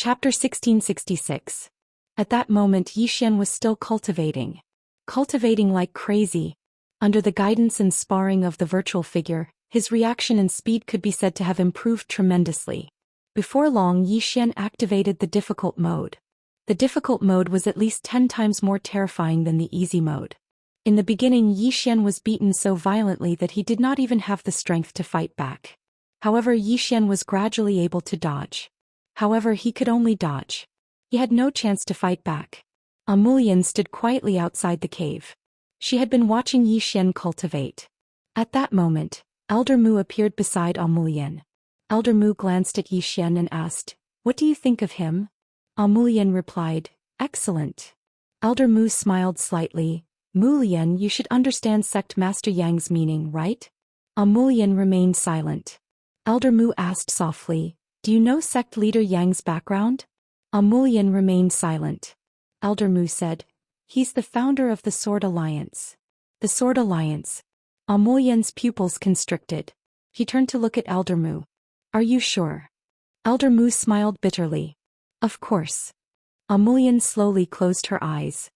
Chapter 1666. At that moment Zhou Xian was still cultivating. Cultivating like crazy. Under the guidance and sparring of the virtual figure, his reaction and speed could be said to have improved tremendously. Before long Zhou Xian activated the difficult mode. The difficult mode was at least 10 times more terrifying than the easy mode. In the beginning Zhou Xian was beaten so violently that he did not even have the strength to fight back. However, Zhou Xian was gradually able to dodge. However, he could only dodge. He had no chance to fight back. Amulian stood quietly outside the cave. She had been watching Zhou Xian cultivate. At that moment, Elder Mu appeared beside Amulian. Elder Mu glanced at Zhou Xian and asked, "What do you think of him?" Amulian replied, "Excellent." Elder Mu smiled slightly. "Mulian, you should understand Sect Master Yang's meaning, right?" Amulian remained silent. Elder Mu asked softly, "Do you know Sect Leader Yang's background?" Amulian remained silent. Elder Mu said, "He's the founder of the Sword Alliance." The Sword Alliance. Amulian's pupils constricted. He turned to look at Elder Mu. "Are you sure?" Elder Mu smiled bitterly. "Of course." Amulian slowly closed her eyes.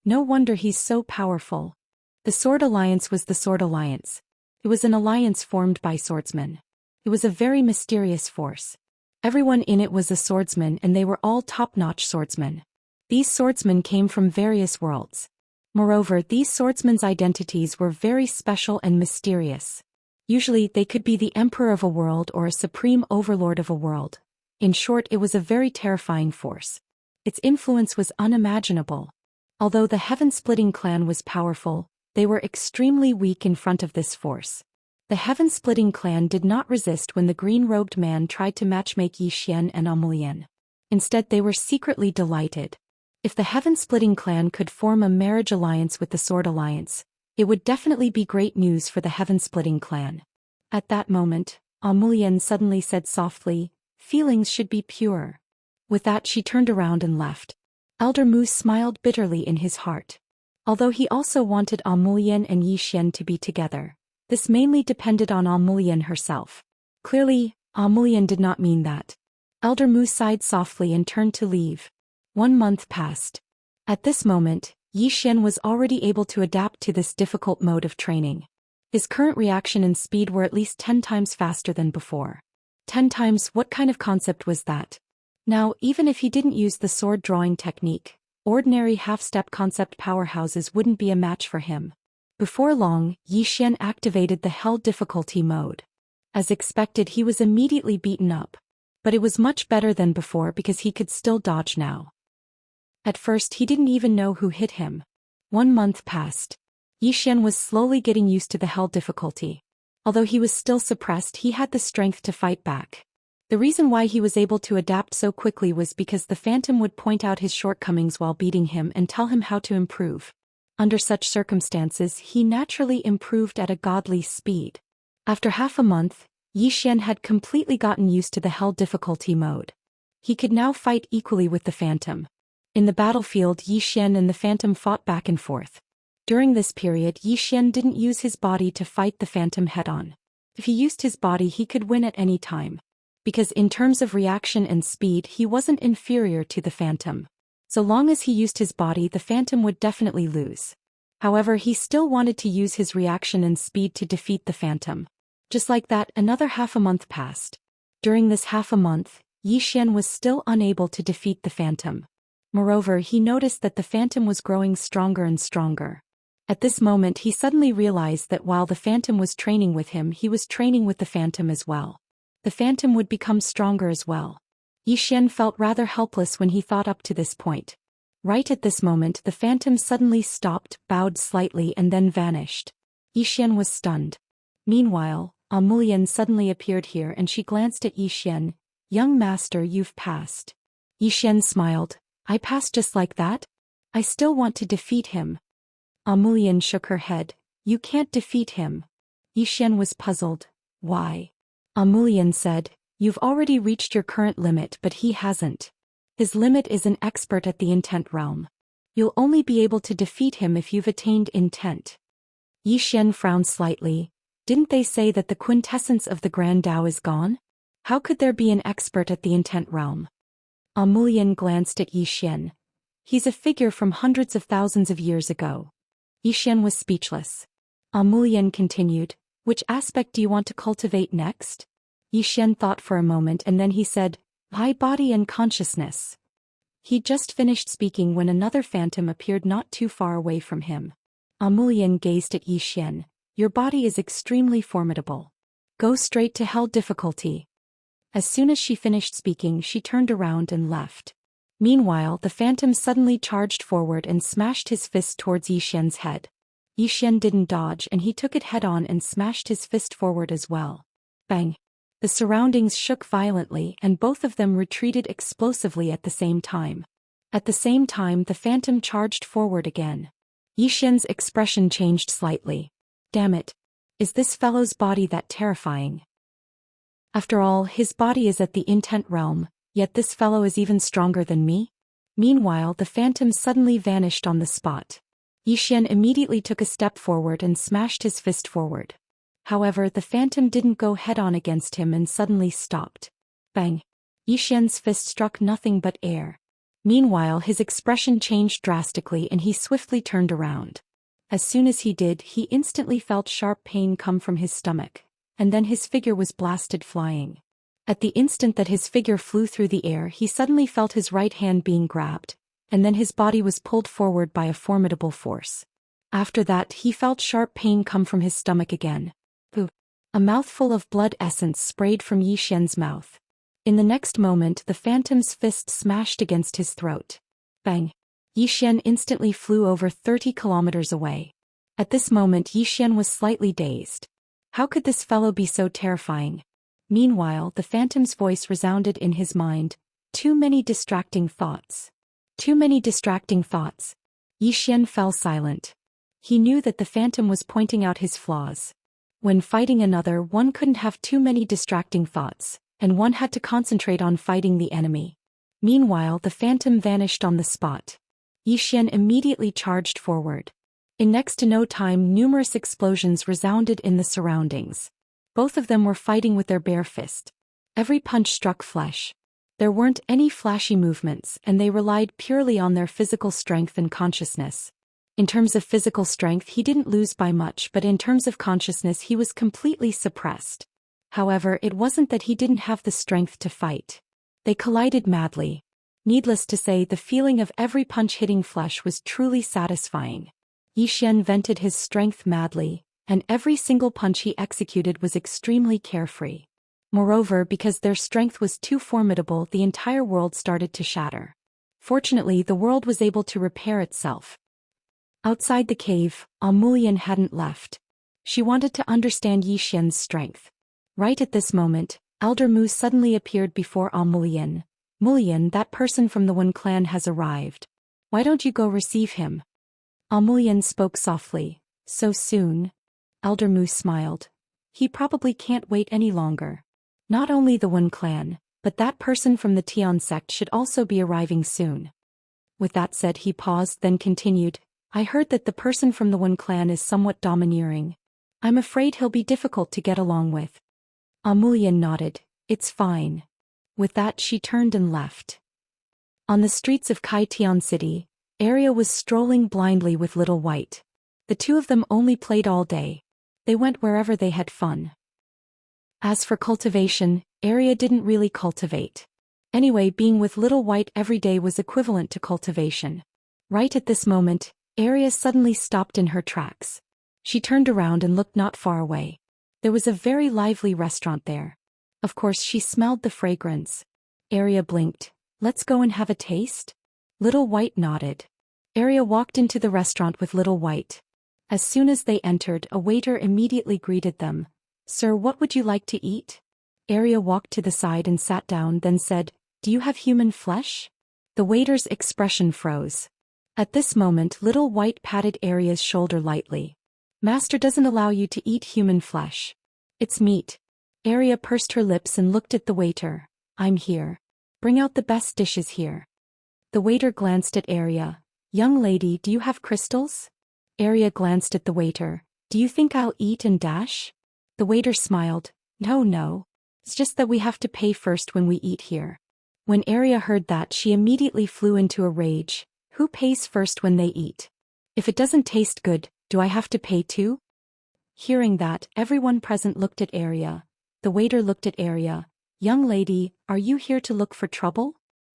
No wonder he's so powerful. The Sword Alliance was the Sword Alliance. It was an alliance formed by swordsmen. It was a very mysterious force. Everyone in it was a swordsman and they were all top-notch swordsmen. These swordsmen came from various worlds. Moreover, these swordsmen's identities were very special and mysterious. Usually, they could be the emperor of a world or a supreme overlord of a world. In short, it was a very terrifying force. Its influence was unimaginable. Although the Heaven-Splitting clan was powerful, they were extremely weak in front of this force. The Heaven-Splitting clan did not resist when the green-robed man tried to matchmake Zhou Xian and Amulian. Instead, they were secretly delighted. If the Heaven-Splitting clan could form a marriage alliance with the Sword Alliance, it would definitely be great news for the Heaven-Splitting clan. At that moment, Amulian suddenly said softly, "Feelings should be pure." With that she turned around and left. Elder Mu smiled bitterly in his heart. Although he also wanted Amulian and Zhou Xian to be together, this mainly depended on Amulian herself. Clearly, Amulian did not mean that. Elder Mu sighed softly and turned to leave. 1 month passed. At this moment, Zhou Xian was already able to adapt to this difficult mode of training. His current reaction and speed were at least 10 times faster than before. 10 times, what kind of concept was that? Now, even if he didn't use the sword drawing technique, ordinary half-step concept powerhouses wouldn't be a match for him. Before long, Zhou Xian activated the Hell difficulty mode. As expected, he was immediately beaten up. But it was much better than before because he could still dodge now. At first he didn't even know who hit him. 1 month passed. Zhou Xian was slowly getting used to the Hell difficulty. Although he was still suppressed, he had the strength to fight back. The reason why he was able to adapt so quickly was because the Phantom would point out his shortcomings while beating him and tell him how to improve. Under such circumstances, he naturally improved at a godly speed. After half a month, Zhou Xian had completely gotten used to the Hell difficulty mode. He could now fight equally with the Phantom. In the battlefield, Zhou Xian and the Phantom fought back and forth. During this period, Zhou Xian didn't use his body to fight the Phantom head-on. If he used his body, he could win at any time. Because in terms of reaction and speed, he wasn't inferior to the Phantom. So long as he used his body, the Phantom would definitely lose. However, he still wanted to use his reaction and speed to defeat the Phantom. Just like that, another half a month passed. During this half a month, Zhou Xian was still unable to defeat the Phantom. Moreover, he noticed that the Phantom was growing stronger and stronger. At this moment he suddenly realized that while the Phantom was training with him, he was training with the Phantom as well. The Phantom would become stronger as well. Zhou Xian felt rather helpless when he thought up to this point. Right at this moment the Phantom suddenly stopped, bowed slightly and then vanished. Zhou Xian was stunned. Meanwhile, Amulian suddenly appeared here and she glanced at Zhou Xian. "Young master, you've passed." Zhou Xian smiled. "I passed just like that? I still want to defeat him." Amulian shook her head. "You can't defeat him." Zhou Xian was puzzled. "Why?" Amulian said, "You've already reached your current limit but he hasn't. His limit is an expert at the intent realm. You'll only be able to defeat him if you've attained intent." Zhou Xian frowned slightly. "Didn't they say that the quintessence of the Grand Tao is gone? How could there be an expert at the intent realm?" Amulian glanced at Yi Xian. He's a figure from hundreds of thousands of years ago. Yi Xian was speechless. Amulian continued, which aspect do you want to cultivate next? Yi Xian thought for a moment and then he said, high body and consciousness. He just finished speaking when another phantom appeared not too far away from him. Amulian gazed at Yi Xian. Your body is extremely formidable. Go straight to hell difficulty. As soon as she finished speaking, she turned around and left. Meanwhile, the phantom suddenly charged forward and smashed his fist towards Yi Xian's head. Yi Xian didn't dodge and he took it head-on and smashed his fist forward as well. Bang! The surroundings shook violently and both of them retreated explosively at the same time. At the same time, the phantom charged forward again. Yi Xian's expression changed slightly. Damn it! Is this fellow's body that terrifying? After all, his body is at the intent realm, yet this fellow is even stronger than me? Meanwhile, the phantom suddenly vanished on the spot. Yi Xian immediately took a step forward and smashed his fist forward. However, the phantom didn't go head-on against him and suddenly stopped. Bang! Yi Xian's fist struck nothing but air. Meanwhile, his expression changed drastically and he swiftly turned around. As soon as he did, he instantly felt sharp pain come from his stomach, and then his figure was blasted flying. At the instant that his figure flew through the air, he suddenly felt his right hand being grabbed, and then his body was pulled forward by a formidable force. After that, he felt sharp pain come from his stomach again. Pooh! A mouthful of blood essence sprayed from Yi Xian's mouth. In the next moment, the phantom's fist smashed against his throat. Bang! Yi Xian instantly flew over 30 kilometers away. At this moment, Yi Xian was slightly dazed. How could this fellow be so terrifying? Meanwhile, the phantom's voice resounded in his mind. Too many distracting thoughts. Too many distracting thoughts. Yi Xian fell silent. He knew that the phantom was pointing out his flaws. When fighting another, one couldn't have too many distracting thoughts, and one had to concentrate on fighting the enemy. Meanwhile, the phantom vanished on the spot. Yi Xian immediately charged forward. In next to no time, numerous explosions resounded in the surroundings. Both of them were fighting with their bare fist. Every punch struck flesh. There weren't any flashy movements, and they relied purely on their physical strength and consciousness. In terms of physical strength, he didn't lose by much, but in terms of consciousness, he was completely suppressed. However, it wasn't that he didn't have the strength to fight. They collided madly. Needless to say, the feeling of every punch hitting flesh was truly satisfying. Yi Xian vented his strength madly, and every single punch he executed was extremely carefree. Moreover, because their strength was too formidable, the entire world started to shatter. Fortunately, the world was able to repair itself. Outside the cave, Amulian hadn't left. She wanted to understand Yi Xian's strength. Right at this moment, Elder Mu suddenly appeared before Amulian. Mulian, that person from the Wen clan has arrived. Why don't you go receive him? Amulian spoke softly. So soon? Elder Mu smiled. He probably can't wait any longer. Not only the Wen clan, but that person from the Tian sect should also be arriving soon. With that said, he paused, then continued. I heard that the person from the Wen clan is somewhat domineering. I'm afraid he'll be difficult to get along with. Amulian nodded. It's fine. With that, she turned and left. On the streets of Kaitian City, Arya was strolling blindly with Little White. The two of them only played all day. They went wherever they had fun. As for cultivation, Arya didn't really cultivate. Anyway, being with Little White every day was equivalent to cultivation. Right at this moment, Arya suddenly stopped in her tracks. She turned around and looked not far away. There was a very lively restaurant there. Of course, she smelled the fragrance. Arya blinked. Let's go and have a taste? Little White nodded. Arya walked into the restaurant with Little White. As soon as they entered, a waiter immediately greeted them. Sir, what would you like to eat? Arya walked to the side and sat down, then said, Do you have human flesh? The waiter's expression froze. At this moment, Little White patted Arya's shoulder lightly. Master doesn't allow you to eat human flesh. It's meat. Arya pursed her lips and looked at the waiter. I'm here. Bring out the best dishes here. The waiter glanced at Arya. Young lady, do you have crystals? Arya glanced at the waiter. Do you think I'll eat and dash? The waiter smiled. No. It's just that we have to pay first when we eat here. When Arya heard that, she immediately flew into a rage. Who pays first when they eat? If it doesn't taste good, do I have to pay too? Hearing that, everyone present looked at Arya. The waiter looked at Arya. Young lady, are you here to look for trouble?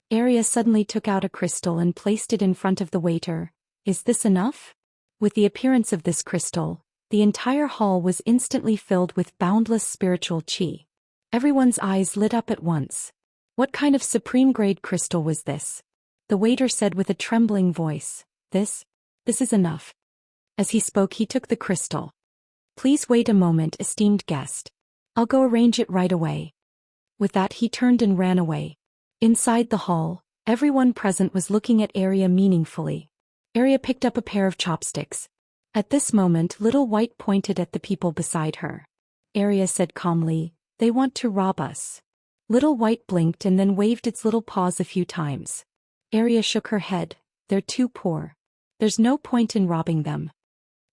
Arya suddenly took out a crystal and placed it in front of the waiter. Is this enough? With the appearance of this crystal, the entire hall was instantly filled with boundless spiritual qi. Everyone's eyes lit up at once. What kind of supreme-grade crystal was this? The waiter said with a trembling voice. This is enough. As he spoke, he took the crystal. Please wait a moment, esteemed guest. I'll go arrange it right away. With that, he turned and ran away. Inside the hall, everyone present was looking at Arya meaningfully. Arya picked up a pair of chopsticks. At this moment, Little White pointed at the people beside her. Arya said calmly, "They want to rob us." Little White blinked and then waved its little paws a few times. Arya shook her head. They're too poor. There's no point in robbing them.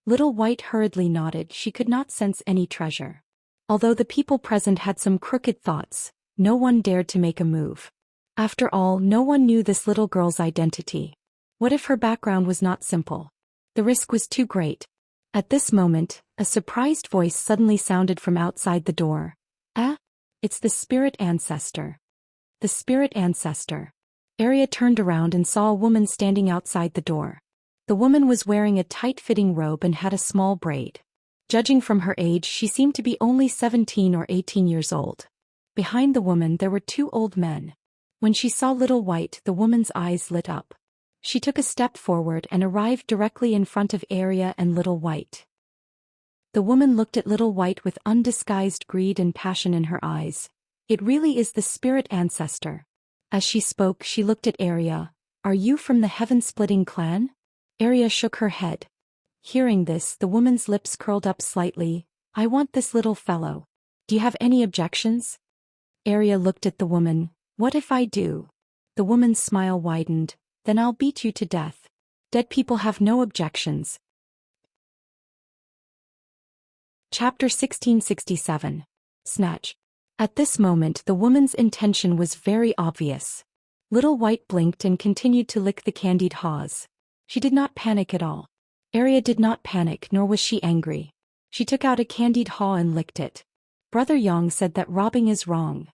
Little White hurriedly nodded. She could not sense any treasure. Although the people present had some crooked thoughts, no one dared to make a move. After all, no one knew this little girl's identity. What if her background was not simple? The risk was too great. At this moment, a surprised voice suddenly sounded from outside the door. It's the spirit ancestor. The spirit ancestor. Arya turned around and saw a woman standing outside the door. The woman was wearing a tight-fitting robe and had a small braid. Judging from her age, she seemed to be only 17 or 18 years old. Behind the woman there were two old men. When she saw Little White, the woman's eyes lit up. She took a step forward and arrived directly in front of Arya and Little White. The woman looked at Little White with undisguised greed and passion in her eyes. It really is the spirit ancestor. As she spoke, she looked at Arya. Are you from the heaven-splitting clan? Arya shook her head. Hearing this, the woman's lips curled up slightly. I want this little fellow. Do you have any objections? Arya looked at the woman. What if I do? The woman's smile widened. Then I'll beat you to death. Dead people have no objections. Chapter 1667. Snatch. At this moment, the woman's intention was very obvious. Little White blinked and continued to lick the candied haws. She did not panic at all. Arya did not panic, nor was she angry. She took out a candied haw and licked it. Brother Yang said that robbing is wrong.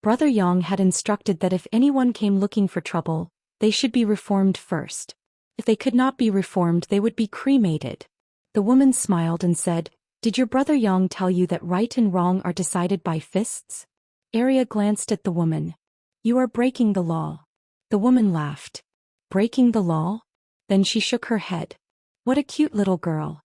Brother Yang had instructed that if anyone came looking for trouble, they should be reformed first. If they could not be reformed, they would be cremated. The woman smiled and said, Did your brother Yang tell you that right and wrong are decided by fists? Arya glanced at the woman. You are breaking the law. The woman laughed. Breaking the law? Then she shook her head. What a cute little girl.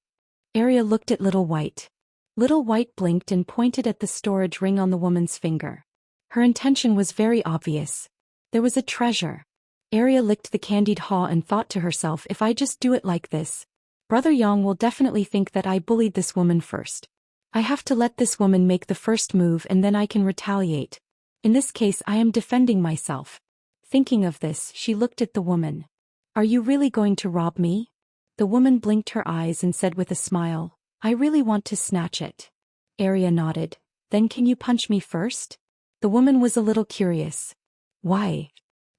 Arya looked at Little White. Little White blinked and pointed at the storage ring on the woman's finger. Her intention was very obvious. There was a treasure. Arya licked the candied haw and thought to herself, if I just do it like this, Brother Yang will definitely think that I bullied this woman first. I have to let this woman make the first move and then I can retaliate. In this case, I am defending myself. Thinking of this, she looked at the woman. Are you really going to rob me? The woman blinked her eyes and said with a smile, I really want to snatch it. Arya nodded. Then can you punch me first? The woman was a little curious. Why?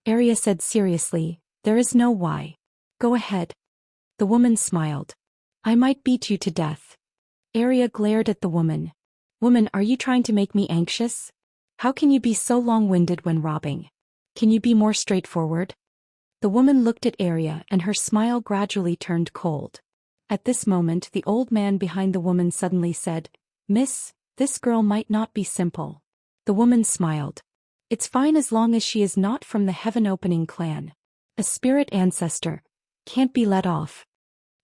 Arya said seriously, there is no why. Go ahead. The woman smiled. I might beat you to death. Arya glared at the woman. Woman, are you trying to make me anxious? How can you be so long-winded when robbing? Can you be more straightforward? The woman looked at Arya and her smile gradually turned cold. At this moment, the old man behind the woman suddenly said, Miss, this girl might not be simple. The woman smiled. It's fine as long as she is not from the heaven-opening clan. A spirit ancestor. Can't be let off.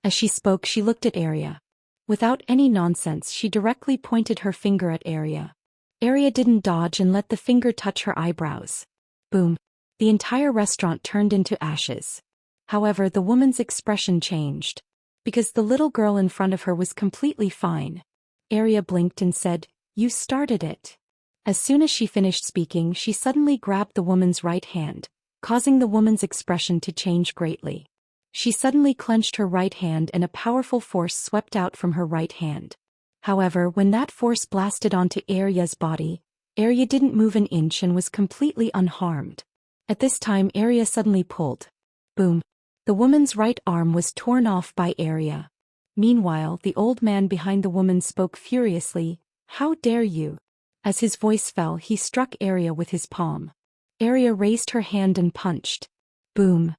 As she spoke, she looked at Arya. Without any nonsense, she directly pointed her finger at Arya. Arya didn't dodge and let the finger touch her eyebrows. Boom. The entire restaurant turned into ashes. However, the woman's expression changed. Because the little girl in front of her was completely fine. Arya blinked and said, You started it. As soon as she finished speaking, she suddenly grabbed the woman's right hand, causing the woman's expression to change greatly. She suddenly clenched her right hand and a powerful force swept out from her right hand. However, when that force blasted onto Arya's body, Arya didn't move an inch and was completely unharmed. At this time Arya suddenly pulled. Boom. The woman's right arm was torn off by Arya. Meanwhile, the old man behind the woman spoke furiously, "How dare you?" As his voice fell, he struck Arya with his palm. Arya raised her hand and punched. Boom.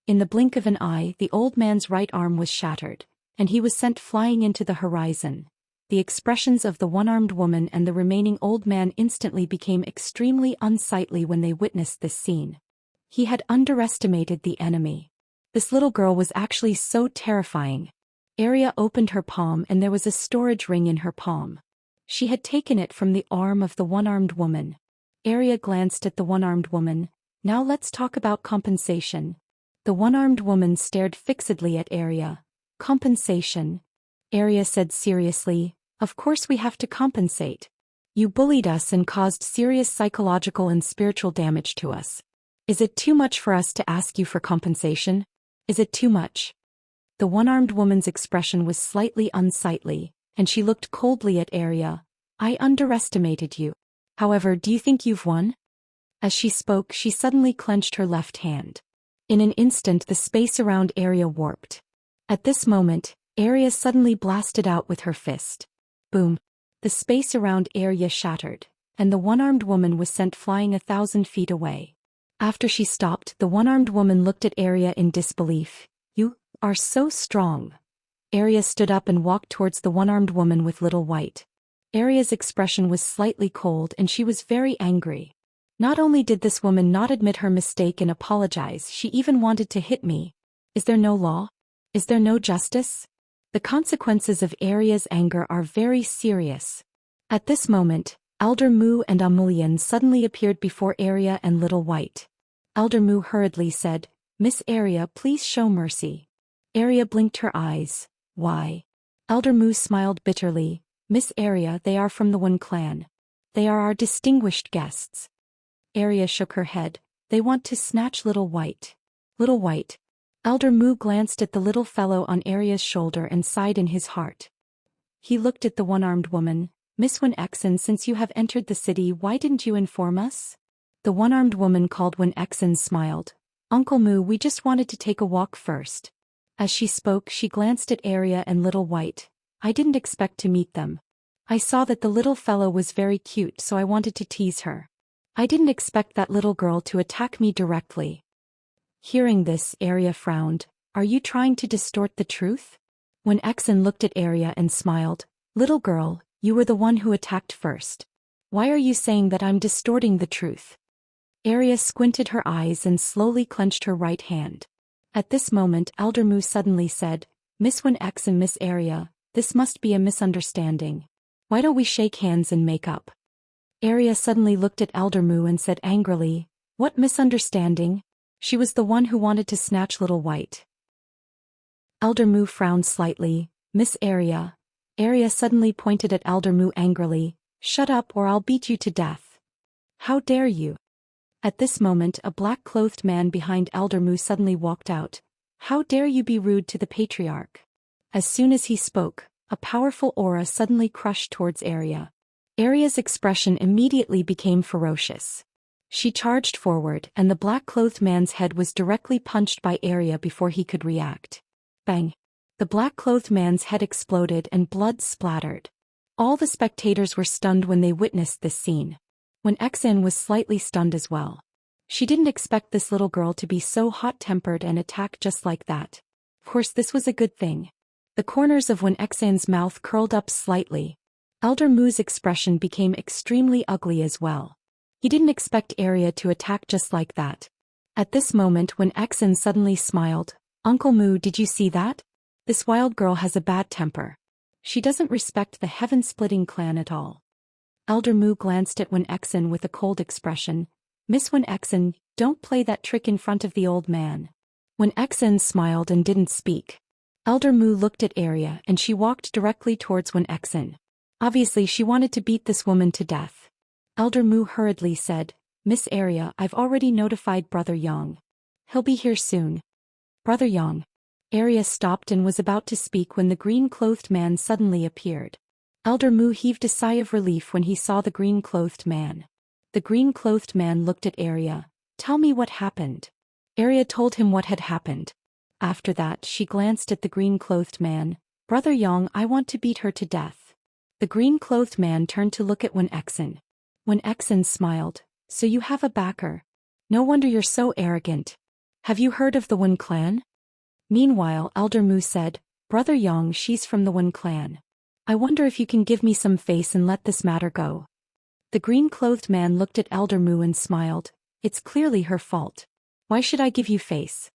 In the blink of an eye, the old man's right arm was shattered, and he was sent flying into the horizon. The expressions of the one-armed woman and the remaining old man instantly became extremely unsightly when they witnessed this scene. He had underestimated the enemy. This little girl was actually so terrifying. Arya opened her palm and there was a storage ring in her palm. She had taken it from the arm of the one-armed woman. Arya glanced at the one-armed woman. "Now let's talk about compensation." The one-armed woman stared fixedly at Arya. "Compensation?" Arya said seriously, "Of course we have to compensate. You bullied us and caused serious psychological and spiritual damage to us. Is it too much for us to ask you for compensation? Is it too much?" The one-armed woman's expression was slightly unsightly, and she looked coldly at Arya. "I underestimated you. However, do you think you've won?" As she spoke, she suddenly clenched her left hand. In an instant the space around Arya warped. At this moment, Arya suddenly blasted out with her fist. Boom. The space around Arya shattered, and the one-armed woman was sent flying 1,000 feet away. After she stopped, the one-armed woman looked at Arya in disbelief. "You are so strong." Arya stood up and walked towards the one-armed woman with little white. Arya's expression was slightly cold and she was very angry. Not only did this woman not admit her mistake and apologize, she even wanted to hit me. Is there no law? Is there no justice? The consequences of Arya's anger are very serious. At this moment, Elder Mu and Amulian suddenly appeared before Arya and Little White. Elder Mu hurriedly said, "Miss Arya, please show mercy." Arya blinked her eyes. "Why?" Elder Mu smiled bitterly. "Miss Arya, they are from the One clan. They are our distinguished guests." Arya shook her head. "They want to snatch Little White." Little White. Elder Mu glanced at the little fellow on Arya's shoulder and sighed in his heart. He looked at the one-armed woman. "Miss Wen Exen, since you have entered the city, why didn't you inform us?" The one-armed woman called Wen Exen smiled. "Uncle Mu, we just wanted to take a walk first." As she spoke, she glanced at Arya and Little White. "I didn't expect to meet them. I saw that the little fellow was very cute, so I wanted to tease her. I didn't expect that little girl to attack me directly." Hearing this, Arya frowned. "Are you trying to distort the truth?" When Exen looked at Arya and smiled. "Little girl, you were the one who attacked first. Why are you saying that I'm distorting the truth?" Arya squinted her eyes and slowly clenched her right hand. At this moment Elder Mu suddenly said, "Miss Wen Exen, Miss Arya, this must be a misunderstanding. Why don't we shake hands and make up?" Arya suddenly looked at Elder Mu and said angrily, "What misunderstanding? She was the one who wanted to snatch Little White." Elder Mu frowned slightly. "Miss Arya." Arya suddenly pointed at Elder Mu angrily. "Shut up or I'll beat you to death." "How dare you?" At this moment a black-clothed man behind Elder Mu suddenly walked out. "How dare you be rude to the patriarch?" As soon as he spoke, a powerful aura suddenly crushed towards Arya. Arya's expression immediately became ferocious. She charged forward and the black-clothed man's head was directly punched by Arya before he could react. Bang! The black-clothed man's head exploded and blood splattered. All the spectators were stunned when they witnessed this scene. Wen Exen was slightly stunned as well. She didn't expect this little girl to be so hot-tempered and attack just like that. Of course this was a good thing. The corners of Wen Exen's mouth curled up slightly. Elder Mu's expression became extremely ugly as well. He didn't expect Arya to attack just like that. At this moment Wen Exen suddenly smiled. "Uncle Mu, did you see that? This wild girl has a bad temper. She doesn't respect the heaven-splitting clan at all." Elder Mu glanced at Wen Exen with a cold expression. "Miss Wen Exen, don't play that trick in front of the old man." Wen Exen smiled and didn't speak. Elder Mu looked at Arya and she walked directly towards Wen Exen. Obviously she wanted to beat this woman to death. Elder Mu hurriedly said, "Miss Arya, I've already notified Brother Yang. He'll be here soon." "Brother Yang." Arya stopped and was about to speak when the green-clothed man suddenly appeared. Elder Mu heaved a sigh of relief when he saw the green-clothed man. The green-clothed man looked at Arya. Tell me what happened. Arya told him what had happened. After that, she glanced at the green-clothed man. Brother Yang, I want to beat her to death. The green-clothed man turned to look at Wen Exen. Wen Exen smiled. So you have a backer. No wonder you're so arrogant. Have you heard of the Wen clan? Meanwhile, Elder Mu said, Brother Yang, she's from the Wen clan. I wonder if you can give me some face and let this matter go. The green-clothed man looked at Elder Mu and smiled. It's clearly her fault. Why should I give you face?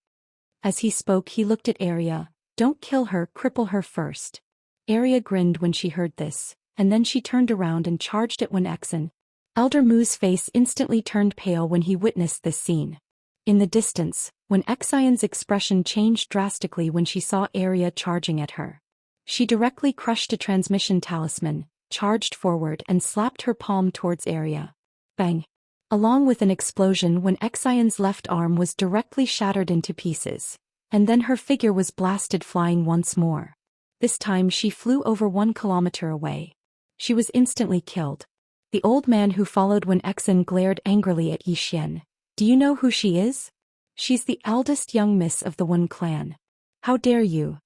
As he spoke, he looked at Arya. Don't kill her, cripple her first. Arya grinned when she heard this, and then she turned around and charged at Wen Exen. Elder Mu's face instantly turned pale when he witnessed this scene. In the distance, Wen Xian's expression changed drastically when she saw Arya charging at her. She directly crushed a transmission talisman, charged forward and slapped her palm towards Arya. Bang! Along with an explosion, Wen Xian's left arm was directly shattered into pieces, and then her figure was blasted flying once more. This time she flew over 1 kilometer away. She was instantly killed. The old man who followed Wen Exen glared angrily at Zhou Xian. Do you know who she is? She's the eldest young miss of the Wen clan. How dare you?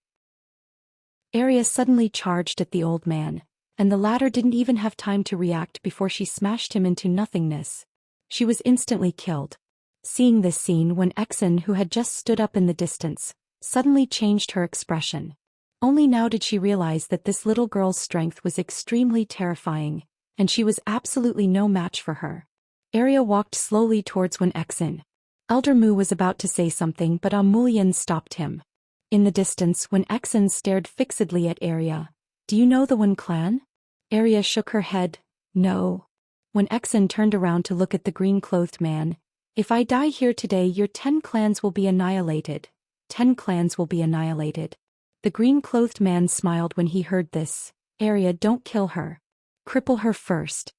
Arya suddenly charged at the old man, and the latter didn't even have time to react before she smashed him into nothingness. She was instantly killed. Seeing this scene, Wen Exen, who had just stood up in the distance, suddenly changed her expression. Only now did she realize that this little girl's strength was extremely terrifying, and she was absolutely no match for her. Arya walked slowly towards Wen Exen. Elder Mu was about to say something, but Amulian stopped him. In the distance, Wen Exen stared fixedly at Arya. Do you know the Wen clan? Arya shook her head. No. Wen Exen turned around to look at the green-clothed man. If I die here today, your 10 clans will be annihilated. 10 clans will be annihilated. The green-clothed man smiled when he heard this. Arya, don't kill her. Cripple her first.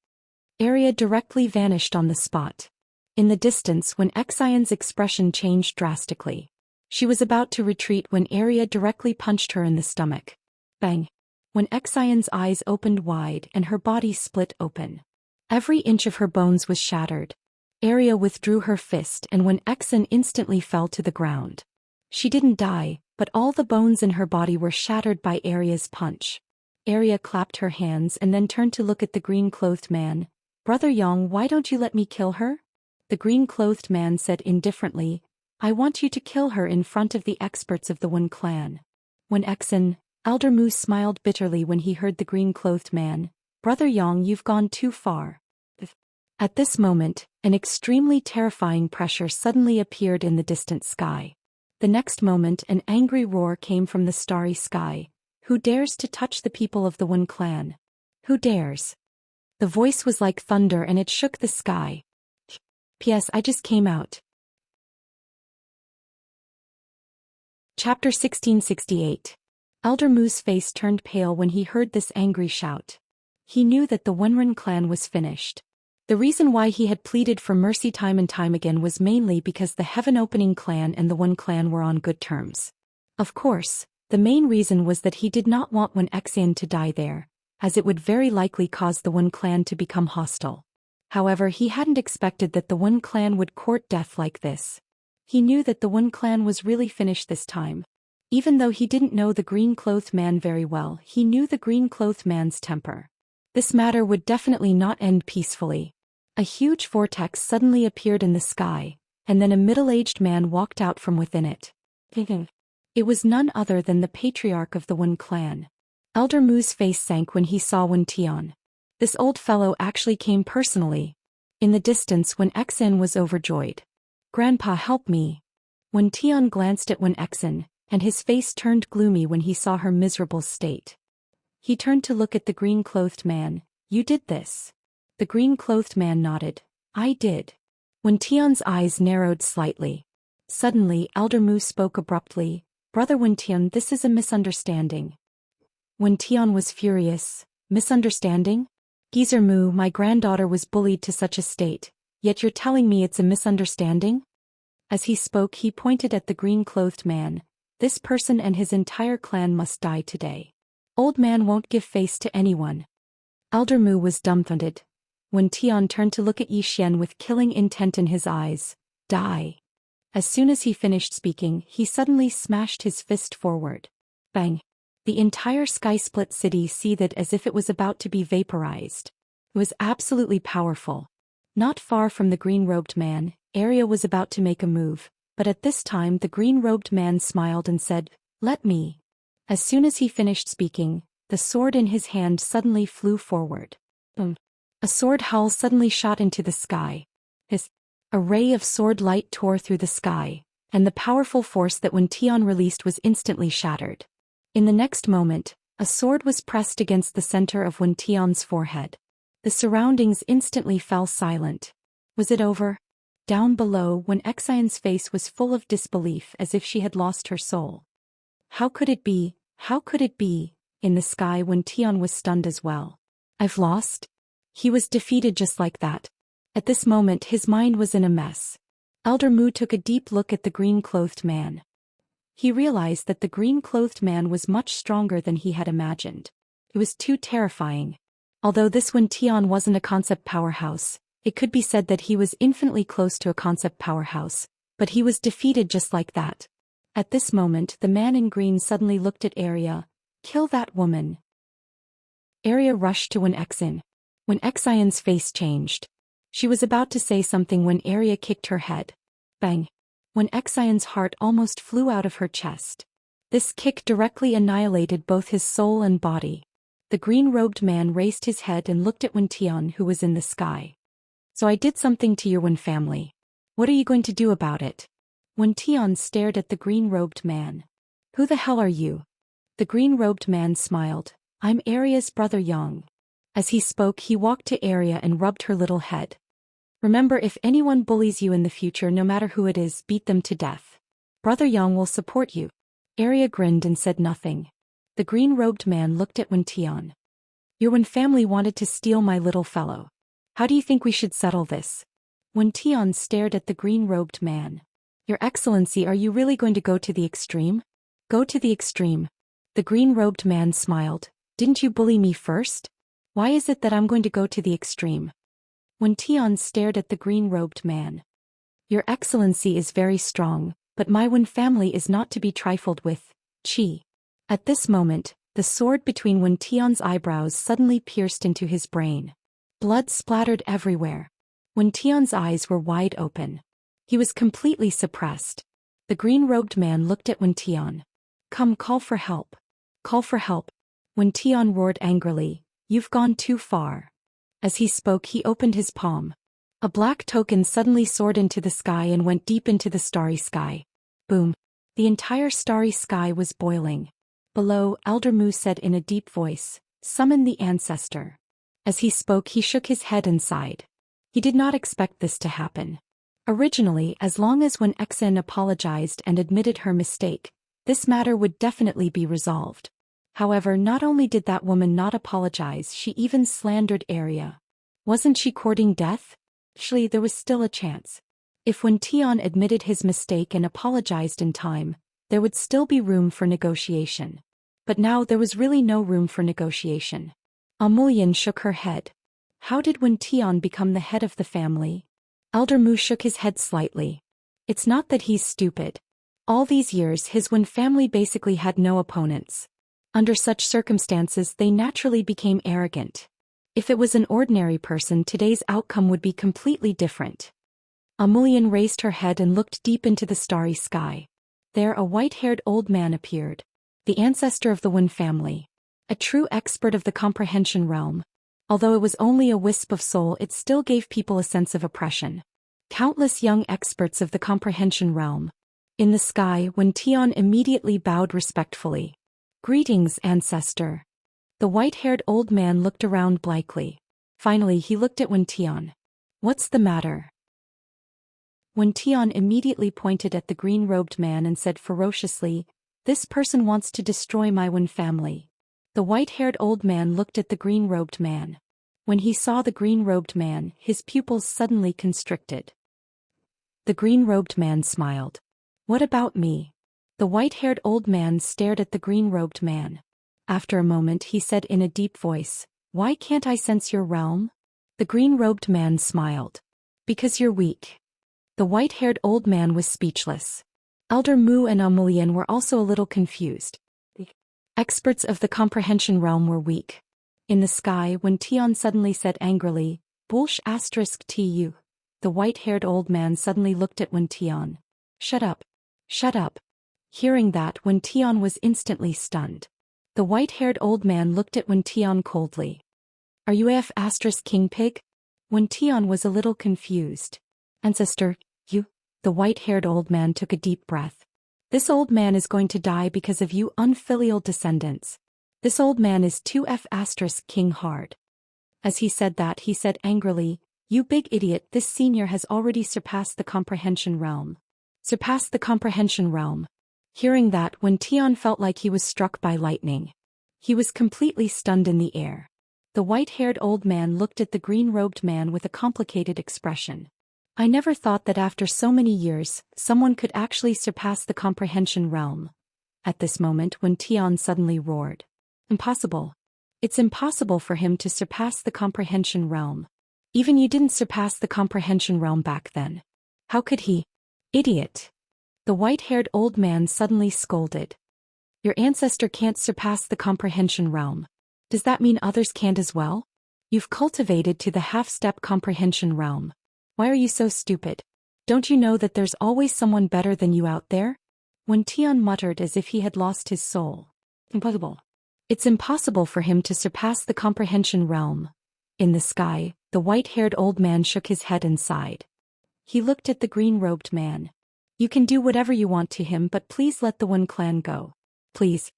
Arya directly vanished on the spot. In the distance, Wen Xian's expression changed drastically. She was about to retreat when Arya directly punched her in the stomach. Bang! Wen Xian's eyes opened wide and her body split open. Every inch of her bones was shattered. Arya withdrew her fist and Wen Exen instantly fell to the ground. She didn't die, but all the bones in her body were shattered by Arya's punch. Arya clapped her hands and then turned to look at the green-clothed man. Brother Yang, why don't you let me kill her? The green-clothed man said indifferently, I want you to kill her in front of the experts of the Wen clan. Wen Exen, Elder Mu smiled bitterly when he heard the green-clothed man. Brother Yang, you've gone too far. At this moment, an extremely terrifying pressure suddenly appeared in the distant sky. The next moment, an angry roar came from the starry sky. Who dares to touch the people of the Wen clan? Who dares? The voice was like thunder and it shook the sky. P.S. I just came out. Chapter 1668. Elder Mu's face turned pale when he heard this angry shout. He knew that the Wenren clan was finished. The reason why he had pleaded for mercy time and time again was mainly because the Heaven Opening clan and the Wen clan were on good terms. Of course, the main reason was that he did not want Wen Xian to die there, as it would very likely cause the Wen clan to become hostile. However, he hadn't expected that the Wen clan would court death like this. He knew that the Wen clan was really finished this time. Even though he didn't know the green-clothed man very well, he knew the green-clothed man's temper. This matter would definitely not end peacefully. A huge vortex suddenly appeared in the sky, and then a middle-aged man walked out from within it. It was none other than the patriarch of the Wen clan. Elder Mu's face sank when he saw Wen Tian. This old fellow actually came personally. In the distance, Wen Exen was overjoyed. Grandpa, help me. Wen Tian glanced at Wen Exen, and his face turned gloomy when he saw her miserable state. He turned to look at the green-clothed man. You did this. The green-clothed man nodded. I did. Wen Tian's eyes narrowed slightly. Suddenly, Elder Mu spoke abruptly. Brother Wen Tian, this is a misunderstanding. Wen Tian was furious. Misunderstanding? Geezer Mu, my granddaughter was bullied to such a state, yet you're telling me it's a misunderstanding? As he spoke, he pointed at the green-clothed man. This person and his entire clan must die today. Old man won't give face to anyone. Elder Mu was dumbfounded. Wen Tian turned to look at Yi Xian with killing intent in his eyes. Die. As soon as he finished speaking, he suddenly smashed his fist forward. Bang. The entire sky-split city seethed as if it was about to be vaporized. It was absolutely powerful. Not far from the green-robed man, Arya was about to make a move, but at this time the green-robed man smiled and said, "Let me." As soon as he finished speaking, the sword in his hand suddenly flew forward. Boom. A sword howl suddenly shot into the sky. A ray of sword light tore through the sky, and the powerful force that Wen Tian released was instantly shattered. In the next moment, a sword was pressed against the center of Wen Tian's forehead. The surroundings instantly fell silent. Was it over? Down below, Wen Xian's face was full of disbelief as if she had lost her soul. How could it be? How could it be? In the sky, Wen Tian was stunned as well. I've lost? He was defeated just like that. At this moment his mind was in a mess. Elder Mu took a deep look at the green-clothed man. He realized that the green-clothed man was much stronger than he had imagined. It was too terrifying. Although this Wen Tian wasn't a concept powerhouse, it could be said that he was infinitely close to a concept powerhouse, but he was defeated just like that. At this moment the man in green suddenly looked at Arya. "Kill that woman." Arya rushed to Wen Xian. Wen Xian's face changed. She was about to say something when Arya kicked her head. Bang. Wen Xian's heart almost flew out of her chest. This kick directly annihilated both his soul and body. The green-robed man raised his head and looked at Wen Tian, who was in the sky. "So I did something to your Wen family. What are you going to do about it?" Wen Tian stared at the green-robed man. "Who the hell are you?" The green-robed man smiled. "I'm Arya's brother Yang." As he spoke, he walked to Arya and rubbed her little head. "Remember, if anyone bullies you in the future, no matter who it is, beat them to death. Brother Yang will support you." Arya grinned and said nothing. The green-robed man looked at Wen Tian. "Your Wen family wanted to steal my little fellow. How do you think we should settle this?" Wen Tian stared at the green-robed man. "Your Excellency, are you really going to go to the extreme?" "Go to the extreme." The green-robed man smiled. "Didn't you bully me first? Why is it that I'm going to go to the extreme?" Wen Tian stared at the green-robed man. "Your Excellency is very strong, but my Wen family is not to be trifled with. Qi." At this moment, the sword between Wen Tian's eyebrows suddenly pierced into his brain. Blood splattered everywhere. Wen Tian's eyes were wide open. He was completely suppressed. The green-robed man looked at Wen Tian. "Come, call for help. Call for help." Wen Tian roared angrily. "You've gone too far." As he spoke, he opened his palm. A black token suddenly soared into the sky and went deep into the starry sky. Boom. The entire starry sky was boiling. Below, Elder Mu said in a deep voice, "Summon the ancestor." As he spoke, he shook his head and sighed. He did not expect this to happen. Originally, as long as Wen Xian apologized and admitted her mistake, this matter would definitely be resolved. However, not only did that woman not apologize, she even slandered Arya. Wasn't she courting death? Actually, there was still a chance. If Wen Tian admitted his mistake and apologized in time, there would still be room for negotiation. But now there was really no room for negotiation. Amulian shook her head. How did Wen Tian become the head of the family? Elder Mu shook his head slightly. It's not that he's stupid. All these years his Wen family basically had no opponents. Under such circumstances they naturally became arrogant. If it was an ordinary person, today's outcome would be completely different. Amulian raised her head and looked deep into the starry sky. There a white-haired old man appeared. The ancestor of the Wen family. A true expert of the comprehension realm. Although it was only a wisp of soul, it still gave people a sense of oppression. Countless young experts of the comprehension realm. In the sky, Wen Tian immediately bowed respectfully. Greetings, ancestor. The white-haired old man looked around blankly. Finally he looked at Wen Tian. What's the matter? Wen Tian immediately pointed at the green-robed man and said ferociously, "This person wants to destroy my Wen family." The white-haired old man looked at the green-robed man. When he saw the green-robed man, his pupils suddenly constricted. The green-robed man smiled. "What about me?" The white-haired old man stared at the green-robed man. After a moment he said in a deep voice, "Why can't I sense your realm?" The green-robed man smiled. Because you're weak. The white-haired old man was speechless. Elder Mu and Amulian were also a little confused. The experts of the comprehension realm were weak. In the sky, when Tian suddenly said angrily, "Bullsh asterisk tu," the white-haired old man suddenly looked at Wen Tian. "Shut up. Shut up." Hearing that, Wen Tian was instantly stunned. The white-haired old man looked at Wen Tian coldly. "Are you AF asterisk king pig?" Wen Tian was a little confused. "Ancestor, you?" The white-haired old man took a deep breath. "This old man is going to die because of you unfilial descendants. This old man is 2F asterisk king hard." As he said that, he said angrily, "You big idiot, this senior has already surpassed the comprehension realm." Surpassed the comprehension realm. Hearing that, Wen Tian felt like he was struck by lightning. He was completely stunned in the air. The white-haired old man looked at the green-robed man with a complicated expression. "I never thought that after so many years, someone could actually surpass the comprehension realm." At this moment, Wen Tian suddenly roared. "Impossible. It's impossible for him to surpass the comprehension realm. Even you didn't surpass the comprehension realm back then. How could he? Idiot." The white-haired old man suddenly scolded. "Your ancestor can't surpass the comprehension realm. Does that mean others can't as well? You've cultivated to the half-step comprehension realm. Why are you so stupid? Don't you know that there's always someone better than you out there?" Wen Tian muttered as if he had lost his soul. "Impossible. It's impossible for him to surpass the comprehension realm." In the sky, the white-haired old man shook his head and sighed. He looked at the green-robed man. "You can do whatever you want to him, but please let the Wen clan go. Please."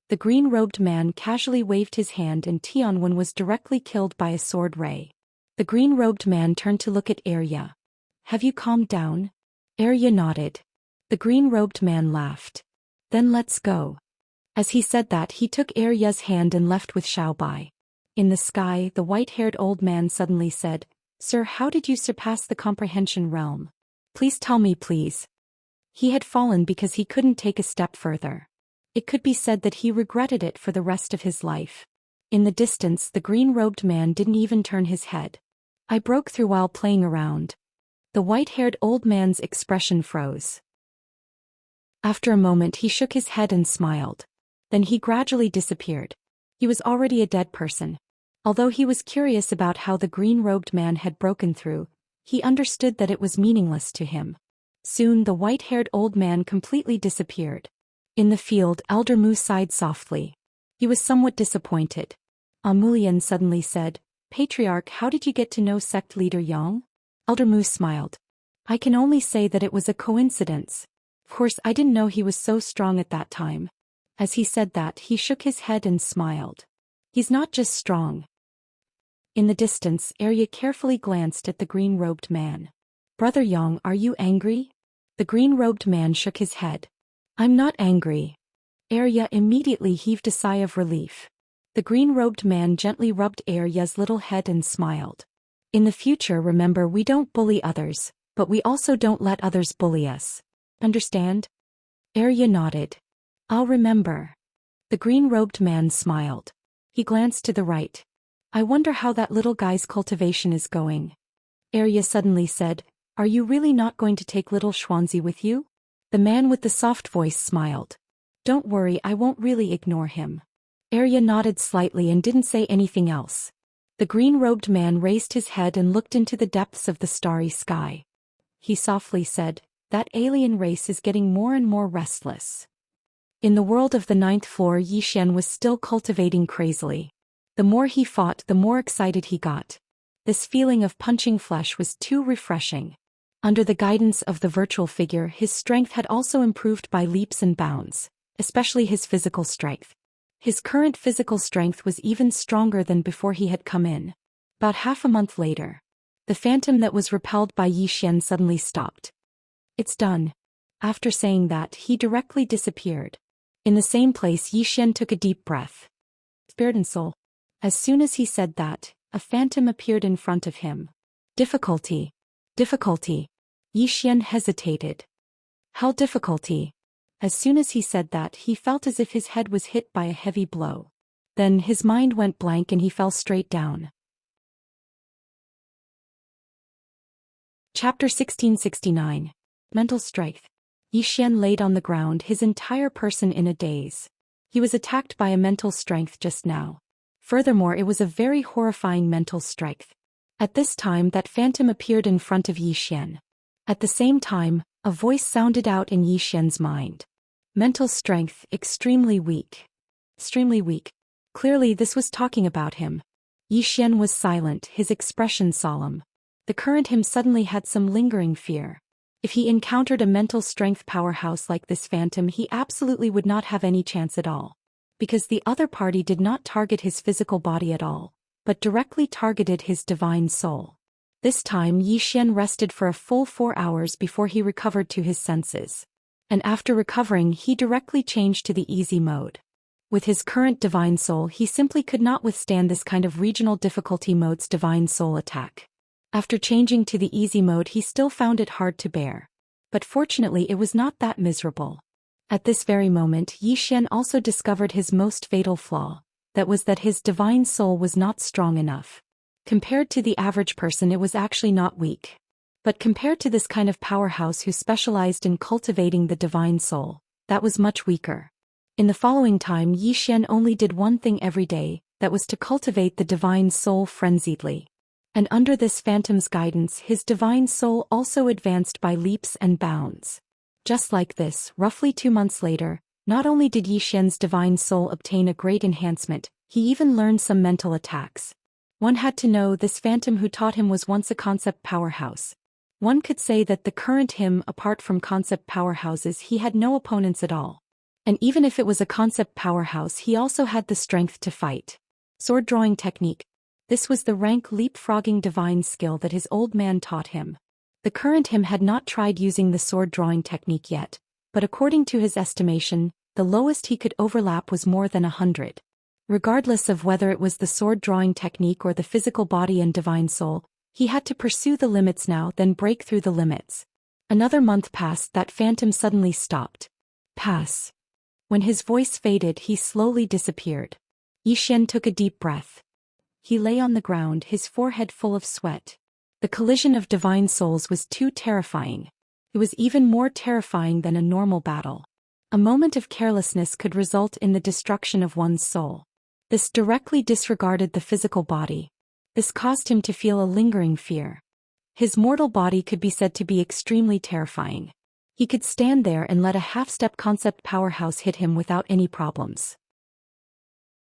The green-robed man casually waved his hand and Tianwen was directly killed by a sword ray. The green-robed man turned to look at Arya. "Have you calmed down?" Arya nodded. The green-robed man laughed. "Then let's go." As he said that, he took Arya's hand and left with Xiaobai. In the sky, the white-haired old man suddenly said, "Sir, how did you surpass the comprehension realm? Please tell me, please." He had fallen because he couldn't take a step further. It could be said that he regretted it for the rest of his life. In the distance, the green-robed man didn't even turn his head. "I broke through while playing around." The white-haired old man's expression froze. After a moment, he shook his head and smiled. Then he gradually disappeared. He was already a dead person. Although he was curious about how the green-robed man had broken through, he understood that it was meaningless to him. Soon the white-haired old man completely disappeared. In the field, Elder Mu sighed softly. He was somewhat disappointed. Amulian suddenly said, "Patriarch, how did you get to know sect leader Yang?" Elder Mu smiled. "I can only say that it was a coincidence. Of course, I didn't know he was so strong at that time." As he said that, he shook his head and smiled. "He's not just strong." In the distance, Arya carefully glanced at the green-robed man. "Brother Yang, are you angry?" The green-robed man shook his head. "I'm not angry." Arya immediately heaved a sigh of relief. The green-robed man gently rubbed Arya's little head and smiled. "In the future, remember, we don't bully others, but we also don't let others bully us. Understand?" Arya nodded. "I'll remember." The green-robed man smiled. He glanced to the right. "I wonder how that little guy's cultivation is going." Arya suddenly said, "Are you really not going to take little Xuanzi with you?" The man with the soft voice smiled. "Don't worry, I won't really ignore him." Arya nodded slightly and didn't say anything else. The green-robed man raised his head and looked into the depths of the starry sky. He softly said, "That alien race is getting more and more restless." In the world of the 9th floor, Zhou Xian was still cultivating crazily. The more he fought, the more excited he got. This feeling of punching flesh was too refreshing. Under the guidance of the virtual figure, his strength had also improved by leaps and bounds, especially his physical strength. His current physical strength was even stronger than before he had come in. About half a month later, the phantom that was repelled by Zhou Xian suddenly stopped. "It's done." After saying that, he directly disappeared. In the same place, Zhou Xian took a deep breath. "Spirit and soul." As soon as he said that, a phantom appeared in front of him. "Difficulty. Difficulty." Zhou Xian hesitated. "How difficulty?" As soon as he said that, he felt as if his head was hit by a heavy blow. Then his mind went blank and he fell straight down. Chapter 1669. Mental Strength. Yi Xian laid on the ground, his entire person in a daze. He was attacked by a mental strength just now. Furthermore, it was a very horrifying mental strength. At this time that phantom appeared in front of Yi Xian. At the same time, a voice sounded out in Yi Xian's mind. Mental strength, extremely weak. Extremely weak. Clearly this was talking about him. Yi Xian was silent, his expression solemn. The current him suddenly had some lingering fear. If he encountered a mental strength powerhouse like this phantom, he absolutely would not have any chance at all. Because the other party did not target his physical body at all, but directly targeted his divine soul. This time Yi Xian rested for a full 4 hours before he recovered to his senses. And after recovering, he directly changed to the easy mode. With his current divine soul, he simply could not withstand this kind of regional difficulty mode's divine soul attack. After changing to the easy mode, he still found it hard to bear. But fortunately it was not that miserable. At this very moment Yi Xian also discovered his most fatal flaw, that was that his divine soul was not strong enough. Compared to the average person, it was actually not weak. But compared to this kind of powerhouse who specialized in cultivating the divine soul, that was much weaker. In the following time Yi Xian only did one thing every day, that was to cultivate the divine soul frenziedly. And under this phantom's guidance his divine soul also advanced by leaps and bounds. Just like this, roughly 2 months later, not only did Yi Xian's divine soul obtain a great enhancement, he even learned some mental attacks. One had to know this phantom who taught him was once a concept powerhouse. One could say that the current him, apart from concept powerhouses, he had no opponents at all. And even if it was a concept powerhouse, he also had the strength to fight. Sword drawing technique. This was the rank leapfrogging divine skill that his old man taught him. The current him had not tried using the sword drawing technique yet, but according to his estimation, the lowest he could overlap was more than 100. Regardless of whether it was the sword drawing technique or the physical body and divine soul, he had to pursue the limits now, then break through the limits. Another month passed. That phantom suddenly stopped. Pass. When his voice faded, he slowly disappeared. Yi Xian took a deep breath. He lay on the ground, his forehead full of sweat. The collision of divine souls was too terrifying. It was even more terrifying than a normal battle. A moment of carelessness could result in the destruction of one's soul. This directly disregarded the physical body. This caused him to feel a lingering fear. His mortal body could be said to be extremely terrifying. He could stand there and let a half-step concept powerhouse hit him without any problems.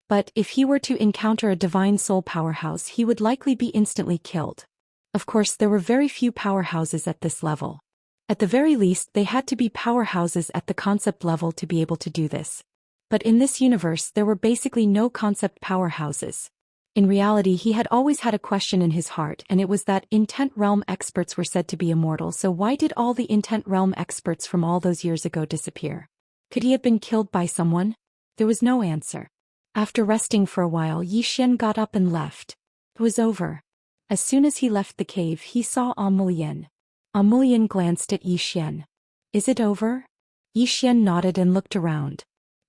But if he were to encounter a divine soul powerhouse, he would likely be instantly killed. Of course, there were very few powerhouses at this level. At the very least, they had to be powerhouses at the concept level to be able to do this. But in this universe, there were basically no concept powerhouses. In reality, he had always had a question in his heart, and it was that intent realm experts were said to be immortal, so why did all the intent realm experts from all those years ago disappear? Could he have been killed by someone? There was no answer. After resting for a while, Yi Xian got up and left. It was over. As soon as he left the cave, he saw Audiobook. Audiobook glanced at Yi Xian. Is it over? Yi Xian nodded and looked around.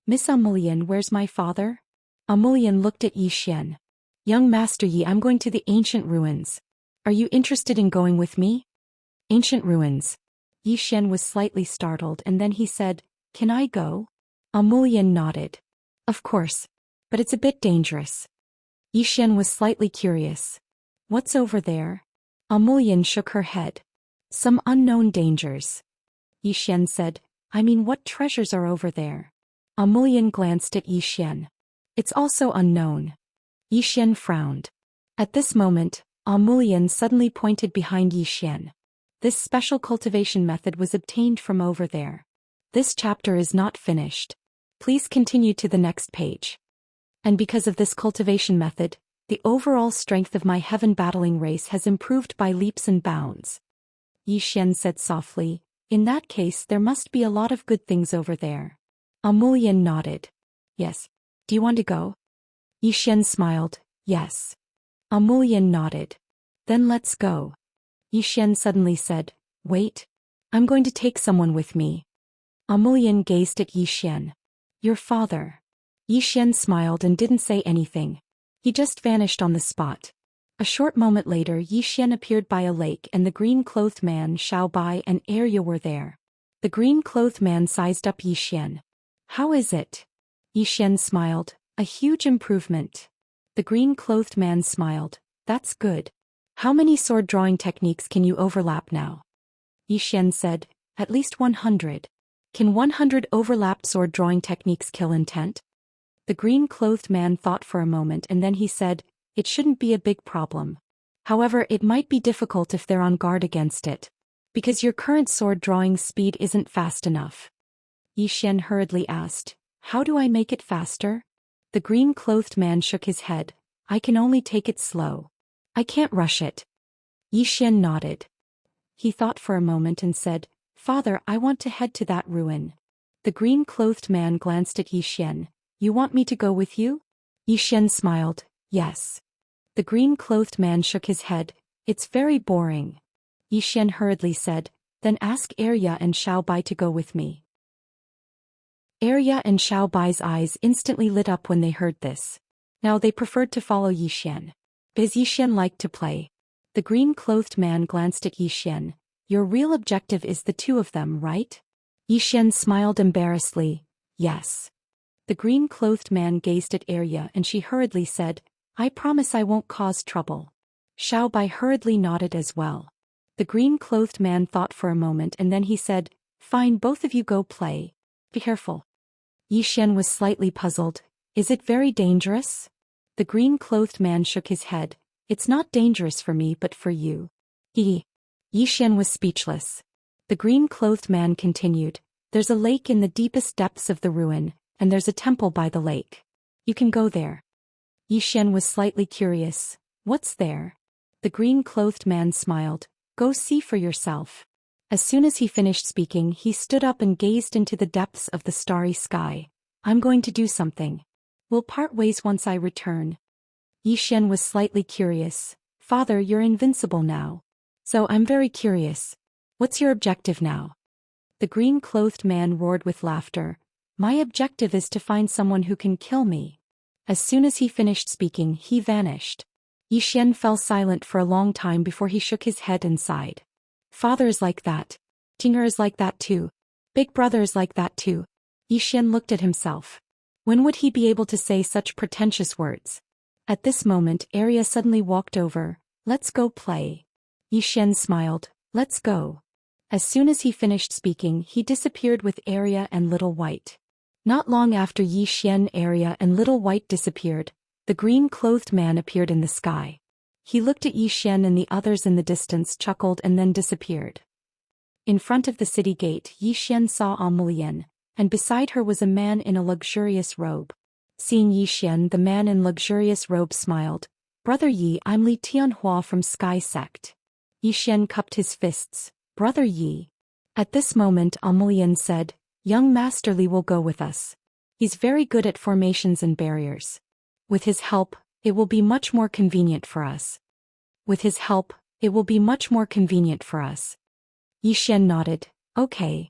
Miss Audiobook, where's my father? Audiobook looked at Yi Xian. Young Master Yi, I'm going to the ancient ruins. Are you interested in going with me? Ancient ruins. Yi Xian was slightly startled, and then he said, Can I go? Audiobook nodded. Of course. But it's a bit dangerous. Yi Xian was slightly curious. What's over there? Audiobook shook her head. Some unknown dangers. Yi Xian said, I mean, what treasures are over there? Audiobook glanced at Yi Xian. It's also unknown. Yi Xian frowned. At this moment, Audiobook suddenly pointed behind Yi Xian. This special cultivation method was obtained from over there. This chapter is not finished. Please continue to the next page. And because of this cultivation method, the overall strength of my heaven battling race has improved by leaps and bounds. Yi Xian said softly, In that case there must be a lot of good things over there. Audiobook nodded. Yes. Do you want to go? Yi Xian smiled. Yes. Audiobook nodded. Then let's go. Yi Xian suddenly said, Wait. I'm going to take someone with me. Audiobook gazed at Yi Xian. Your father. Yi Xian smiled and didn't say anything. He just vanished on the spot. A short moment later Yi Xian appeared by a lake and the green-clothed man Xiao Bai and Arya were there. The green-clothed man sized up Yi Xian. "How is it?" Yi Xian smiled. "A huge improvement." The green-clothed man smiled. "That's good. How many sword drawing techniques can you overlap now?" Yi Xian said, "At least 100. Can 100 overlapped sword drawing techniques kill intent?" The green-clothed man thought for a moment and then he said, "It shouldn't be a big problem. However, it might be difficult if they're on guard against it. Because your current sword drawing speed isn't fast enough." Yi Xian hurriedly asked, "How do I make it faster?" The green-clothed man shook his head. "I can only take it slow. I can't rush it." Yi Xian nodded. He thought for a moment and said, "Father, I want to head to that ruin." The green-clothed man glanced at Yi Xian. "You want me to go with you?" Yi Xian smiled. "Yes." The green-clothed man shook his head. "It's very boring." Yi Xian hurriedly said, "Then ask Arya and Xiao Bai to go with me." Arya and Xiao Bai's eyes instantly lit up when they heard this. Now they preferred to follow Yi Xian. Because Yi Xian liked to play. The green-clothed man glanced at Yi Xian. "Your real objective is the two of them, right?" Yi Xian smiled embarrassedly. "Yes." The green-clothed man gazed at Arya and she hurriedly said, "I promise I won't cause trouble." Xiao Bai hurriedly nodded as well. The green-clothed man thought for a moment and then he said, "Fine, both of you go play. Be careful." Yi Xian was slightly puzzled. "Is it very dangerous?" The green-clothed man shook his head. "It's not dangerous for me but for you." Yi Xian was speechless. The green-clothed man continued, "There's a lake in the deepest depths of the ruin, and there's a temple by the lake. You can go there." Yi Xian was slightly curious. "What's there?" The green-clothed man smiled. "Go see for yourself." As soon as he finished speaking, he stood up and gazed into the depths of the starry sky. "I'm going to do something. We'll part ways once I return." Yi Xian was slightly curious. "Father, you're invincible now. So I'm very curious. What's your objective now?" The green-clothed man roared with laughter. "My objective is to find someone who can kill me." As soon as he finished speaking, he vanished. Yi Xian fell silent for a long time before he shook his head and sighed. "Father is like that. Tinger is like that too. Big brother is like that too." Yi Xian looked at himself. When would he be able to say such pretentious words? At this moment, Arya suddenly walked over. "Let's go play." Yi Xian smiled. "Let's go." As soon as he finished speaking, he disappeared with Arya and Little White. Not long after Yi Xian, Arya and Little White disappeared, the green-clothed man appeared in the sky. He looked at Yi Xian and the others in the distance, chuckled and then disappeared. In front of the city gate, Yi Xian saw Amulian, and beside her was a man in a luxurious robe. Seeing Yi Xian, the man in luxurious robe smiled. "Brother Yi, I'm Li Tianhua from Sky Sect." Yi Xian cupped his fists. "Brother Yi." At this moment Amulian said, "Young Master Li will go with us. He's very good at formations and barriers. With his help, it will be much more convenient for us." "With his help, it will be much more convenient for us." Yi Xian nodded. "Okay."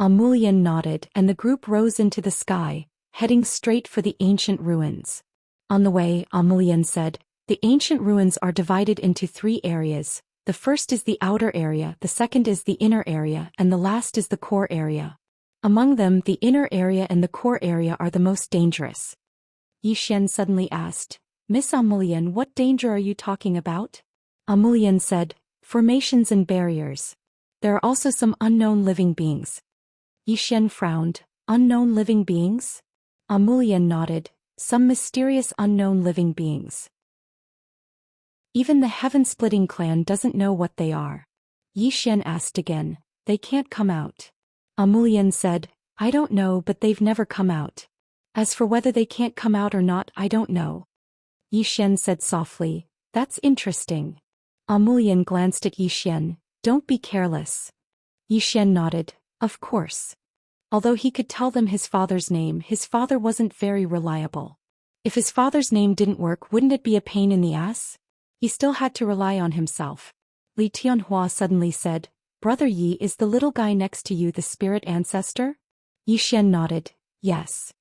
Amulian nodded and the group rose into the sky, heading straight for the ancient ruins. On the way, Amulian said, "The ancient ruins are divided into 3 areas. The first is the outer area, the second is the inner area, and the last is the core area. Among them, the inner area and the core area are the most dangerous." Yi Xian suddenly asked, "Miss Amulian, what danger are you talking about?" Amulian said, "Formations and barriers. There are also some unknown living beings." Yi Xian frowned. "Unknown living beings?" Amulian nodded. "Some mysterious unknown living beings. Even the heaven-splitting clan doesn't know what they are." Yi Xian asked again, "They can't come out?" Amulian said, "I don't know, but they've never come out. As for whether they can't come out or not, I don't know." Yi Xian said softly, "That's interesting." Amulian glanced at Yi Xian. "Don't be careless." Yi Xian nodded. "Of course." Although he could tell them his father's name, his father wasn't very reliable. If his father's name didn't work, wouldn't it be a pain in the ass? He still had to rely on himself. Li Tianhua suddenly said, "Brother Yi, is the little guy next to you the spirit ancestor?" Yi Xian nodded. "Yes."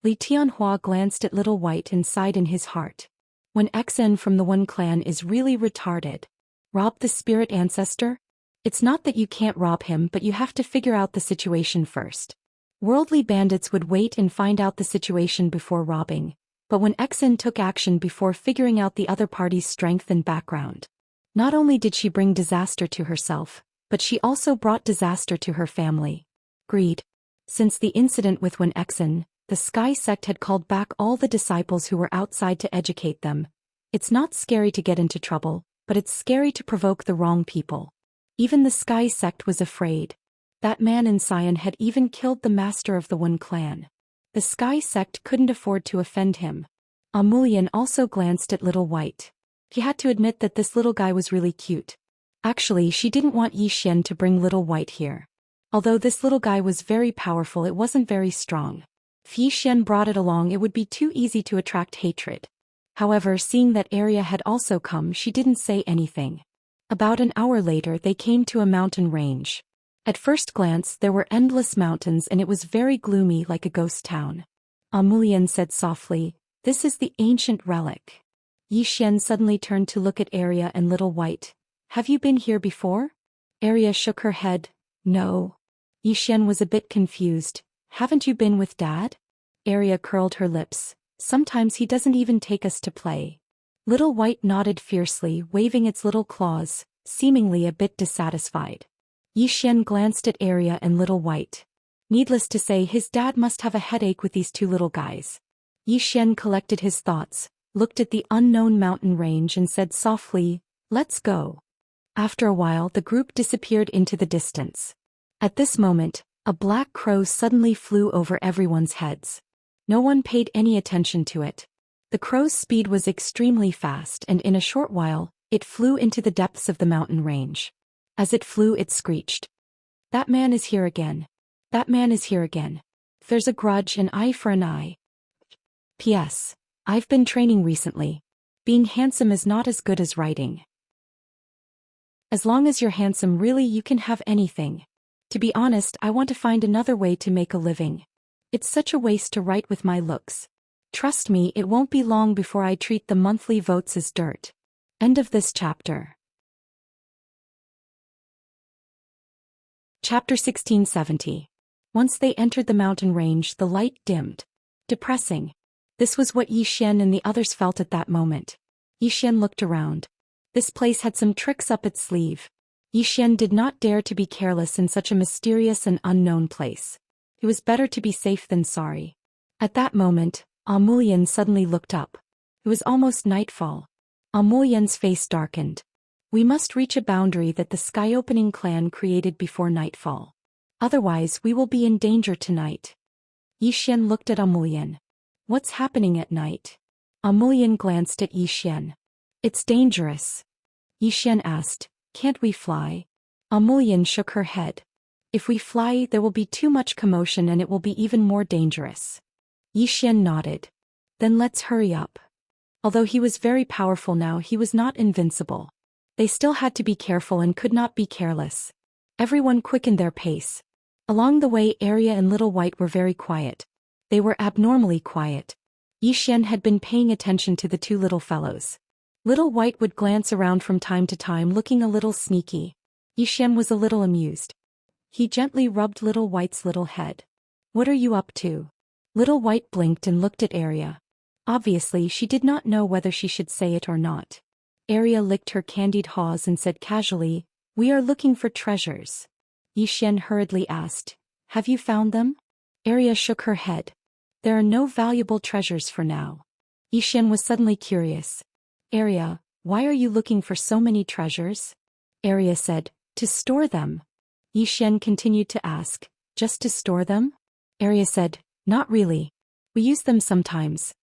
Li Tianhua glanced at Little White and sighed in his heart. When Xen from the One clan is really retarded. Rob the spirit ancestor? It's not that you can't rob him, but you have to figure out the situation first. Worldly bandits would wait and find out the situation before robbing, but when Xen took action before figuring out the other party's strength and background. Not only did she bring disaster to herself, but she also brought disaster to her family. Greed. Since the incident with Wen Xen, the Sky Sect had called back all the disciples who were outside to educate them. It's not scary to get into trouble, but it's scary to provoke the wrong people. Even the Sky Sect was afraid. That man in Xian had even killed the master of the One clan. The Sky Sect couldn't afford to offend him. Amulian also glanced at Little White. He had to admit that this little guy was really cute. Actually, she didn't want Zhou Xian to bring Little White here. Although this little guy was very powerful, it wasn't very strong. If Zhou Xian brought it along, it would be too easy to attract hatred. However, seeing that Arya had also come, she didn't say anything. About an hour later, they came to a mountain range. At first glance, there were endless mountains and it was very gloomy, like a ghost town. Amulian said softly, "This is the ancient relic." Zhou Xian suddenly turned to look at Arya and Little White. "Have you been here before?" Arya shook her head. "No." Zhou Xian was a bit confused. "Haven't you been with Dad?" Arya curled her lips. "Sometimes he doesn't even take us to play." Little White nodded fiercely, waving its little claws, seemingly a bit dissatisfied. Zhou Xian glanced at Arya and Little White. Needless to say, his dad must have a headache with these two little guys. Zhou Xian collected his thoughts, looked at the unknown mountain range and said softly, "Let's go." After a while, the group disappeared into the distance. At this moment, a black crow suddenly flew over everyone's heads. No one paid any attention to it. The crow's speed was extremely fast and in a short while, it flew into the depths of the mountain range. As it flew, it screeched. "That man is here again. That man is here again. If there's a grudge, an eye for an eye." P.S. I've been training recently. Being handsome is not as good as writing. As long as you're handsome, really, you can have anything. To be honest, I want to find another way to make a living. It's such a waste to write with my looks. Trust me, it won't be long before I treat the monthly votes as dirt. End of this chapter. Chapter 1670. Once they entered the mountain range, the light dimmed. Depressing. This was what Zhou Xian and the others felt at that moment. Zhou Xian looked around. This place had some tricks up its sleeve. Zhou Xian did not dare to be careless in such a mysterious and unknown place. It was better to be safe than sorry. At that moment, Amulian suddenly looked up. It was almost nightfall. Amulian's face darkened. "We must reach a boundary that the Sky Opening clan created before nightfall. Otherwise, we will be in danger tonight." Zhou Xian looked at Amulian. "What's happening at night?" Amulian glanced at Zhou Xian. "It's dangerous." Zhou Xian asked, "Can't we fly?" Amulian shook her head. "If we fly, there will be too much commotion and it will be even more dangerous." Zhou Xian nodded. "Then let's hurry up." Although he was very powerful now, he was not invincible. They still had to be careful and could not be careless. Everyone quickened their pace. Along the way, Arya and Little White were very quiet. They were abnormally quiet. Zhou Xian had been paying attention to the two little fellows. Little White would glance around from time to time, looking a little sneaky. Zhou Xian was a little amused. He gently rubbed Little White's little head. "What are you up to?" Little White blinked and looked at Arya. Obviously, she did not know whether she should say it or not. Arya licked her candied paws and said casually, "We are looking for treasures." Zhou Xian hurriedly asked, "Have you found them?" Arya shook her head. "There are no valuable treasures for now." Zhou Xian was suddenly curious. "Arya, why are you looking for so many treasures?" Arya said, "To store them." Zhou Xian continued to ask, "Just to store them?" Arya said, "Not really. We use them sometimes."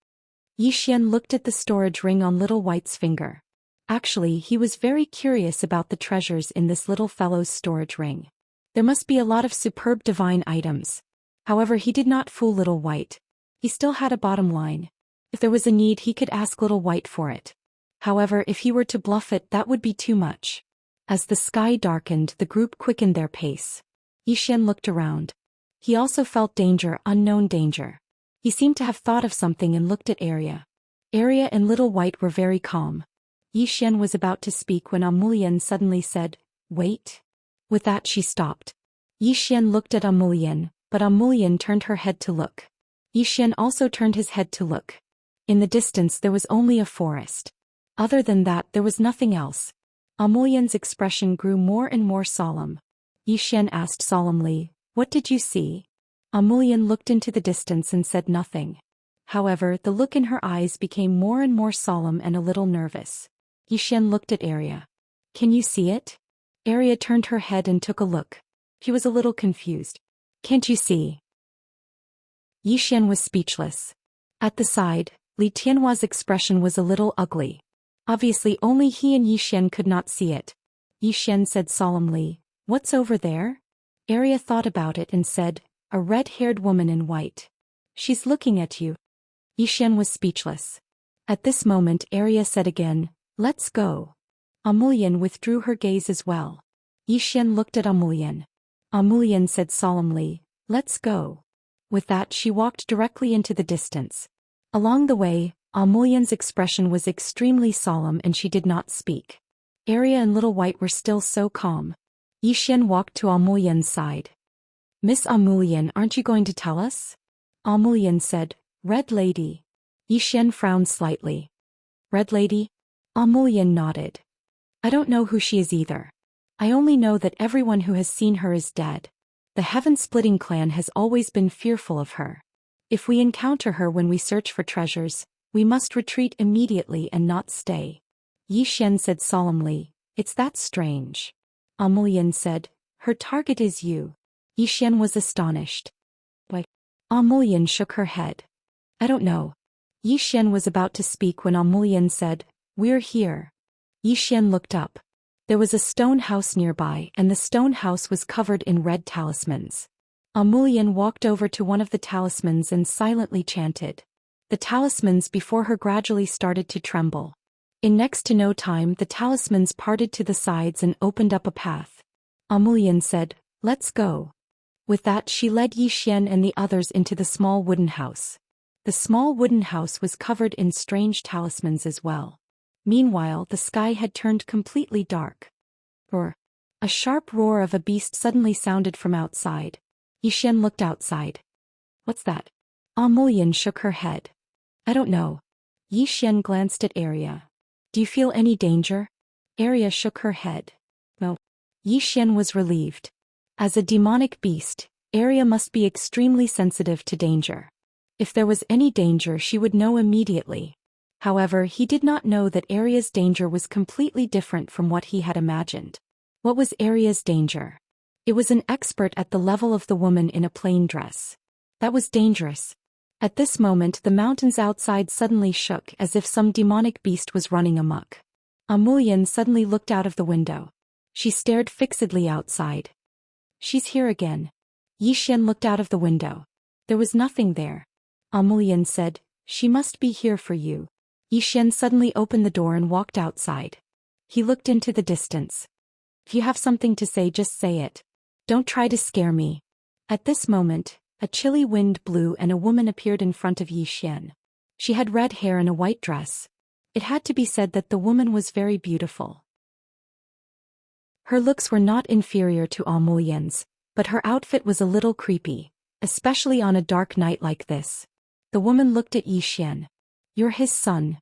Zhou Xian looked at the storage ring on Little White's finger. Actually, he was very curious about the treasures in this little fellow's storage ring. There must be a lot of superb divine items. However, he did not fool Little White. He still had a bottom line. If there was a need, he could ask Little White for it. However, if he were to bluff it, that would be too much. As the sky darkened, the group quickened their pace. Zhou Xian looked around. He also felt danger, unknown danger. He seemed to have thought of something and looked at Arya. Arya and Little White were very calm. Yi Xian was about to speak when Amulian suddenly said, "Wait." With that she stopped. Yi Xian looked at Amulian, but Amulian turned her head to look. Yi Xian also turned his head to look. In the distance there was only a forest. Other than that there was nothing else. Amulian's expression grew more and more solemn. Yi Xian asked solemnly, "What did you see?" Amulian looked into the distance and said nothing. However, the look in her eyes became more and more solemn and a little nervous. Yi Xian looked at Arya. "Can you see it?" Arya turned her head and took a look. She was a little confused. "Can't you see?" Yi Xian was speechless. At the side, Li Tianhua's expression was a little ugly. Obviously only he and Yi Xian could not see it. Yi Xian said solemnly, "What's over there?" Arya thought about it and said, "A red-haired woman in white. She's looking at you." Yi Xian was speechless. At this moment Arya said again, "Let's go." Amulian withdrew her gaze as well. Yi Xian looked at Amulian. Amulian said solemnly, "Let's go." With that she walked directly into the distance. Along the way, Amulian's expression was extremely solemn and she did not speak. Arya and Little White were still so calm. Yi Xian walked to Amulian's side. "Miss Amulian, aren't you going to tell us?" Amulian said, "Red Lady." Yi Xian frowned slightly. "Red Lady?" Amulian nodded. "I don't know who she is either. I only know that everyone who has seen her is dead. The Heaven-Splitting clan has always been fearful of her. If we encounter her when we search for treasures, we must retreat immediately and not stay." Yi Xian said solemnly, "It's that strange." Amulian said, "Her target is you." Yi Xian was astonished. "Why?" Amulian shook her head. "I don't know." Yi Xian was about to speak when Amulian said, "We're here." Yi Xian looked up. There was a stone house nearby and the stone house was covered in red talismans. Amulian walked over to one of the talismans and silently chanted. The talismans before her gradually started to tremble. In next to no time the talismans parted to the sides and opened up a path. Amulian said, "Let's go." With that she led Yi Xian and the others into the small wooden house. The small wooden house was covered in strange talismans as well. Meanwhile the sky had turned completely dark. Roar! A sharp roar of a beast suddenly sounded from outside. Yi Xian looked outside. "What's that?" Amulian shook her head. "I don't know." Yi Xian glanced at Arya. "Do you feel any danger?" Arya shook her head. "No." Yi Xian was relieved. As a demonic beast, Arya must be extremely sensitive to danger. If there was any danger she would know immediately. However, he did not know that Arya's danger was completely different from what he had imagined. What was Arya's danger? It was an expert at the level of the woman in a plain dress. That was dangerous. At this moment the mountains outside suddenly shook as if some demonic beast was running amok. Amulian suddenly looked out of the window. She stared fixedly outside. "She's here again." Yi Xian looked out of the window. There was nothing there. Amulian said, "She must be here for you." Yi Xian suddenly opened the door and walked outside. He looked into the distance. "If you have something to say, just say it. Don't try to scare me." At this moment, a chilly wind blew and a woman appeared in front of Yi Xian. She had red hair and a white dress. It had to be said that the woman was very beautiful. Her looks were not inferior to Amulian's, but her outfit was a little creepy, especially on a dark night like this. The woman looked at Yi Xian. "You're his son."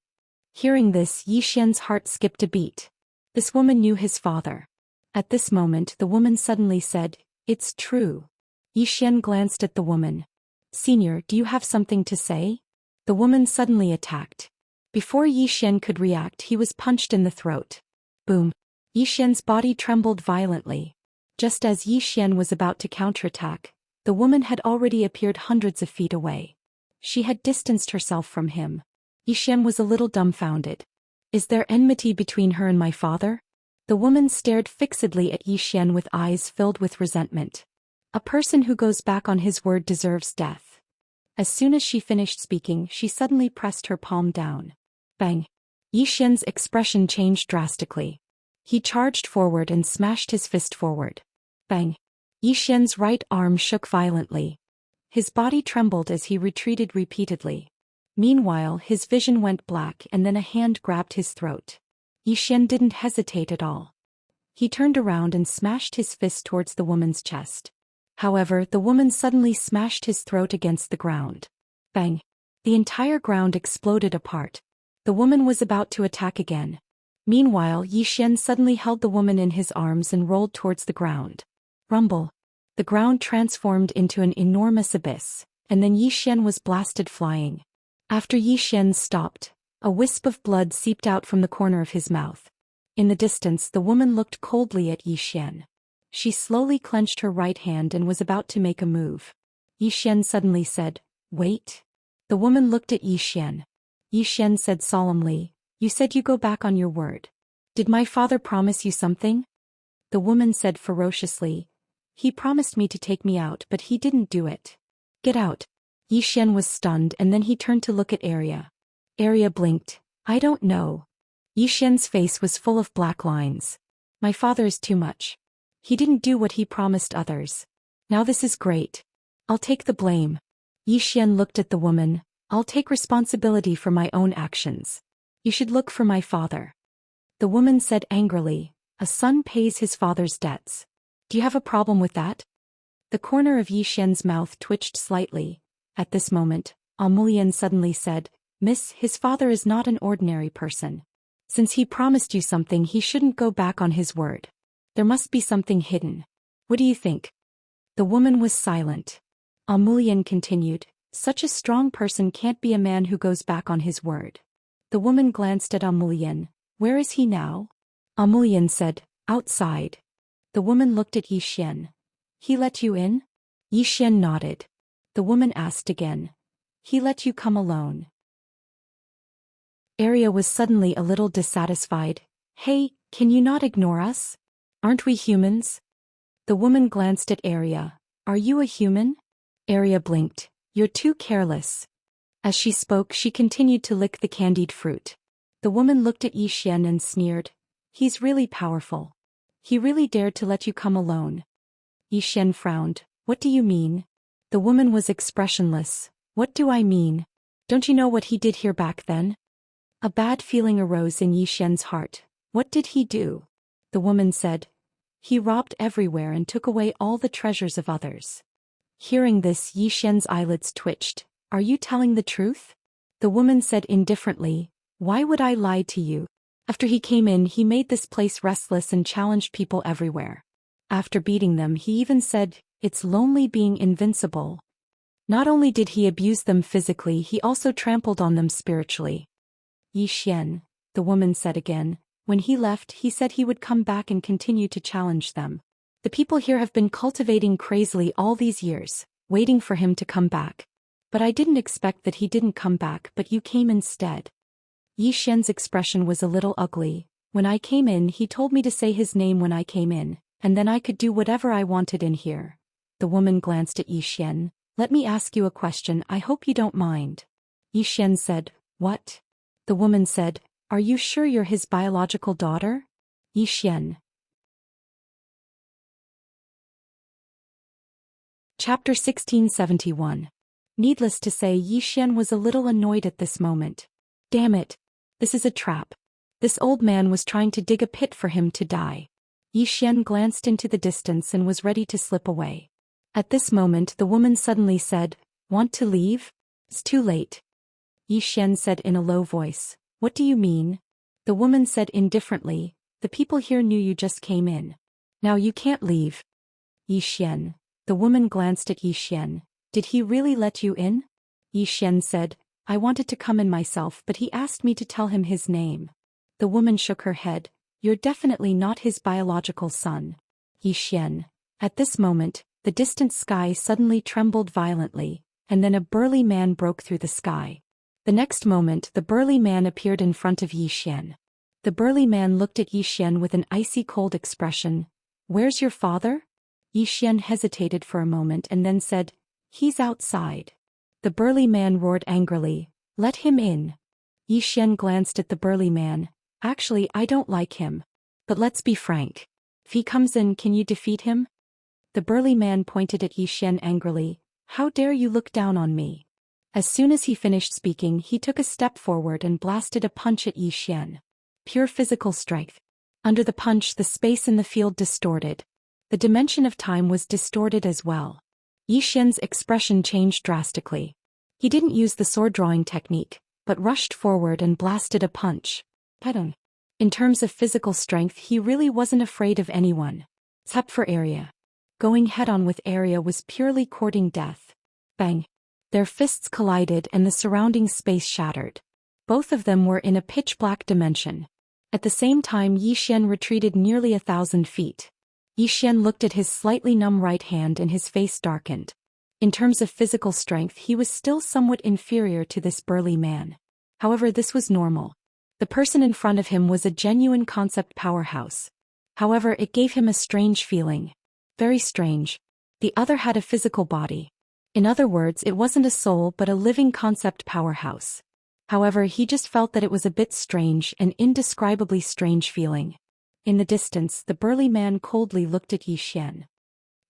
Hearing this, Yi Xian's heart skipped a beat. This woman knew his father. At this moment the woman suddenly said, "It's true." Yi Xian glanced at the woman. "Senior, do you have something to say?" The woman suddenly attacked. Before Yi Xian could react, he was punched in the throat. Boom! Yi Xian's body trembled violently. Just as Yi Xian was about to counterattack, the woman had already appeared hundreds of feet away. She had distanced herself from him. Yi Xian was a little dumbfounded. "Is there enmity between her and my father?" The woman stared fixedly at Yi Xian with eyes filled with resentment. A person who goes back on his word deserves death. As soon as she finished speaking, she suddenly pressed her palm down. Bang! Yi Xian's expression changed drastically. He charged forward and smashed his fist forward. Bang! Yi Xian's right arm shook violently. His body trembled as he retreated repeatedly. Meanwhile, his vision went black and then a hand grabbed his throat. Yi Xian didn't hesitate at all. He turned around and smashed his fist towards the woman's chest. However, the woman suddenly smashed his throat against the ground. Bang! The entire ground exploded apart. The woman was about to attack again. Meanwhile, Yi Xian suddenly held the woman in his arms and rolled towards the ground. Rumble! The ground transformed into an enormous abyss, and then Yi Xian was blasted flying. After Yi Xian stopped, a wisp of blood seeped out from the corner of his mouth. In the distance, the woman looked coldly at Yi Xian. She slowly clenched her right hand and was about to make a move. Yi Xian suddenly said, "Wait." The woman looked at Yi Xian. Yi Xian said solemnly, "You said you go back on your word. Did my father promise you something?" The woman said ferociously, "He promised me to take me out, but he didn't do it. Get out." Yi Xian was stunned and then he turned to look at Arya. Arya blinked. "I don't know." Yi Xian's face was full of black lines. "My father is too much. He didn't do what he promised others. Now this is great. I'll take the blame." Yi Xian looked at the woman. "I'll take responsibility for my own actions. You should look for my father." The woman said angrily, "A son pays his father's debts. Do you have a problem with that?" The corner of Yi Xian's mouth twitched slightly. At this moment, Amulian suddenly said, "Miss, his father is not an ordinary person. Since he promised you something, he shouldn't go back on his word. There must be something hidden. What do you think?" The woman was silent. Amulian continued, "Such a strong person can't be a man who goes back on his word." The woman glanced at Amulian. "Where is he now?" Amulian said, "Outside." The woman looked at Yi Xian. "He let you in?" Yi Xian nodded. The woman asked again, "He let you come alone?" Arya was suddenly a little dissatisfied. "Hey, can you not ignore us? Aren't we humans?" The woman glanced at Arya. "Are you a human?" Arya blinked. "You're too careless." As she spoke, she continued to lick the candied fruit. The woman looked at Yi Xian and sneered. "He's really powerful. He really dared to let you come alone." Yi Xian frowned. "What do you mean?" The woman was expressionless. "What do I mean? Don't you know what he did here back then?" A bad feeling arose in Yi Xian's heart. "What did he do?" The woman said, "He robbed everywhere and took away all the treasures of others." Hearing this, Yi Xian's eyelids twitched. "Are you telling the truth?" The woman said indifferently, "Why would I lie to you? After he came in, he made this place restless and challenged people everywhere. After beating them, he even said, 'It's lonely being invincible.' Not only did he abuse them physically, he also trampled on them spiritually." "Yi Xian," the woman said again, "when he left, he said he would come back and continue to challenge them. The people here have been cultivating crazily all these years, waiting for him to come back. But I didn't expect that he didn't come back, but you came instead." Yi Xian's expression was a little ugly. "When I came in, he told me to say his name when I came in, and then I could do whatever I wanted in here." The woman glanced at Yi Xian. "Let me ask you a question, I hope you don't mind." Yi Xian said, "What?" The woman said, "Are you sure you're his biological daughter?" Yi Xian. Chapter 1671. Needless to say, Yi Xian was a little annoyed at this moment. Damn it! This is a trap. This old man was trying to dig a pit for him to die. Yi Xian glanced into the distance and was ready to slip away. At this moment, the woman suddenly said, "Want to leave? It's too late." Yi Xian said in a low voice, "What do you mean?" The woman said indifferently, "The people here knew you just came in. Now you can't leave." Yi Xian. The woman glanced at Yi Xian. "Did he really let you in?" Yi Xian said, "I wanted to come in myself, but he asked me to tell him his name." The woman shook her head. "You're definitely not his biological son." Yi Xian. At this moment, the distant sky suddenly trembled violently, and then a burly man broke through the sky. The next moment, the burly man appeared in front of Yi Xian. The burly man looked at Yi Xian with an icy cold expression. "Where's your father?" Yi Xian hesitated for a moment and then said, "He's outside." The burly man roared angrily, "Let him in." Yi Xian glanced at the burly man. "Actually, I don't like him. But let's be frank. If he comes in, can you defeat him?" The burly man pointed at Yi Xian angrily. "How dare you look down on me?" As soon as he finished speaking, he took a step forward and blasted a punch at Zhou Xian. Pure physical strength. Under the punch, the space in the field distorted. The dimension of time was distorted as well. Zhou Xian's expression changed drastically. He didn't use the sword drawing technique, but rushed forward and blasted a punch. In terms of physical strength, he really wasn't afraid of anyone. Except for Area. Going head-on with Area was purely courting death. Bang! Their fists collided and the surrounding space shattered. Both of them were in a pitch-black dimension. At the same time, Zhou Xian retreated nearly 1,000 feet. Zhou Xian looked at his slightly numb right hand and his face darkened. In terms of physical strength, he was still somewhat inferior to this burly man. However, this was normal. The person in front of him was a genuine concept powerhouse. However, it gave him a strange feeling. Very strange. The other had a physical body. In other words, it wasn't a soul but a living concept powerhouse. However, he just felt that it was a bit strange, an indescribably strange feeling. In the distance, the burly man coldly looked at Zhou Xian.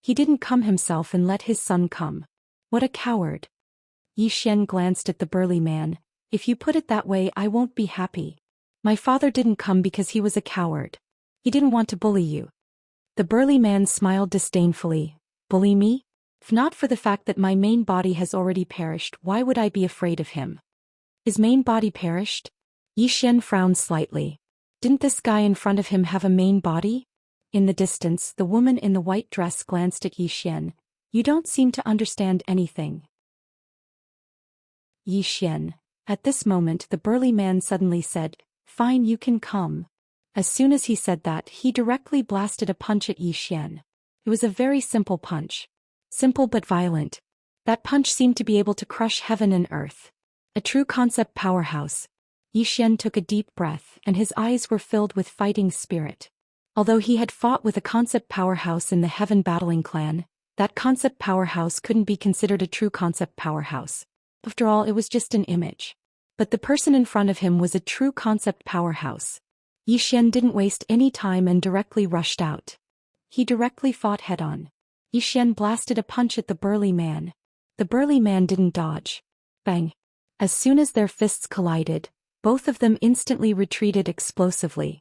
He didn't come himself and let his son come. What a coward. Zhou Xian glanced at the burly man. If you put it that way, I won't be happy. My father didn't come because he was a coward. He didn't want to bully you. The burly man smiled disdainfully. Bully me? If not for the fact that my main body has already perished, why would I be afraid of him? His main body perished? Zhou Xian frowned slightly. Didn't this guy in front of him have a main body? In the distance, the woman in the white dress glanced at Zhou Xian. You don't seem to understand anything. Zhou Xian. At this moment, the burly man suddenly said, Fine, you can come. As soon as he said that, he directly blasted a punch at Zhou Xian. It was a very simple punch. Simple but violent. That punch seemed to be able to crush heaven and earth. A true concept powerhouse. Zhou Xian took a deep breath, and his eyes were filled with fighting spirit. Although he had fought with a concept powerhouse in the Heaven Battling Clan, that concept powerhouse couldn't be considered a true concept powerhouse. After all, it was just an image. But the person in front of him was a true concept powerhouse. Zhou Xian didn't waste any time and directly rushed out. He directly fought head-on. Zhou Xian blasted a punch at the burly man. The burly man didn't dodge. Bang! As soon as their fists collided, both of them instantly retreated explosively.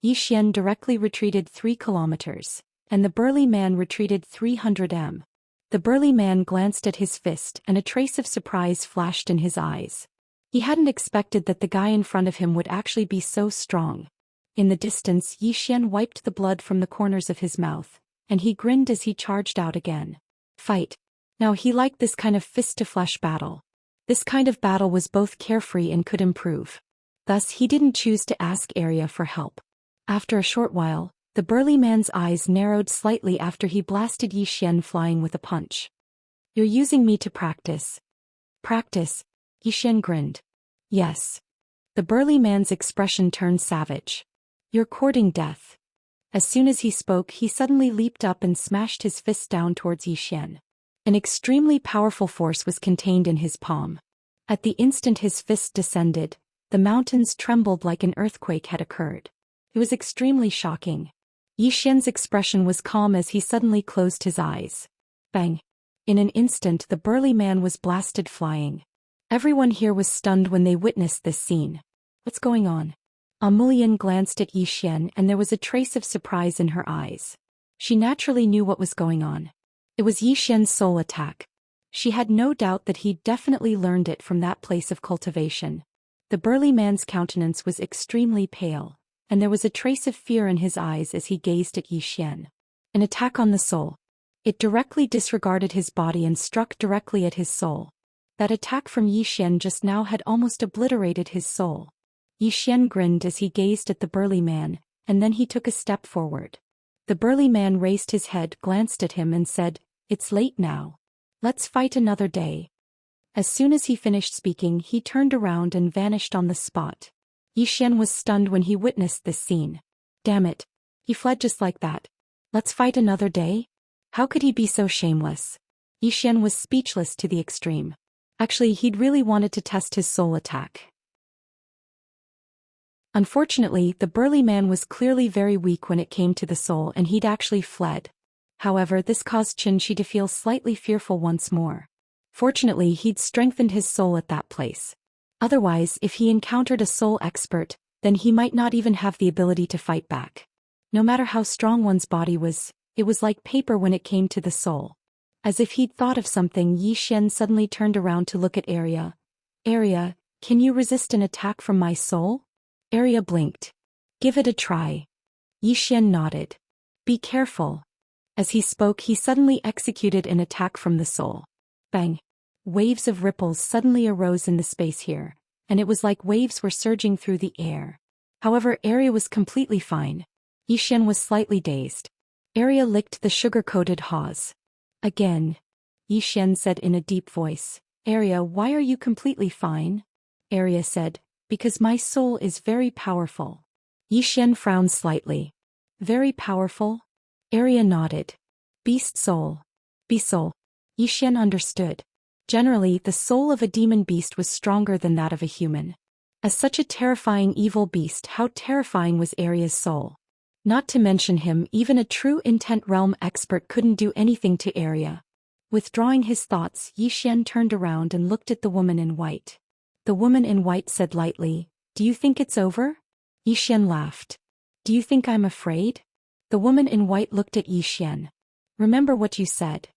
Zhou Xian directly retreated 3 kilometers, and the burly man retreated 300 m. The burly man glanced at his fist and a trace of surprise flashed in his eyes. He hadn't expected that the guy in front of him would actually be so strong. In the distance, Zhou Xian wiped the blood from the corners of his mouth, and he grinned as he charged out again. Fight. Now he liked this kind of fist-to-flesh battle. This kind of battle was both carefree and could improve. Thus he didn't choose to ask Area for help. After a short while, the burly man's eyes narrowed slightly after he blasted Zhou Xian flying with a punch. You're using me to practice. Practice? Zhou Xian grinned. Yes. The burly man's expression turned savage. You're courting death. As soon as he spoke, he suddenly leaped up and smashed his fist down towards Zhou Xian. An extremely powerful force was contained in his palm. At the instant his fist descended, the mountains trembled like an earthquake had occurred. It was extremely shocking. Zhou Xian's expression was calm as he suddenly closed his eyes. Bang! In an instant the burly man was blasted flying. Everyone here was stunned when they witnessed this scene. What's going on? Amulian glanced at Zhou Xian and there was a trace of surprise in her eyes. She naturally knew what was going on. It was Zhou Xian's soul attack. She had no doubt that he'd definitely learned it from that place of cultivation. The burly man's countenance was extremely pale, and there was a trace of fear in his eyes as he gazed at Zhou Xian. An attack on the soul. It directly disregarded his body and struck directly at his soul. That attack from Zhou Xian just now had almost obliterated his soul. Zhou Xian grinned as he gazed at the burly man, and then he took a step forward. The burly man raised his head, glanced at him and said, It's late now. Let's fight another day. As soon as he finished speaking, he turned around and vanished on the spot. Zhou Xian was stunned when he witnessed this scene. Damn it. He fled just like that. Let's fight another day? How could he be so shameless? Zhou Xian was speechless to the extreme. Actually, he'd really wanted to test his soul attack. Unfortunately, the burly man was clearly very weak when it came to the soul and he'd actually fled. However, this caused Xianxia to feel slightly fearful once more. Fortunately, he'd strengthened his soul at that place. Otherwise, if he encountered a soul expert, then he might not even have the ability to fight back. No matter how strong one's body was, it was like paper when it came to the soul. As if he'd thought of something, Yi Xian suddenly turned around to look at Arya. Arya, can you resist an attack from my soul? Arya blinked. Give it a try. Yi Xian nodded. Be careful. As he spoke, he suddenly executed an attack from the soul. Bang! Waves of ripples suddenly arose in the space here, and it was like waves were surging through the air. However, Arya was completely fine. Yi Xian was slightly dazed. Arya licked the sugar-coated haws. Again. Yi Xian said in a deep voice. Arya, why are you completely fine? Arya said, because my soul is very powerful. Yi Xian frowned slightly. Very powerful? Arya nodded. Beast soul. Beast soul. Yi Xian understood. Generally, the soul of a demon beast was stronger than that of a human. As such a terrifying evil beast, how terrifying was Arya's soul? Not to mention him, even a true intent realm expert couldn't do anything to Arya. Withdrawing his thoughts, Yi Xian turned around and looked at the woman in white. The woman in white said lightly, do you think it's over? Yi Xian laughed. Do you think I'm afraid? The woman in white looked at Yi Xian. Remember what you said.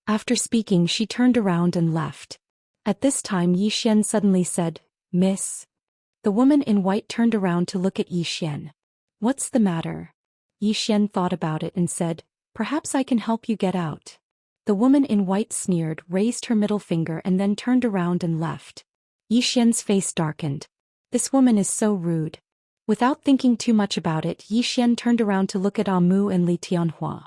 After speaking, she turned around and left. At this time, Yi Xian suddenly said, Miss. The woman in white turned around to look at Yi Xian. What's the matter? Yi Xian thought about it and said, perhaps I can help you get out. The woman in white sneered, raised her middle finger and then turned around and left. Yi Xian's face darkened. This woman is so rude. Without thinking too much about it, Yi Xian turned around to look at Amu and Li Tianhua.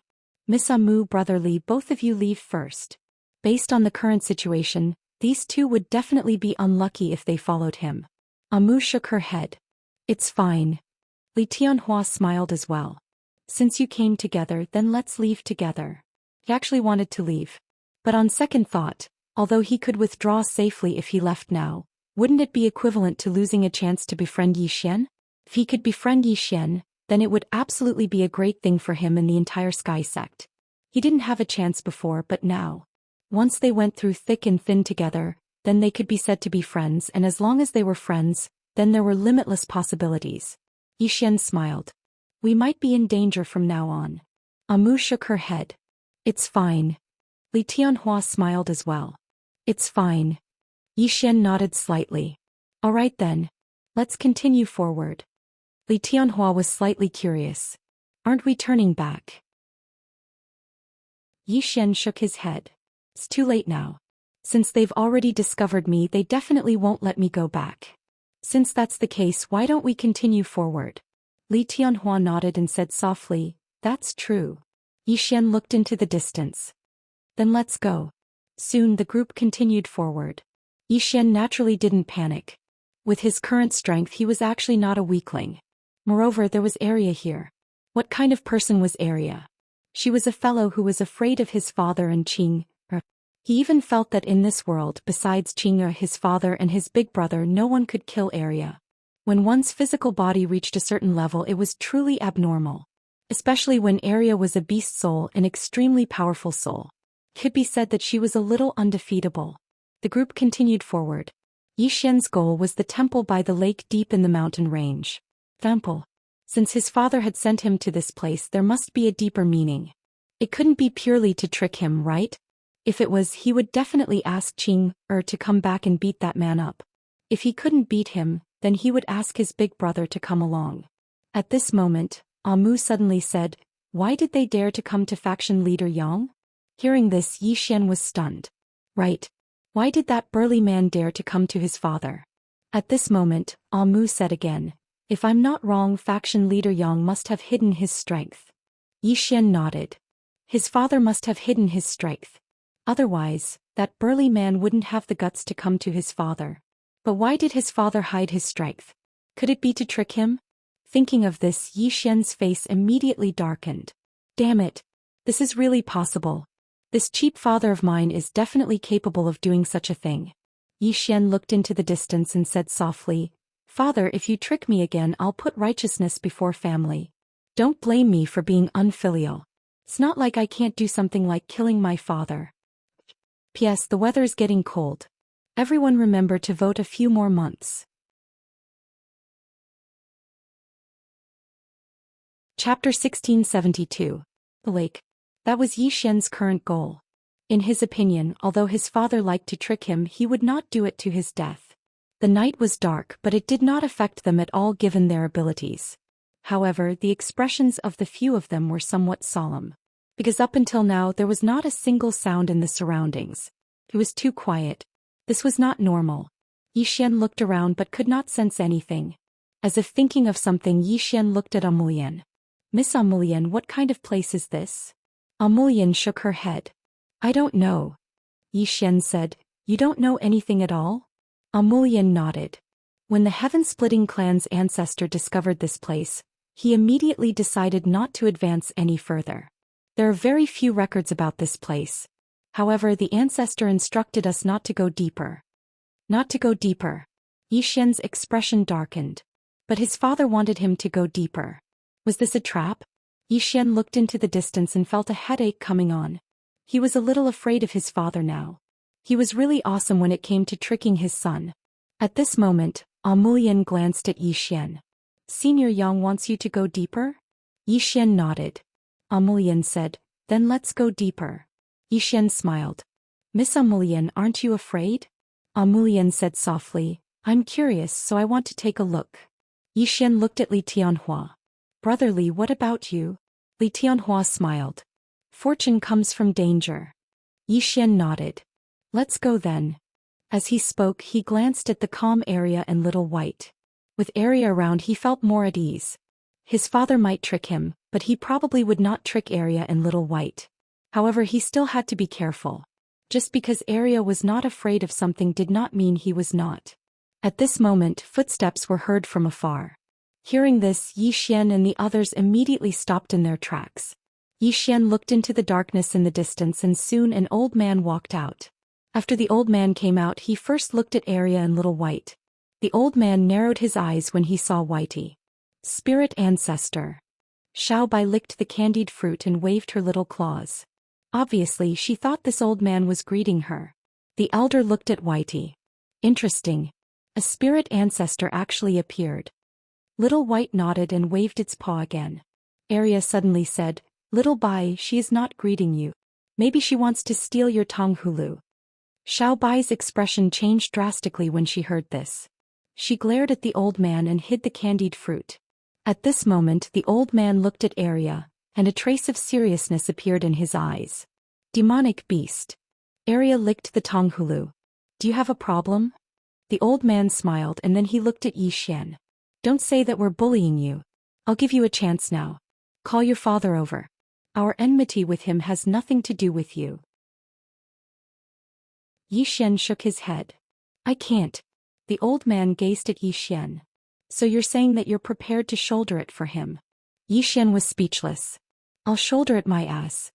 Miss Amu, brother Li, both of you leave first. Based on the current situation, these two would definitely be unlucky if they followed him. Amu shook her head. It's fine. Li Tianhua smiled as well. Since you came together, then let's leave together. He actually wanted to leave. But on second thought, although he could withdraw safely if he left now, wouldn't it be equivalent to losing a chance to befriend Yi Xian? If he could befriend Yi Xian, then it would absolutely be a great thing for him and the entire Sky Sect. He didn't have a chance before, but now. Once they went through thick and thin together, then they could be said to be friends, and as long as they were friends, then there were limitless possibilities. Yi Xian smiled. We might be in danger from now on. Amu shook her head. It's fine. Li Tianhua smiled as well. It's fine. Yi Xian nodded slightly. All right then. Let's continue forward. Li Tianhua was slightly curious. Aren't we turning back? Yi Xian shook his head. It's too late now. Since they've already discovered me, they definitely won't let me go back. Since that's the case, why don't we continue forward? Li Tianhua nodded and said softly, that's true. Yi Xian looked into the distance. Then let's go. Soon the group continued forward. Yi Xian naturally didn't panic. With his current strength, he was actually not a weakling. Moreover, there was Arya here. What kind of person was Arya? She was a fellow who was afraid of his father and Qing. He even felt that in this world, besides Qing, his father and his big brother, no one could kill Arya. When one's physical body reached a certain level, it was truly abnormal. Especially when Arya was a beast soul, an extremely powerful soul. It could be said that she was a little undefeatable. The group continued forward. Yi Xian's goal was the temple by the lake deep in the mountain range. Temple. Since his father had sent him to this place, there must be a deeper meaning. It couldn't be purely to trick him, right? If it was, he would definitely ask Qing to come back and beat that man up. If he couldn't beat him, then he would ask his big brother to come along. At this moment, Amu suddenly said, why did they dare to come to faction leader Yang? Hearing this, Yi Xian was stunned. Right. Why did that burly man dare to come to his father? At this moment, Amu said again, if I'm not wrong, faction leader Yang must have hidden his strength. Yi Xian nodded. His father must have hidden his strength. Otherwise, that burly man wouldn't have the guts to come to his father. But why did his father hide his strength? Could it be to trick him? Thinking of this, Yi Xian's face immediately darkened. Damn it. This is really possible. This cheap father of mine is definitely capable of doing such a thing. Yi Xian looked into the distance and said softly, Father, if you trick me again, I'll put righteousness before family. Don't blame me for being unfilial. It's not like I can't do something like killing my father. P.S. The weather is getting cold. Everyone remember to vote a few more months. Chapter 1672. The Lake. That was Yi Xian's current goal. In his opinion, although his father liked to trick him, he would not do it to his death. The night was dark, but it did not affect them at all given their abilities. However, the expressions of the few of them were somewhat solemn. Because up until now there was not a single sound in the surroundings. It was too quiet. This was not normal. Yi Xian looked around but could not sense anything. As if thinking of something, Yi Xian looked at Amulian. Miss Amulian, what kind of place is this? Amulian shook her head. I don't know. Yi Xian said, You don't know anything at all? Amulian nodded. When the heaven-splitting clan's ancestor discovered this place, he immediately decided not to advance any further. There are very few records about this place. However, the ancestor instructed us not to go deeper. Not to go deeper. Yi Xian's expression darkened. But his father wanted him to go deeper. Was this a trap? Yi Xian looked into the distance and felt a headache coming on. He was a little afraid of his father now. He was really awesome when it came to tricking his son. At this moment, Amulian glanced at Yi Xian. Senior Yang wants you to go deeper? Yi Xian nodded. Amulian said, Then let's go deeper. Yi Xian smiled. Miss Amulian, aren't you afraid? Amulian said softly, I'm curious, so I want to take a look. Yi Xian looked at Li Tianhua. Brother Li, what about you? Li Tianhua smiled. Fortune comes from danger. Yi Xian nodded. Let's go then. As he spoke, he glanced at the calm area and Little White. With area around, he felt more at ease. His father might trick him, but he probably would not trick Area and Little White. However, he still had to be careful. Just because Area was not afraid of something did not mean he was not. At this moment, footsteps were heard from afar. Hearing this, Yi Xian and the others immediately stopped in their tracks. Yi Xian looked into the darkness in the distance and soon an old man walked out. After the old man came out, he first looked at Area and Little White. The old man narrowed his eyes when he saw Whitey. Spirit Ancestor. Xiao Bai licked the candied fruit and waved her little claws. Obviously, she thought this old man was greeting her. The elder looked at Whitey. Interesting. A spirit ancestor actually appeared. Little White nodded and waved its paw again. Area suddenly said, Little Bai, she is not greeting you. Maybe she wants to steal your Tonghulu. Xiao Bai's expression changed drastically when she heard this. She glared at the old man and hid the candied fruit. At this moment, the old man looked at Area, and a trace of seriousness appeared in his eyes. Demonic beast. Area licked the Tonghulu. Do you have a problem? The old man smiled and then he looked at Yi Xian. Don't say that we're bullying you. I'll give you a chance now. Call your father over. Our enmity with him has nothing to do with you. Yi Xian shook his head. I can't. The old man gazed at Yi Xian. So you're saying that you're prepared to shoulder it for him? Yi Xian was speechless. I'll shoulder it my ass.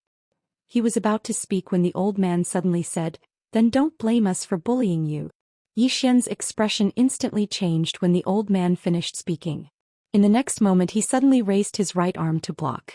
He was about to speak when the old man suddenly said, Then don't blame us for bullying you. Yi Xian's expression instantly changed when the old man finished speaking. In the next moment he suddenly raised his right arm to block.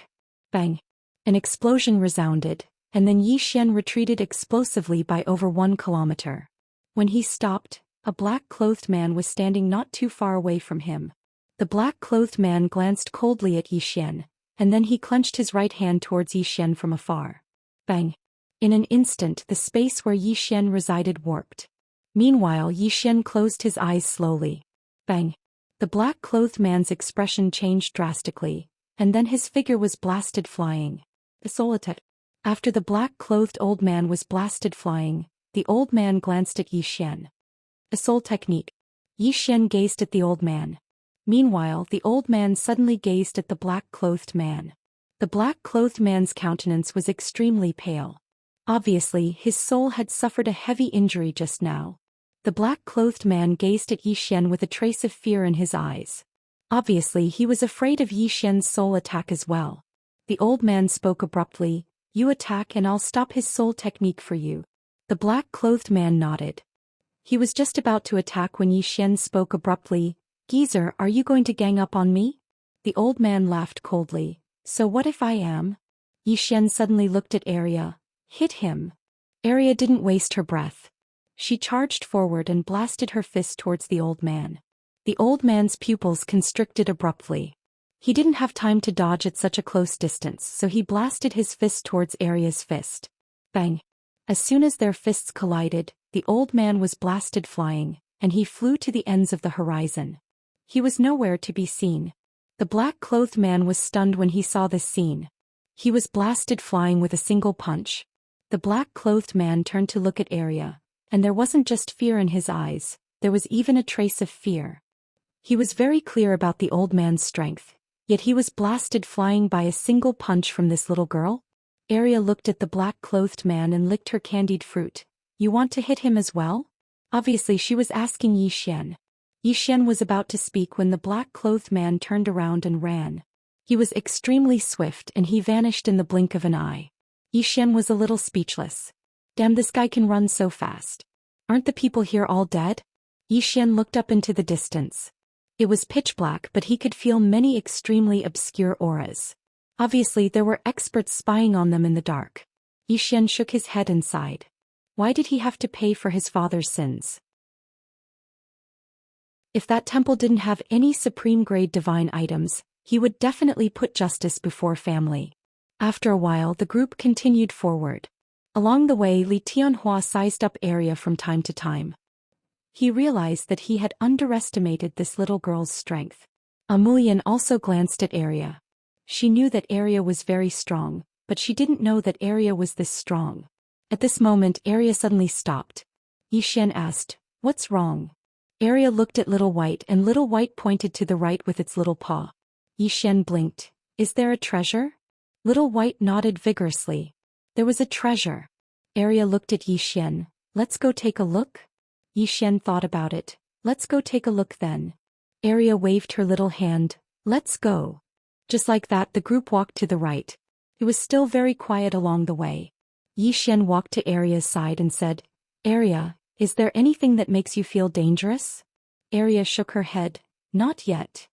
Bang! An explosion resounded, and then Yi Xian retreated explosively by over 1 kilometer. When he stopped, a black-clothed man was standing not too far away from him. The black-clothed man glanced coldly at Yi Xian, and then he clenched his right hand towards Yi Xian from afar. Bang! In an instant the space where Yi Xian resided warped. Meanwhile Yi Xian closed his eyes slowly. Bang! The black-clothed man's expression changed drastically, and then his figure was blasted flying. The soul attack. After the black-clothed old man was blasted flying, the old man glanced at Yi Xian. A soul technique. Yi Xian gazed at the old man. Meanwhile, the old man suddenly gazed at the black-clothed man. The black-clothed man's countenance was extremely pale. Obviously, his soul had suffered a heavy injury just now. The black-clothed man gazed at Yi Xian with a trace of fear in his eyes. Obviously, he was afraid of Yi Xian's soul attack as well. The old man spoke abruptly, You attack and I'll stop his soul technique for you. The black-clothed man nodded. He was just about to attack when Yi Xian spoke abruptly, Geezer, are you going to gang up on me? The old man laughed coldly. So what if I am? Yi Xian suddenly looked at Area. Hit him. Arya didn't waste her breath. She charged forward and blasted her fist towards the old man. The old man's pupils constricted abruptly. He didn't have time to dodge at such a close distance, so he blasted his fist towards Arya's fist. Bang! As soon as their fists collided, the old man was blasted flying, and he flew to the ends of the horizon. He was nowhere to be seen. The black-clothed man was stunned when he saw this scene. He was blasted flying with a single punch. The black-clothed man turned to look at Arya, and there wasn't just fear in his eyes, there was even a trace of fear. He was very clear about the old man's strength, yet he was blasted flying by a single punch from this little girl. Arya looked at the black-clothed man and licked her candied fruit. You want to hit him as well? Obviously she was asking Zhou Xian. Zhou Xian was about to speak when the black-clothed man turned around and ran. He was extremely swift and he vanished in the blink of an eye. Zhou Xian was a little speechless. Damn, this guy can run so fast. Aren't the people here all dead? Zhou Xian looked up into the distance. It was pitch black, but he could feel many extremely obscure auras. Obviously there were experts spying on them in the dark. Zhou Xian shook his head and sighed. Why did he have to pay for his father's sins? If that temple didn't have any supreme-grade divine items, he would definitely put justice before family. After a while the group continued forward. Along the way Li Tianhua sized up Arya from time to time. He realized that he had underestimated this little girl's strength. Amulian also glanced at Arya. She knew that Arya was very strong, but she didn't know that Arya was this strong. At this moment Arya suddenly stopped. Zhou Xian asked, "What's wrong?" Arya looked at Little White and Little White pointed to the right with its little paw. Zhou Xian blinked. "Is there a treasure?" Little White nodded vigorously. There was a treasure. Arya looked at Zhou Xian. "Let's go take a look?" Zhou Xian thought about it. "Let's go take a look then." Arya waved her little hand. "Let's go." Just like that the group walked to the right. It was still very quiet along the way. Zhou Xian walked to Arya's side and said, "Arya, is there anything that makes you feel dangerous?" Arya shook her head. "Not yet."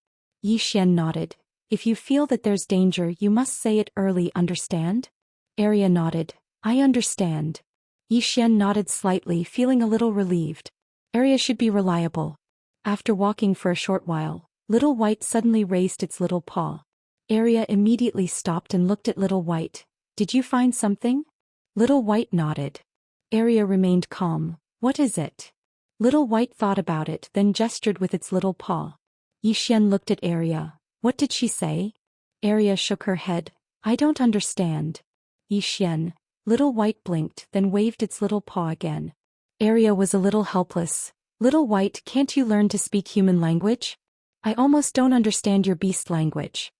Zhou Xian nodded. "If you feel that there's danger you must say it early, understand?" Arya nodded. "I understand." Zhou Xian nodded slightly, feeling a little relieved. Arya should be reliable. After walking for a short while, Little White suddenly raised its little paw. Arya immediately stopped and looked at Little White. "Did you find something?" Little White nodded. Arya remained calm. "What is it?" Little White thought about it, then gestured with its little paw. Zhou Xian looked at Arya. "What did she say?" Arya shook her head. "I don't understand." Zhou Xian. Little White blinked, then waved its little paw again. Arya was a little helpless. "Little White, can't you learn to speak human language? I almost don't understand your beast language."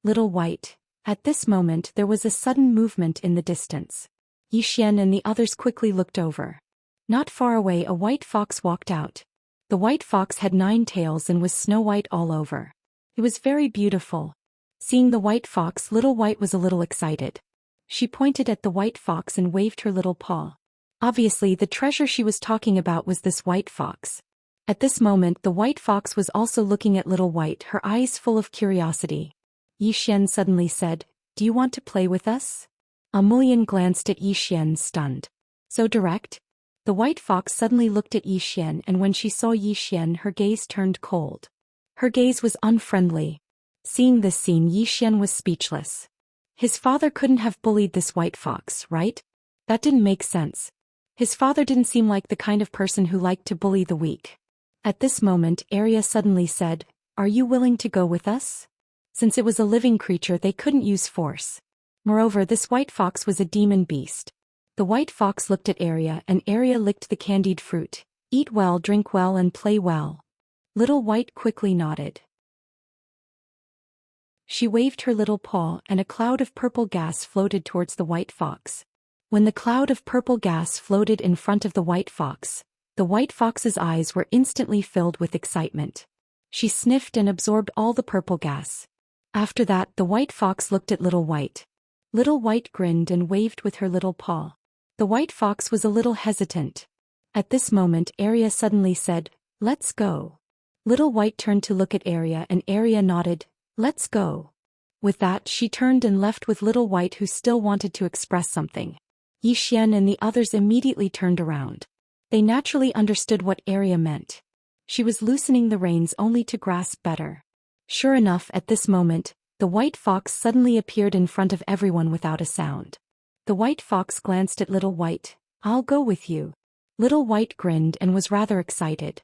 Little White. At this moment there was a sudden movement in the distance. Zhou Xian and the others quickly looked over. Not far away a white fox walked out. The white fox had 9 tails and was snow white all over. It was very beautiful. Seeing the white fox, Little White was a little excited. She pointed at the white fox and waved her little paw. Obviously the treasure she was talking about was this white fox. At this moment the white fox was also looking at Little White, her eyes full of curiosity. Zhou Xian suddenly said, "Do you want to play with us?" Amulian glanced at Zhou Xian, stunned. So direct? The white fox suddenly looked at Zhou Xian, and when she saw Zhou Xian her gaze turned cold. Her gaze was unfriendly. Seeing this scene Zhou Xian was speechless. His father couldn't have bullied this white fox, right? That didn't make sense. His father didn't seem like the kind of person who liked to bully the weak. At this moment Arya suddenly said, "Are you willing to go with us?" Since it was a living creature they couldn't use force. Moreover, this white fox was a demon beast. The white fox looked at Arya and Arya licked the candied fruit. "Eat well, drink well and play well." Little White quickly nodded. She waved her little paw and a cloud of purple gas floated towards the white fox. When the cloud of purple gas floated in front of the white fox's eyes were instantly filled with excitement. She sniffed and absorbed all the purple gas. After that the white fox looked at Little White. Little White grinned and waved with her little paw. The white fox was a little hesitant. At this moment Arya suddenly said, "Let's go." Little White turned to look at Arya and Arya nodded, "Let's go." With that she turned and left with Little White, who still wanted to express something. Yi Xian and the others immediately turned around. They naturally understood what Area meant. She was loosening the reins only to grasp better. Sure enough, at this moment, the white fox suddenly appeared in front of everyone without a sound. The white fox glanced at Little White. "I'll go with you." Little White grinned and was rather excited.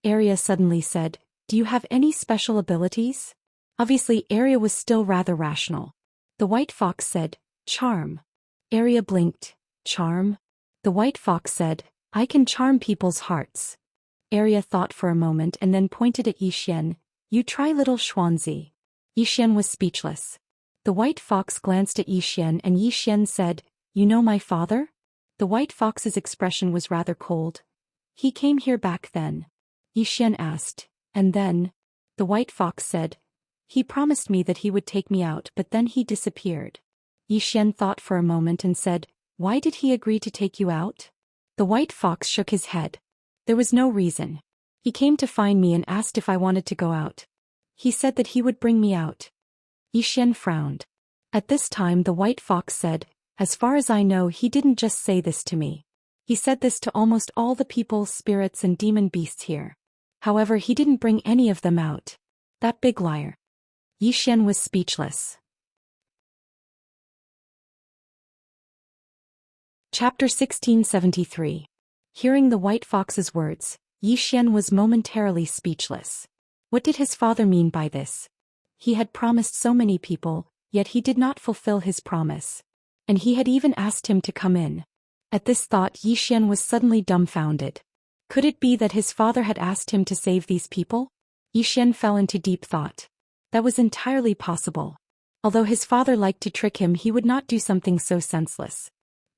Area suddenly said, "Do you have any special abilities?" Obviously, Area was still rather rational. The white fox said, "Charm." Area blinked. "Charm?" The white fox said, "I can charm people's hearts." Area thought for a moment and then pointed at Yi Xian. "You try, little Xuanzi." Yi Xian was speechless. The white fox glanced at Yi Xian and Yi Xian said, "You know my father?" The white fox's expression was rather cold. "He came here back then?" Yi Xian asked. "And then?" The white fox said, "He promised me that he would take me out, but then he disappeared." Yi Xian thought for a moment and said, "Why did he agree to take you out?" The white fox shook his head. "There was no reason. He came to find me and asked if I wanted to go out. He said that he would bring me out." Yi Xian frowned. At this time the white fox said, "As far as I know, he didn't just say this to me. He said this to almost all the people, spirits and demon beasts here. However, he didn't bring any of them out. That big liar." Yi Xian was speechless. Chapter 1673. Hearing the white fox's words, Yi Xian was momentarily speechless. What did his father mean by this? He had promised so many people, yet he did not fulfill his promise. And he had even asked him to come in. At this thought, Yi Xian was suddenly dumbfounded. Could it be that his father had asked him to save these people? Yi Xian fell into deep thought. That was entirely possible. Although his father liked to trick him, he would not do something so senseless.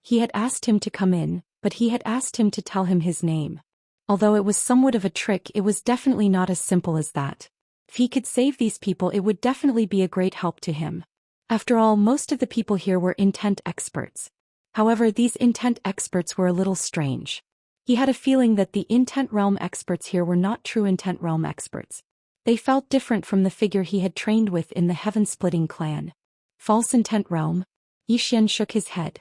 He had asked him to come in, but he had asked him to tell him his name. Although it was somewhat of a trick, it was definitely not as simple as that. If he could save these people, it would definitely be a great help to him. After all, most of the people here were intent experts. However, these intent experts were a little strange. He had a feeling that the intent realm experts here were not true intent realm experts. They felt different from the figure he had trained with in the heaven-splitting clan. False intent realm? Yi Xian shook his head.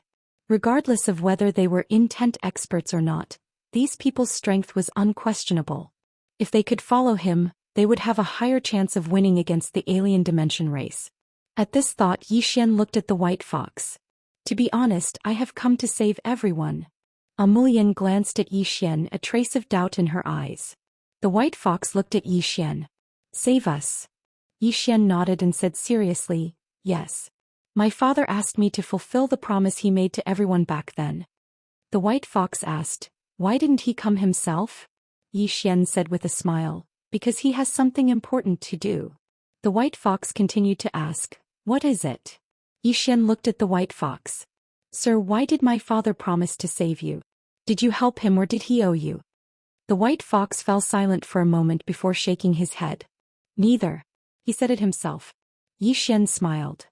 Regardless of whether they were intent experts or not, these people's strength was unquestionable. If they could follow him, they would have a higher chance of winning against the alien dimension race. At this thought, Yi Xian looked at the white fox. "To be honest, I have come to save everyone." Amulian glanced at Yi Xian, a trace of doubt in her eyes. The white fox looked at Yi Xian. "Save us?" Yi Xian nodded and said seriously, "Yes. My father asked me to fulfill the promise he made to everyone back then." The white fox asked, "Why didn't he come himself?" Yi Xian said with a smile, "Because he has something important to do." The white fox continued to ask, "What is it?" Yi Xian looked at the white fox. "Sir, why did my father promise to save you? Did you help him or did he owe you?" The white fox fell silent for a moment before shaking his head. "Neither. He said it himself." Yi Xian smiled.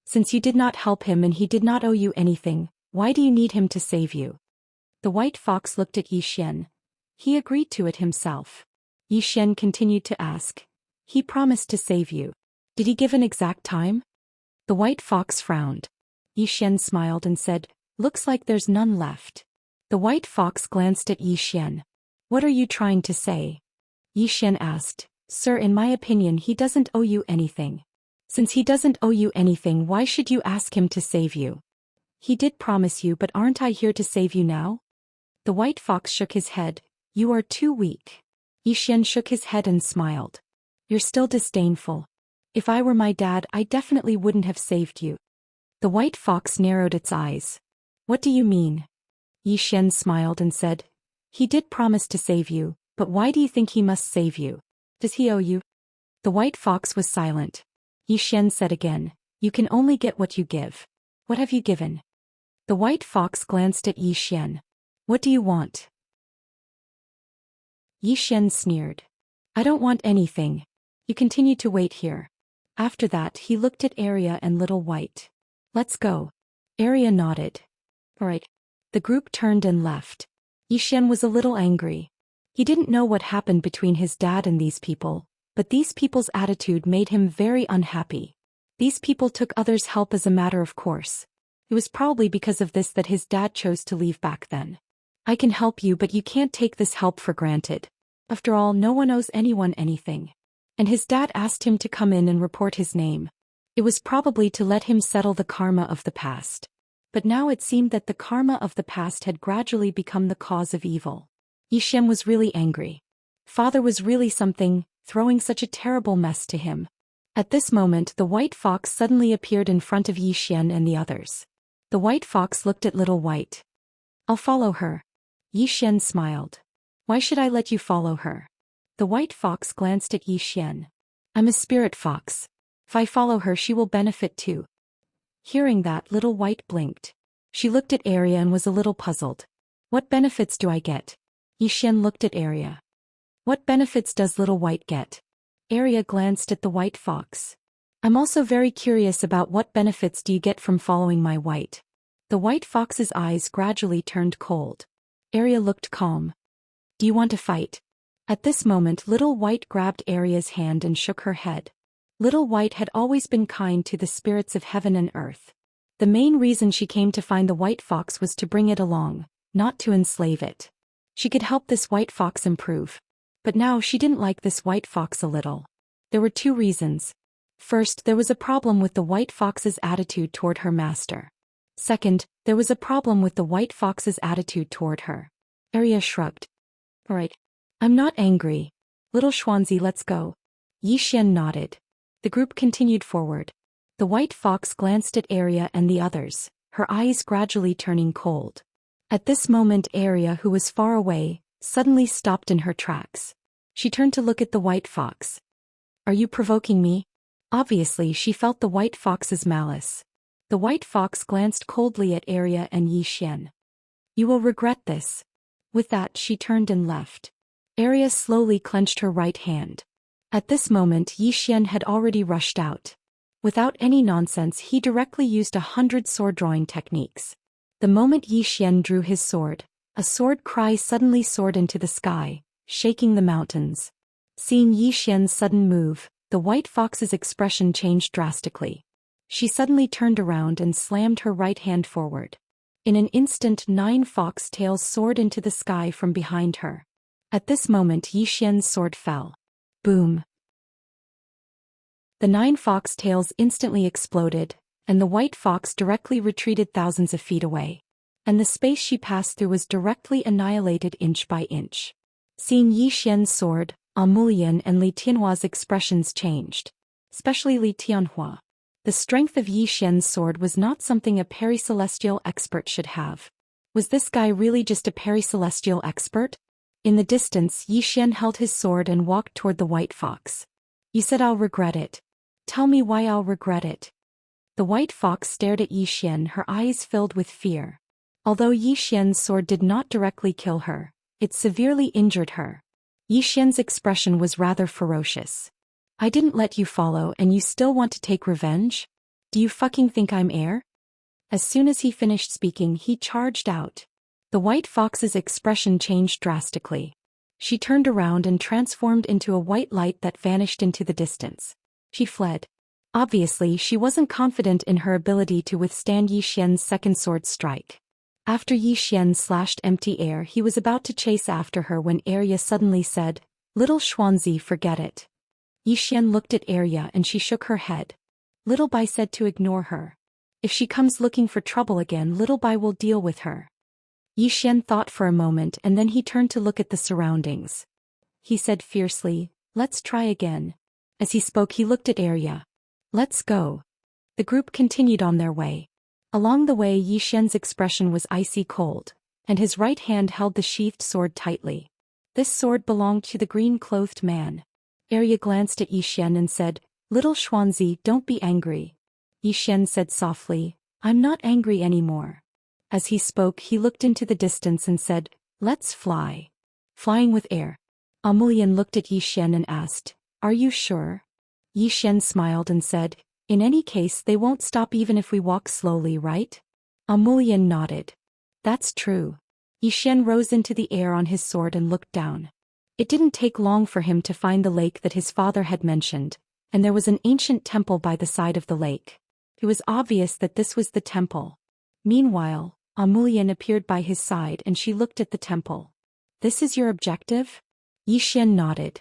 "Since you did not help him and he did not owe you anything, why do you need him to save you?" The white fox looked at Yi Xian. "He agreed to it himself." Yi Xian continued to ask, "He promised to save you. Did he give an exact time?" The white fox frowned. Yi Xian smiled and said, "Looks like there's none left." The white fox glanced at Yi Xian. "What are you trying to say?" Yi Xian asked, "Sir, in my opinion, he doesn't owe you anything. Since he doesn't owe you anything, why should you ask him to save you? He did promise you, but aren't I here to save you now?" The white fox shook his head. "You are too weak." Yi Xian shook his head and smiled. "You're still disdainful. If I were my dad, I definitely wouldn't have saved you." The white fox narrowed its eyes. "What do you mean?" Yi Xian smiled and said, "He did promise to save you, but why do you think he must save you? Does he owe you?" The white fox was silent. Yi Xian said again, "You can only get what you give. What have you given?" The white fox glanced at Yi Xian. "What do you want?" Yi Xian sneered. "I don't want anything. You continue to wait here." After that, he looked at Area and Little White. "Let's go." Area nodded. "All right." The group turned and left. Yi Xian was a little angry. He didn't know what happened between his dad and these people, but these people's attitude made him very unhappy. These people took others' help as a matter of course. It was probably because of this that his dad chose to leave back then. I can help you, but you can't take this help for granted. After all, no one owes anyone anything. And his dad asked him to come in and report his name. It was probably to let him settle the karma of the past. But now it seemed that the karma of the past had gradually become the cause of evil. Xian was really angry. Father was really something, throwing such a terrible mess to him. At this moment, the white fox suddenly appeared in front of Xian and the others. The white fox looked at Little White. I'll follow her. Xian smiled. Why should I let you follow her? The white fox glanced at Xian. I'm a spirit fox. If I follow her, she will benefit too. Hearing that, Little White blinked. She looked at Arya and was a little puzzled. What benefits do I get? Xian looked at Arya. What benefits does Little White get? Arya glanced at the white fox. I'm also very curious about what benefits do you get from following my white. The white fox's eyes gradually turned cold. Arya looked calm. Do you want to fight? At this moment, Little White grabbed Arya's hand and shook her head. Little White had always been kind to the spirits of heaven and earth. The main reason she came to find the white fox was to bring it along, not to enslave it. She could help this white fox improve. But now she didn't like this white fox a little. There were two reasons. First, there was a problem with the white fox's attitude toward her master. Second, there was a problem with the white fox's attitude toward her. Arya shrugged. All right. I'm not angry. Little Xianxia, let's go. Xian nodded. The group continued forward. The white fox glanced at Arya and the others, her eyes gradually turning cold. At this moment, Arya, who was far away, suddenly stopped in her tracks. She turned to look at the white fox. Are you provoking me? Obviously, she felt the white fox's malice. The white fox glanced coldly at Arya and Xian. You will regret this. With that, she turned and left. Arya slowly clenched her right hand. At this moment, Xian had already rushed out. Without any nonsense, he directly used 100 sword drawing techniques. The moment Xian drew his sword, a sword cry suddenly soared into the sky, shaking the mountains. Seeing Xian's sudden move, the white fox's expression changed drastically. She suddenly turned around and slammed her right hand forward. In an instant, 9 fox tails soared into the sky from behind her. At this moment, Xian's sword fell. Boom. The 9 fox tails instantly exploded, and the white fox directly retreated thousands of feet away. And the space she passed through was directly annihilated inch by inch. Seeing Xian's sword, Amulian and Li Tianhua's expressions changed. Especially Li Tianhua. The strength of Xian's sword was not something a pericelestial expert should have. Was this guy really just a pericelestial expert? In the distance, Xian held his sword and walked toward the white fox. You said I'll regret it. Tell me why I'll regret it. The white fox stared at Xian, her eyes filled with fear. Although Xian's sword did not directly kill her, it severely injured her. Xian's expression was rather ferocious. I didn't let you follow and you still want to take revenge? Do you fucking think I'm air? As soon as he finished speaking, he charged out. The white fox's expression changed drastically. She turned around and transformed into a white light that vanished into the distance. She fled. Obviously, she wasn't confident in her ability to withstand Xian's second sword strike. After Xian slashed empty air, he was about to chase after her when Arya suddenly said, Little Xianxia, forget it. Xian looked at Arya and she shook her head. Little Bai said to ignore her. If she comes looking for trouble again, Little Bai will deal with her. Xian thought for a moment and then he turned to look at the surroundings. He said fiercely, let's try again. As he spoke, he looked at Arya. Let's go. The group continued on their way. Along the way, Xian's expression was icy cold, and his right hand held the sheathed sword tightly. This sword belonged to the green-clothed man. Arya glanced at Xian and said, Little Xianxia, don't be angry. Xian said softly, I'm not angry anymore. As he spoke, he looked into the distance and said, let's fly. Flying with air. Amulian looked at Xian and asked, Are you sure? Xian smiled and said, In any case, they won't stop even if we walk slowly, right? Amulian nodded. That's true. Xian rose into the air on his sword and looked down. It didn't take long for him to find the lake that his father had mentioned, and there was an ancient temple by the side of the lake. It was obvious that this was the temple. Meanwhile, Amulian appeared by his side and she looked at the temple. This is your objective? Yi Xian nodded.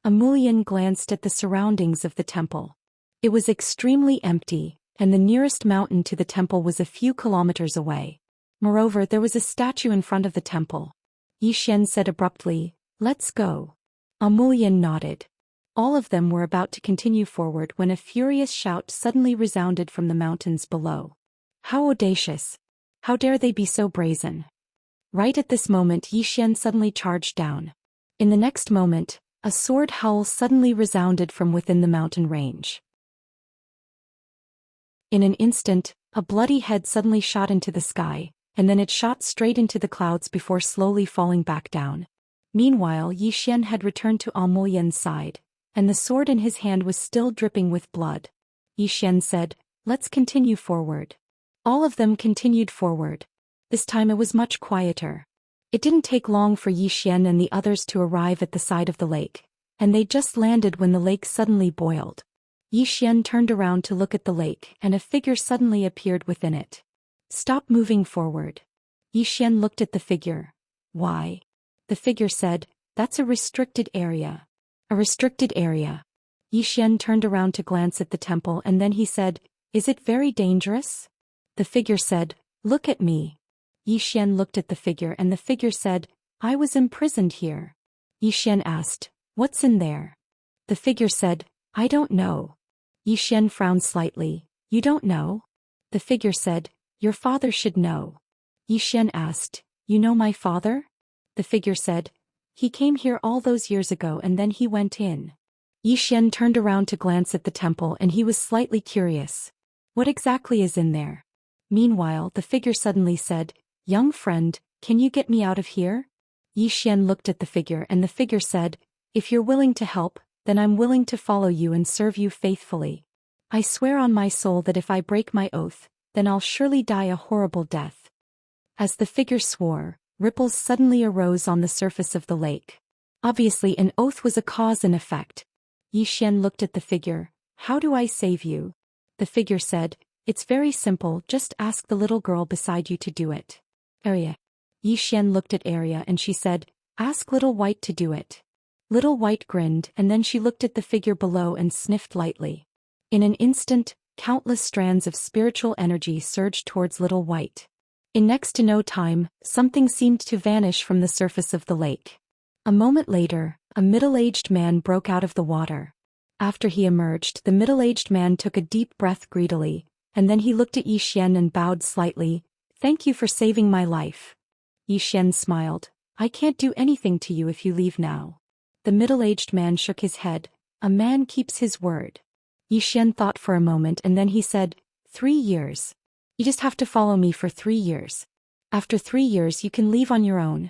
Amulian glanced at the surroundings of the temple. It was extremely empty, and the nearest mountain to the temple was a few kilometers away. Moreover, there was a statue in front of the temple. Yi Xian said abruptly, "Let's go." Amulian nodded. All of them were about to continue forward when a furious shout suddenly resounded from the mountains below. How audacious! How dare they be so brazen! Right at this moment Yi Xian suddenly charged down. In the next moment, a sword howl suddenly resounded from within the mountain range. In an instant, a bloody head suddenly shot into the sky, and then it shot straight into the clouds before slowly falling back down. Meanwhile, Yi Xian had returned to Amulian's side, and the sword in his hand was still dripping with blood. Yi Xian said, "Let's continue forward." All of them continued forward. This time it was much quieter. It didn't take long for Yi Xian and the others to arrive at the side of the lake, and they just landed when the lake suddenly boiled. Yi Xian turned around to look at the lake and a figure suddenly appeared within it. "Stop moving forward." Yi Xian looked at the figure. "Why?" The figure said, "That's a restricted area." "A restricted area." Yi Xian turned around to glance at the temple and then he said, "Is it very dangerous?" The figure said, "Look at me." Yi Xian looked at the figure and the figure said, "I was imprisoned here." Yi Xian asked, "What's in there?" The figure said, "I don't know." Yi Xian frowned slightly. "You don't know?" The figure said, "Your father should know." Yi Xian asked, "You know my father?" The figure said, "He came here all those years ago and then he went in." Yi Xian turned around to glance at the temple and he was slightly curious. What exactly is in there? Meanwhile, the figure suddenly said, "Young friend, can you get me out of here?" Yi Xian looked at the figure and the figure said, "If you're willing to help, then I'm willing to follow you and serve you faithfully. I swear on my soul that if I break my oath, then I'll surely die a horrible death." As the figure swore, ripples suddenly arose on the surface of the lake. Obviously an oath was a cause and effect. Yi Xian looked at the figure. "How do I save you?" The figure said, "It's very simple, just ask the little girl beside you to do it." Arya. Yi Xian looked at Arya and she said, "Ask Little White to do it." Little White grinned and then she looked at the figure below and sniffed lightly. In an instant, countless strands of spiritual energy surged towards Little White. In next to no time, something seemed to vanish from the surface of the lake. A moment later, a middle-aged man broke out of the water. After he emerged, the middle-aged man took a deep breath greedily, and then he looked at Yi Xian and bowed slightly. "Thank you for saving my life." Yi Xian smiled. "I can't do anything to you if you leave now." The middle-aged man shook his head. "A man keeps his word." Yi Xian thought for a moment and then he said, 3 years. You just have to follow me for 3 years. After 3 years you can leave on your own."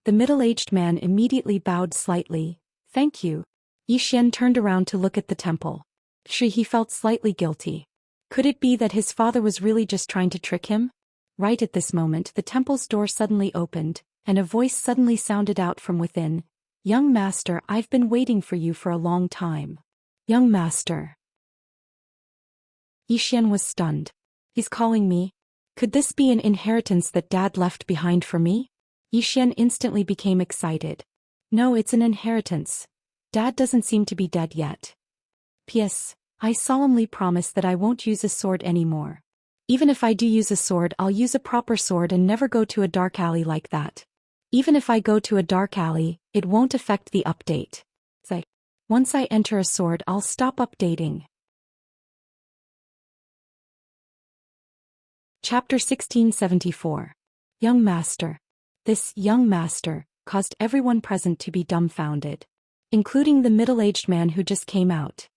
The middle-aged man immediately bowed slightly. "Thank you." Yi Xian turned around to look at the temple. He felt slightly guilty. Could it be that his father was really just trying to trick him? Right at this moment the temple's door suddenly opened, and a voice suddenly sounded out from within. "Young master, I've been waiting for you for a long time." "Young master." Yi Xian was stunned. He's calling me? Could this be an inheritance that Dad left behind for me? Yi Xian instantly became excited. No, it's an inheritance. Dad doesn't seem to be dead yet. P.S. I solemnly promise that I won't use a sword anymore. Even if I do use a sword, I'll use a proper sword and never go to a dark alley like that. Even if I go to a dark alley, it won't affect the update. Once I enter a sword, I'll stop updating. Chapter 1674. Young Master. This young master caused everyone present to be dumbfounded, including the middle-aged man who just came out.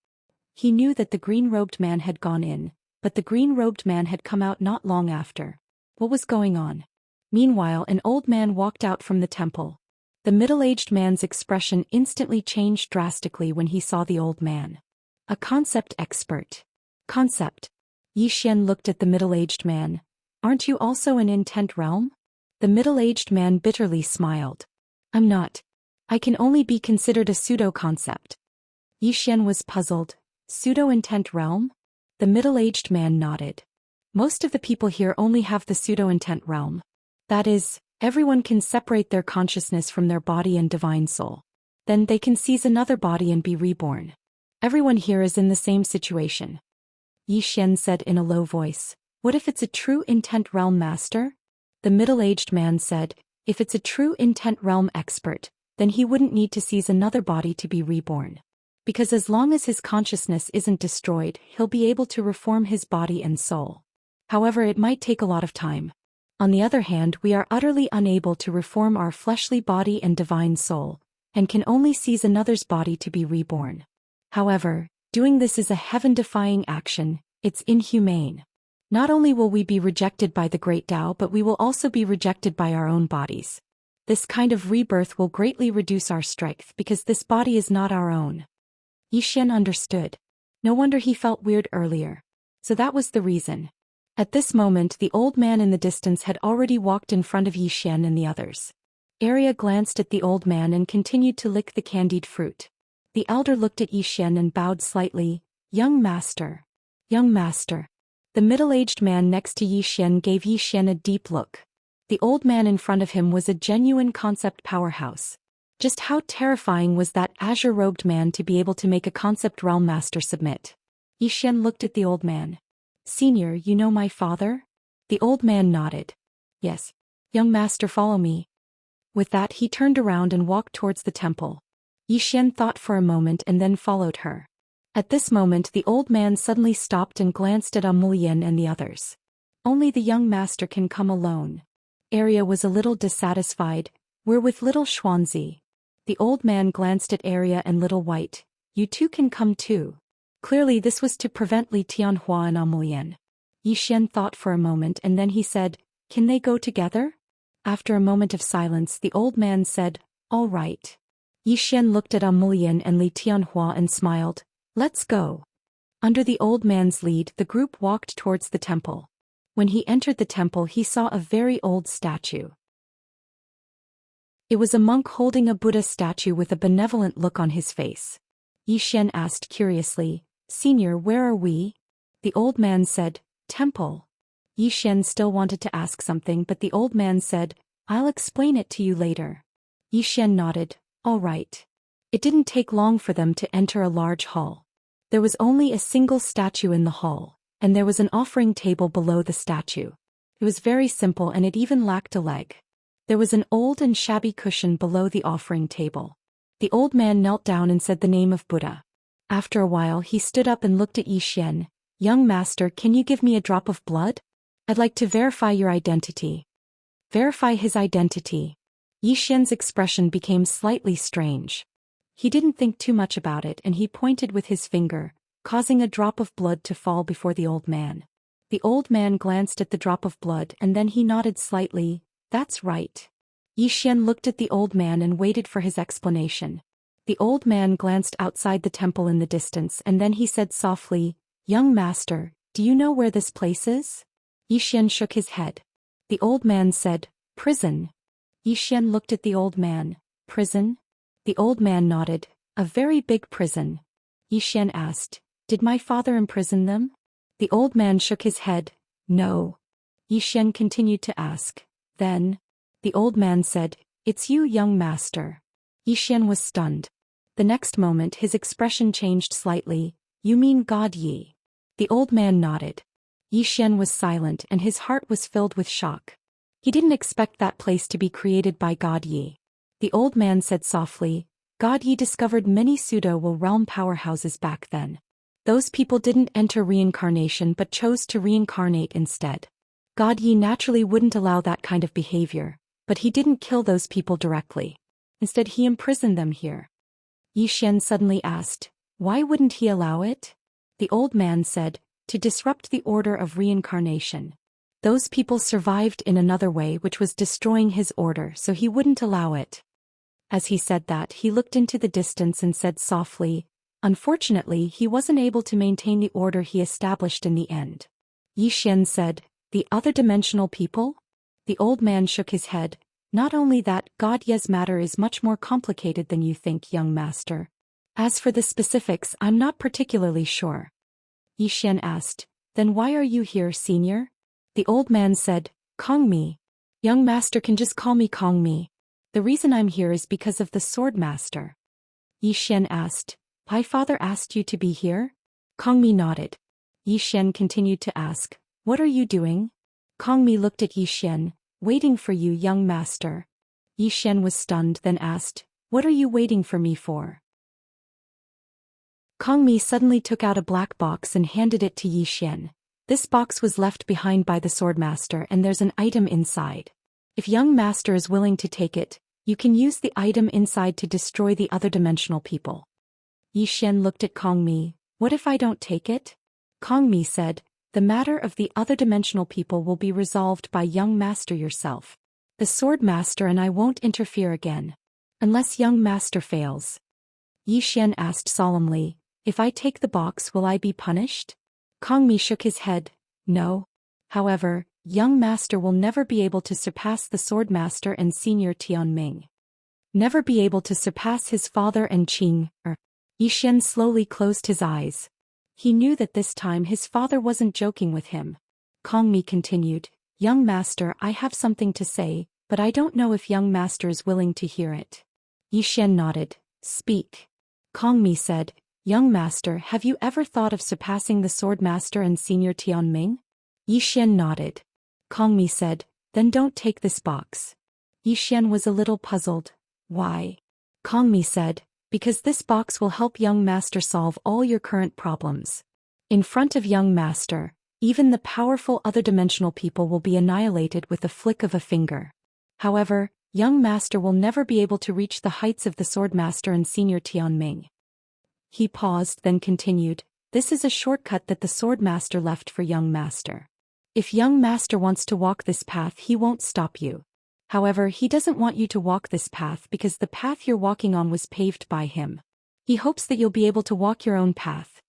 He knew that the green-robed man had gone in, but the green-robed man had come out not long after. What was going on? Meanwhile, an old man walked out from the temple. The middle-aged man's expression instantly changed drastically when he saw the old man. A concept expert. Concept. Yi Xian looked at the middle-aged man. Aren't you also an intent realm? The middle-aged man bitterly smiled. I'm not. I can only be considered a pseudo-concept. Yi Xian was puzzled. Pseudo-intent realm? The middle-aged man nodded. Most of the people here only have the pseudo-intent realm. That is, everyone can separate their consciousness from their body and divine soul. Then they can seize another body and be reborn. Everyone here is in the same situation. Yi Xian said in a low voice. What if it's a true intent realm master? The middle-aged man said, if it's a true intent realm expert, then he wouldn't need to seize another body to be reborn. Because as long as his consciousness isn't destroyed, he'll be able to reform his body and soul. However, it might take a lot of time. On the other hand, we are utterly unable to reform our fleshly body and divine soul, and can only seize another's body to be reborn. However, doing this is a heaven-defying action, it's inhumane. Not only will we be rejected by the Great Tao, but we will also be rejected by our own bodies. This kind of rebirth will greatly reduce our strength because this body is not our own. Yi Xian understood. No wonder he felt weird earlier. So that was the reason. At this moment, the old man in the distance had already walked in front of Yi Xian and the others. Arya glanced at the old man and continued to lick the candied fruit. The elder looked at Yi Xian and bowed slightly. Young master. Young master. The middle-aged man next to Yi Xian gave Yi Xian a deep look. The old man in front of him was a genuine concept powerhouse. Just how terrifying was that azure-robed man to be able to make a concept realm master submit? Yi Xian looked at the old man. Senior, you know my father? The old man nodded. Yes. Young master, follow me. With that, he turned around and walked towards the temple. Yi Xian thought for a moment and then followed her. At this moment, the old man suddenly stopped and glanced at Wuxia and the others. Only the young master can come alone. Arya was a little dissatisfied. We're with little Xuanzi. The old man glanced at Arya and little White. You two can come too. Clearly this was to prevent Li Tianhua and Wuxia. Yi Xian thought for a moment and then he said, can they go together? After a moment of silence, the old man said, all right. Yi Xian looked at Wuxia and Li Tianhua and smiled. Let's go. Under the old man's lead, the group walked towards the temple. When he entered the temple, he saw a very old statue. It was a monk holding a Buddha statue with a benevolent look on his face. Yi Xian asked curiously, Senior, where are we? The old man said, Temple. Yi Xian still wanted to ask something, but the old man said, I'll explain it to you later. Yi Xian nodded, all right. It didn't take long for them to enter a large hall. There was only a single statue in the hall, and there was an offering table below the statue. It was very simple and it even lacked a leg. There was an old and shabby cushion below the offering table. The old man knelt down and said the name of Buddha. After a while he stood up and looked at Yi Xian. Young master, can you give me a drop of blood? I'd like to verify your identity. Verify his identity. Yi Xian's expression became slightly strange. He didn't think too much about it and he pointed with his finger, causing a drop of blood to fall before the old man. The old man glanced at the drop of blood and then he nodded slightly. That's right. Yi Xian looked at the old man and waited for his explanation. The old man glanced outside the temple in the distance and then he said softly, Young master, do you know where this place is? Yi Xian shook his head. The old man said, Prison. Yi Xian looked at the old man. Prison? The old man nodded. A very big prison. Yi Xian asked, Did my father imprison them? The old man shook his head. No. Yi Xian continued to ask. Then? The old man said, It's you, young master. Yi Xian was stunned. The next moment his expression changed slightly. You mean God Yi? The old man nodded. Yi Xian was silent and his heart was filled with shock. He didn't expect that place to be created by God Yi. The old man said softly, God Yi discovered many pseudo-realm powerhouses back then. Those people didn't enter reincarnation but chose to reincarnate instead. God Yi naturally wouldn't allow that kind of behavior, but he didn't kill those people directly. Instead he imprisoned them here. Yi Xian suddenly asked, Why wouldn't he allow it? The old man said, To disrupt the order of reincarnation. Those people survived in another way which was destroying his order, so he wouldn't allow it. As he said that, he looked into the distance and said softly, Unfortunately, he wasn't able to maintain the order he established in the end. Yi Xian said, The other dimensional people? The old man shook his head. Not only that, God Ye's matter is much more complicated than you think, young master. As for the specifics, I'm not particularly sure. Yi Xian asked, Then why are you here, senior? The old man said, Kong Mi. Young master can just call me Kong Mi. The reason I'm here is because of the sword master. Yi Xian asked, my father asked you to be here? Kong Mi nodded. Yi Xian continued to ask, what are you doing? Kong Mi looked at Yi Xian, waiting for you, young master. Yi Xian was stunned, then asked, what are you waiting for me for? Kong Mi suddenly took out a black box and handed it to Yi Xian. This box was left behind by the swordmaster and there's an item inside. If young master is willing to take it, you can use the item inside to destroy the other dimensional people. Yi Xian looked at Kong Mi. What if I don't take it? Kong Mi said, the matter of the other dimensional people will be resolved by young master yourself. The sword master and I won't interfere again. Unless young master fails. Yi Xian asked solemnly, if I take the box will I be punished? Kong Mi shook his head, no. However, young master will never be able to surpass the sword master and senior Tianming. Never be able to surpass his father and Qing. Yi Xian slowly closed his eyes. He knew that this time his father wasn't joking with him. Kong Mi continued, young master, I have something to say, but I don't know if young master is willing to hear it. Yi Xian nodded, speak. Kong Mi said, young master, have you ever thought of surpassing the sword master and senior Tianming? Yi Xian nodded. Kong Mi said, then don't take this box. Yi Xian was a little puzzled. Why? Kong Mi said, because this box will help young master solve all your current problems. In front of young master, even the powerful other dimensional people will be annihilated with a flick of a finger. However, young master will never be able to reach the heights of the sword master and senior Tianming. He paused, then continued, this is a shortcut that the sword master left for young master. If young master wants to walk this path, he won't stop you. However, he doesn't want you to walk this path because the path you're walking on was paved by him. He hopes that you'll be able to walk your own path.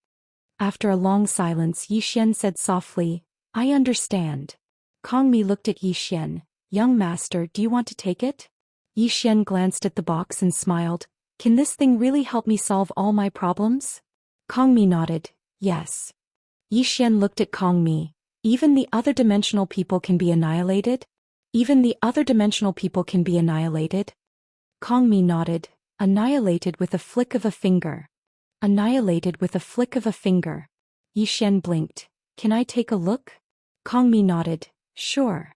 After a long silence, Yi Xian said softly, I understand. Kong Mi looked at Yi Xian, young master, do you want to take it? Yi Xian glanced at the box and smiled, can this thing really help me solve all my problems? Kong Mi nodded, yes. Yi Xian looked at Kong Mi, even the other dimensional people can be annihilated? Even the other dimensional people can be annihilated? Kong Mi nodded, annihilated with a flick of a finger. Annihilated with a flick of a finger. Yi Xian blinked, can I take a look? Kong Mi nodded, sure.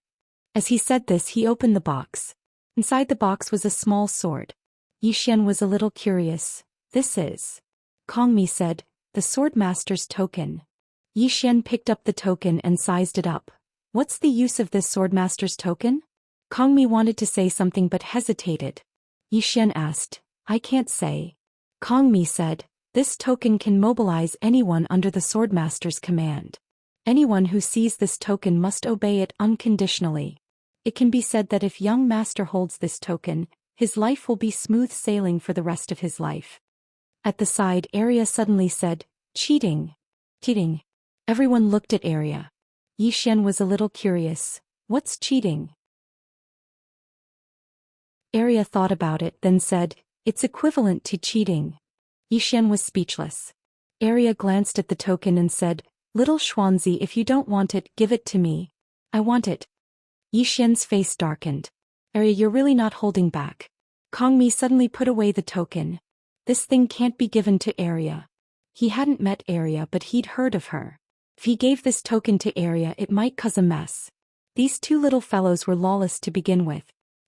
As he said this, he opened the box. Inside the box was a small sword. Yi Xian was a little curious. This is. Kong Mi said, the sword master's token. Yi Xian picked up the token and sized it up. What's the use of this swordmaster's token? Kong Mi wanted to say something but hesitated. Yi Xian asked, I can't say. Kong Mi said, this token can mobilize anyone under the swordmaster's command. Anyone who sees this token must obey it unconditionally. It can be said that if young master holds this token, his life will be smooth sailing for the rest of his life. At the side, Arya suddenly said, cheating. Cheating. Everyone looked at Arya. Yi Xian was a little curious. What's cheating? Arya thought about it, then said, it's equivalent to cheating. Yi Xian was speechless. Arya glanced at the token and said, little Xuanzi, if you don't want it, give it to me. I want it. Yi Xian's face darkened. Arya, you're really not holding back. Kong Mi suddenly put away the token. This thing can't be given to Arya. He hadn't met Arya, but he'd heard of her. If he gave this token to Arya, it might cause a mess. These two little fellows were lawless to begin with.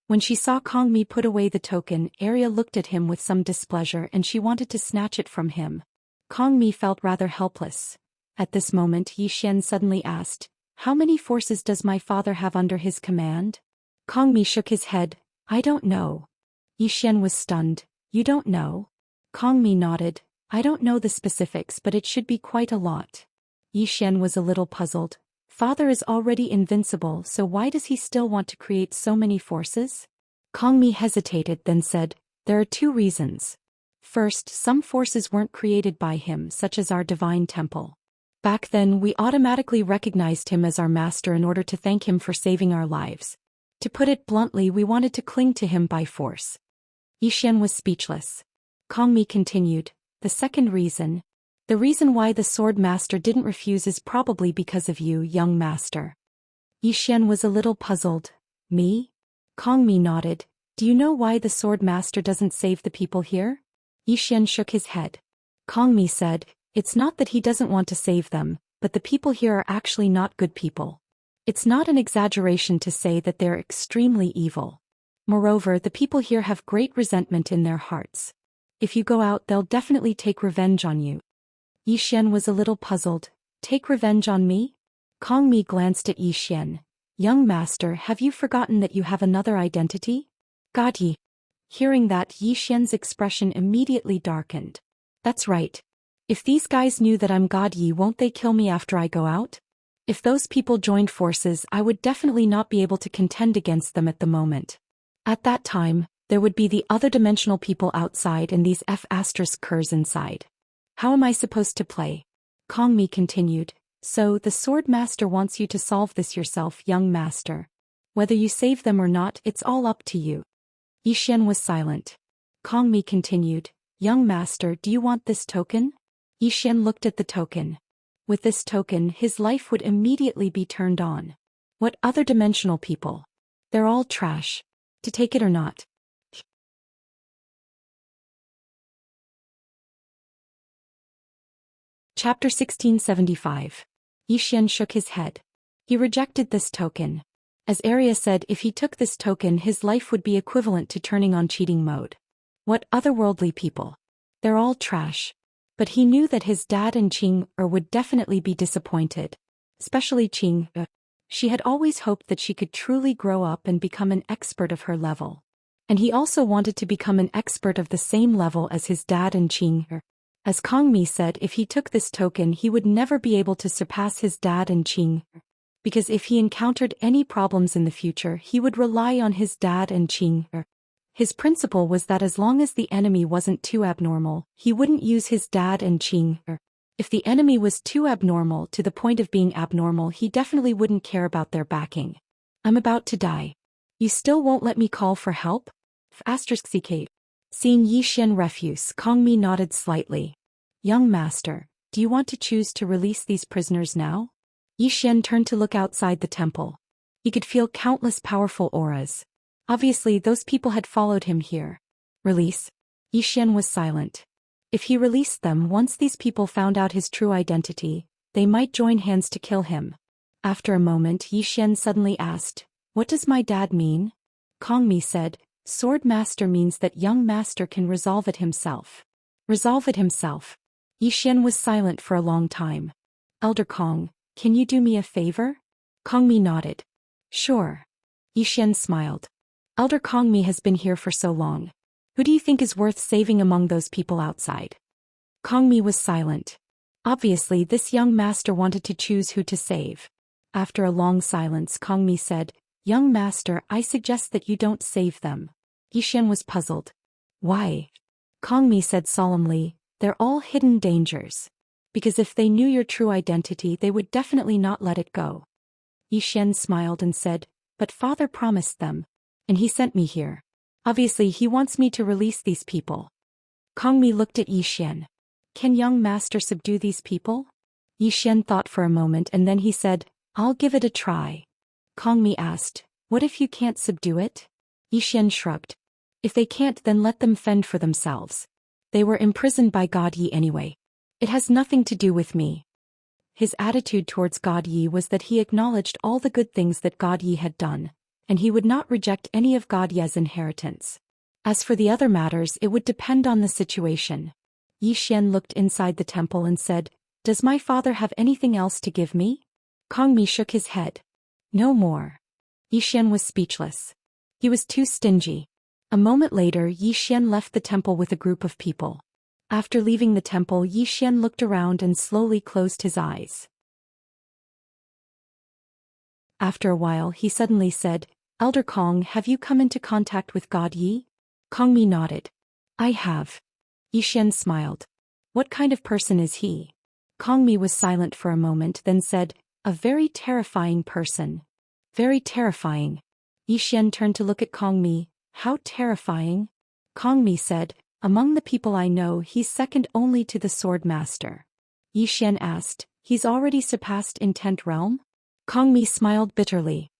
When she saw Kong Mi put away the token, Arya looked at him with some displeasure and she wanted to snatch it from him. Kong Mi felt rather helpless. At this moment, Yi Xian suddenly asked, how many forces does my father have under his command? Kong Mi shook his head, I don't know. Yi Xian was stunned, you don't know? Kong Mi nodded, I don't know the specifics, but it should be quite a lot. Yi Xian was a little puzzled. Father is already invincible, so why does he still want to create so many forces? Kong Mi hesitated, then said, there are two reasons. First, some forces weren't created by him, such as our divine temple. Back then, we automatically recognized him as our master in order to thank him for saving our lives. To put it bluntly, we wanted to cling to him by force. Yi Xian was speechless. Kong Mi continued, the second reason. The reason why the sword master didn't refuse is probably because of you, young master. Yi Xian was a little puzzled. Me? Kong Mi nodded. Do you know why the sword master doesn't save the people here? Yi Xian shook his head. Kong Mi said, it's not that he doesn't want to save them, but the people here are actually not good people. It's not an exaggeration to say that they're extremely evil. Moreover, the people here have great resentment in their hearts. If you go out, they'll definitely take revenge on you. Yi Xian was a little puzzled. Take revenge on me? Kong Mi glanced at Yi Xian. Young master, have you forgotten that you have another identity? God Yi. Hearing that, Yi Xian's expression immediately darkened. That's right. If these guys knew that I'm God Yi, won't they kill me after I go out? If those people joined forces, I would definitely not be able to contend against them at the moment. At that time, there would be the other dimensional people outside and these F***ers inside. How am I supposed to play? Kong Mi continued. So, the sword master wants you to solve this yourself, young master. Whether you save them or not, it's all up to you. Yi Xian was silent. Kong Mi continued. Young master, do you want this token? Yi Xian looked at the token. With this token, his life would immediately be turned on. What other dimensional people? They're all trash. To take it or not? Chapter 1675. Yi Xian shook his head. He rejected this token. As Arya said, if he took this token, his life would be equivalent to turning on cheating mode. What otherworldly people? They're all trash. But he knew that his dad and Qing would definitely be disappointed. Especially Qing. She had always hoped that she could truly grow up and become an expert of her level. And he also wanted to become an expert of the same level as his dad and Qing. As Kong Mi said, if he took this token, he would never be able to surpass his dad and Qing. Because if he encountered any problems in the future, he would rely on his dad and Qing. His principle was that as long as the enemy wasn't too abnormal, he wouldn't use his dad and Qing. If the enemy was too abnormal to the point of being abnormal, he definitely wouldn't care about their backing. I'm about to die. You still won't let me call for help? *CK. Seeing Yi Xian refuse, Kong Mi nodded slightly. Young master, do you want to choose to release these prisoners now? Yi Xian turned to look outside the temple. He could feel countless powerful auras. Obviously, those people had followed him here. Release? Yi Xian was silent. If he released them, once these people found out his true identity, they might join hands to kill him. After a moment, Yi Xian suddenly asked, What does my dad mean? Kong Mi said, Sword master means that young master can resolve it himself. Resolve it himself. Yi Xian was silent for a long time. Elder Kong, can you do me a favor? Kong Mi nodded. Sure. Yi Xian smiled. Elder Kong Mi has been here for so long. Who do you think is worth saving among those people outside? Kong Mi was silent. Obviously, this young master wanted to choose who to save. After a long silence, Kong Mi said, Young master, I suggest that you don't save them. Yi Xian was puzzled. Why? Kong Mi said solemnly, They're all hidden dangers. Because if they knew your true identity, they would definitely not let it go. Yi Xian smiled and said, But father promised them. And he sent me here. Obviously, he wants me to release these people. Kong Mi looked at Yi Xian. Can young master subdue these people? Yi Xian thought for a moment and then he said, I'll give it a try. Kong Mi asked, What if you can't subdue it? Yi Xian shrugged. If they can't, then let them fend for themselves. They were imprisoned by God Yi anyway. It has nothing to do with me. His attitude towards God Yi was that he acknowledged all the good things that God Yi had done, and he would not reject any of God Yi's inheritance. As for the other matters, it would depend on the situation. Yi Xian looked inside the temple and said, Does my father have anything else to give me? Kong Mi shook his head. No more. Yi Xian was speechless. He was too stingy. A moment later, Yi Xian left the temple with a group of people. After leaving the temple, Yi Xian looked around and slowly closed his eyes. After a while, he suddenly said, Elder Kong, have you come into contact with God Yi? Kong Mi nodded. I have. Yi Xian smiled. What kind of person is he? Kong Mi was silent for a moment, then said, A very terrifying person. Very terrifying. Yi Xian turned to look at Kong Mi. How terrifying? Kong Mi said, Among the people I know, he's second only to the sword master. Yi Xian asked. He's already surpassed intent realm? Kong Mi smiled bitterly.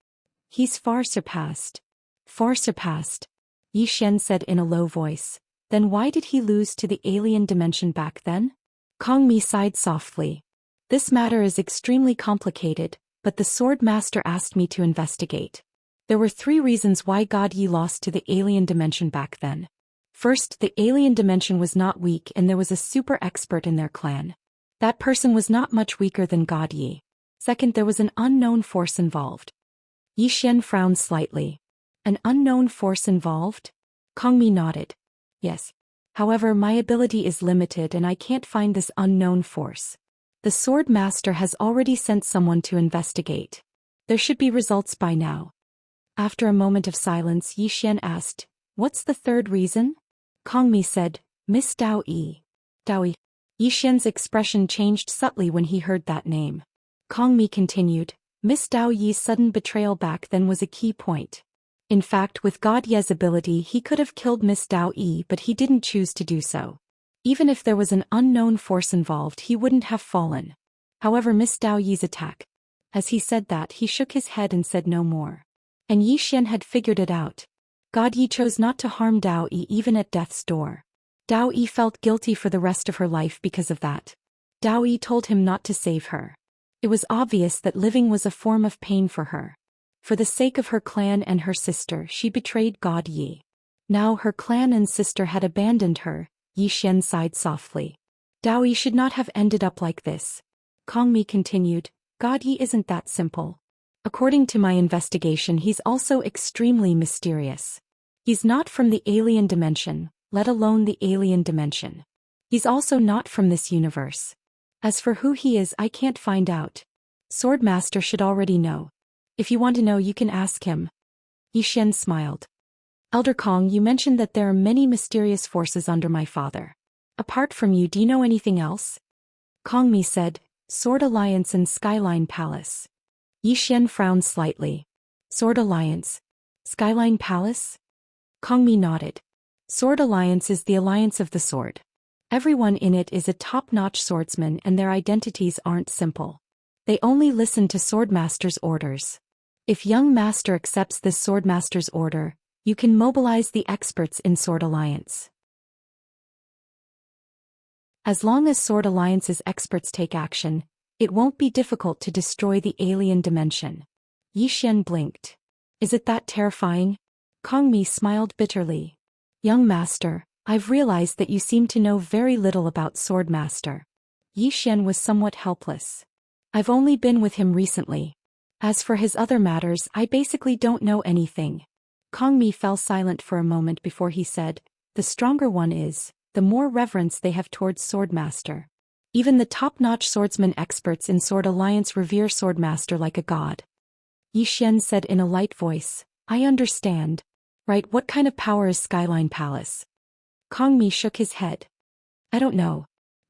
He's far surpassed. Far surpassed. Yi Xian said in a low voice. Then why did he lose to the alien dimension back then? Kong Mi sighed softly. This matter is extremely complicated, but the Sword Master asked me to investigate. There were 3 reasons why God Yi lost to the alien dimension back then. First, the alien dimension was not weak and there was a super expert in their clan. That person was not much weaker than God Yi. Second, there was an unknown force involved. Yi Xian frowned slightly. An unknown force involved? Kong Mi nodded. Yes. However, my ability is limited and I can't find this unknown force. The Sword Master has already sent someone to investigate. There should be results by now. After a moment of silence, Yi Xian asked, What's the 3rd reason? Kong Mi said, Miss Dao Yi. Dao Yi. Yi Xian's expression changed subtly when he heard that name. Kong Mi continued, Miss Dao Yi's sudden betrayal back then was a key point. In fact, with God Ye's ability he could have killed Miss Dao Yi, but he didn't choose to do so. Even if there was an unknown force involved he wouldn't have fallen. However, Miss Dao Yi's attack. As he said that, he shook his head and said no more. And Yi Xian had figured it out. God Yi chose not to harm Dao Yi even at death's door. Dao Yi felt guilty for the rest of her life because of that. Dao Yi told him not to save her. It was obvious that living was a form of pain for her. For the sake of her clan and her sister, she betrayed God Yi. Now her clan and sister had abandoned her. Yi Xian sighed softly. Dao Yi should not have ended up like this. Kong Mi continued, God Yi isn't that simple. According to my investigation, he's also extremely mysterious. He's not from the alien dimension, let alone the alien dimension. He's also not from this universe. As for who he is, I can't find out. Swordmaster should already know. If you want to know, you can ask him. Yi Xian smiled. Elder Kong, you mentioned that there are many mysterious forces under my father. Apart from you, do you know anything else? Kong Mi said, Sword Alliance and Skyline Palace. Yi Xian frowned slightly. Sword Alliance? Skyline Palace? Kong Mi nodded. Sword Alliance is the alliance of the sword. Everyone in it is a top-notch swordsman and their identities aren't simple. They only listen to Swordmaster's orders. If young master accepts this Swordmaster's order, you can mobilize the experts in Sword Alliance. As long as Sword Alliance's experts take action, it won't be difficult to destroy the alien dimension. Yi Xian blinked. Is it that terrifying? Kong Mi smiled bitterly. Young master, I've realized that you seem to know very little about Swordmaster. Yi Xian was somewhat helpless. I've only been with him recently. As for his other matters, I basically don't know anything. Kong Mi fell silent for a moment before he said, the stronger one is, the more reverence they have towards Swordmaster. Even the top-notch swordsman experts in Sword Alliance revere Swordmaster like a god. Yi Xian said in a light voice, I understand. Right, what kind of power is Skyline Palace? Kong Mi shook his head. I don't know.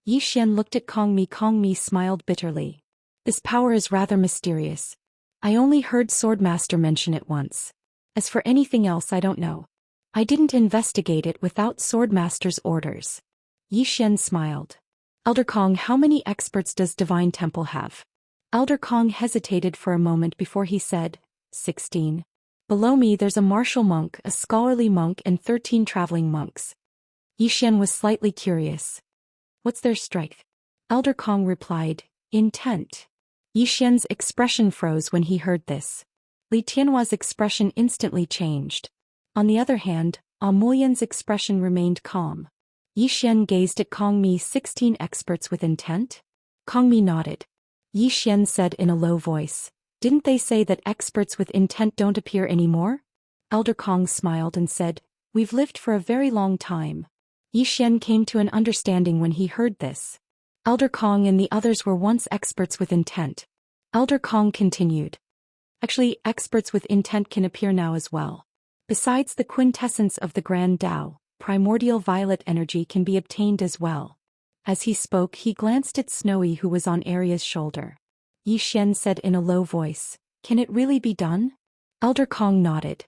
Yi Xian looked at Kong Mi. Kong Mi smiled bitterly. This power is rather mysterious. I only heard Swordmaster mention it once. As for anything else, I don't know. I didn't investigate it without Swordmaster's orders. Yi Xian smiled. Elder Kong, how many experts does Divine Temple have? Elder Kong hesitated for a moment before he said, 16. Below me there's a martial monk, a scholarly monk and 13 traveling monks. Yi Xian was slightly curious. What's their strength? Elder Kong replied, intent. Yi Xian's expression froze when he heard this. Li Tianhua's expression instantly changed. On the other hand, Amulian's expression remained calm. Yi Xian gazed at Kong Mi. 16 experts with intent? Kong Mi nodded. Yi Xian said in a low voice, didn't they say that experts with intent don't appear anymore? Elder Kong smiled and said, we've lived for a very long time. Yi Xian came to an understanding when he heard this. Elder Kong and the others were once experts with intent. Elder Kong continued. Actually, experts with intent can appear now as well. Besides the quintessence of the Grand Tao, primordial violet energy can be obtained as well. As he spoke, he glanced at Snowy, who was on Arya's shoulder. Yi Xian said in a low voice, can it really be done? Elder Kong nodded.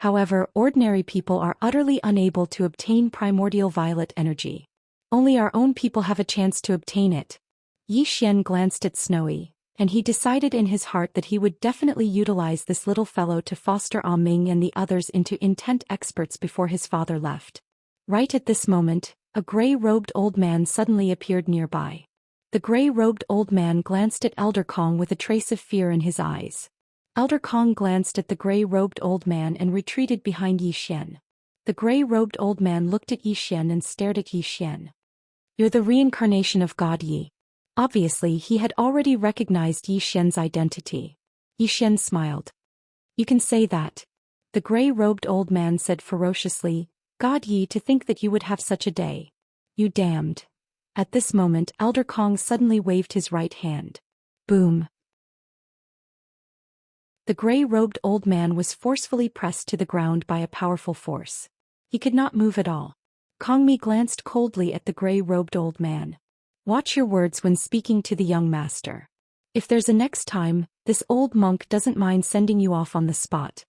However, ordinary people are utterly unable to obtain primordial violet energy. Only our own people have a chance to obtain it. Yi Xian glanced at Snowy, and he decided in his heart that he would definitely utilize this little fellow to foster Ah Ming and the others into intent experts before his father left. Right at this moment, a gray-robed old man suddenly appeared nearby. The gray-robed old man glanced at Elder Kong with a trace of fear in his eyes. Elder Kong glanced at the gray-robed old man and retreated behind Yi Xian. The gray-robed old man looked at Yi Xian and stared at Yi Xian. You're the reincarnation of God Yi. Obviously he had already recognized Yi Xian's identity. Yi Xian smiled. You can say that. The gray-robed old man said ferociously, God Yi, to think that you would have such a day. You damned. At this moment Elder Kong suddenly waved his right hand. Boom. The gray-robed old man was forcefully pressed to the ground by a powerful force. He could not move at all. Kong Mi glanced coldly at the gray-robed old man. Watch your words when speaking to the young master. If there's a next time, this old monk doesn't mind sending you off on the spot.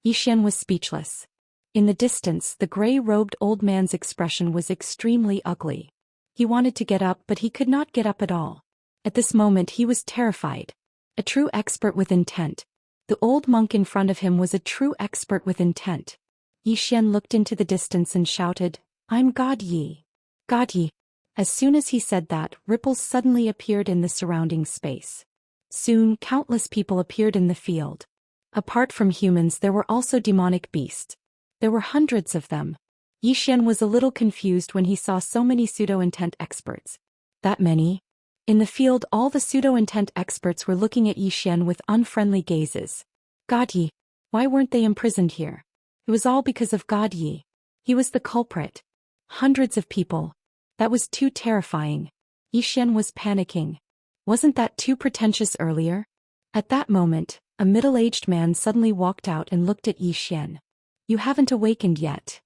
Yi Xian was speechless. In the distance, the gray-robed old man's expression was extremely ugly. He wanted to get up, but he could not get up at all. At this moment he was terrified. A true expert with intent. The old monk in front of him was a true expert with intent. Yi Xian looked into the distance and shouted, I'm God Yi. God Yi. As soon as he said that, ripples suddenly appeared in the surrounding space. Soon, countless people appeared in the field. Apart from humans, there were also demonic beasts. There were hundreds of them. Yi Xian was a little confused when he saw so many pseudo-intent experts. That many? In the field, all the pseudo-intent experts were looking at Yi Xian with unfriendly gazes. God Yi. Why weren't they imprisoned here? It was all because of God Yi. He was the culprit. Hundreds of people. That was too terrifying. Yi Xian was panicking. Wasn't that too pretentious earlier? At that moment, a middle-aged man suddenly walked out and looked at Yi Xian. You haven't awakened yet.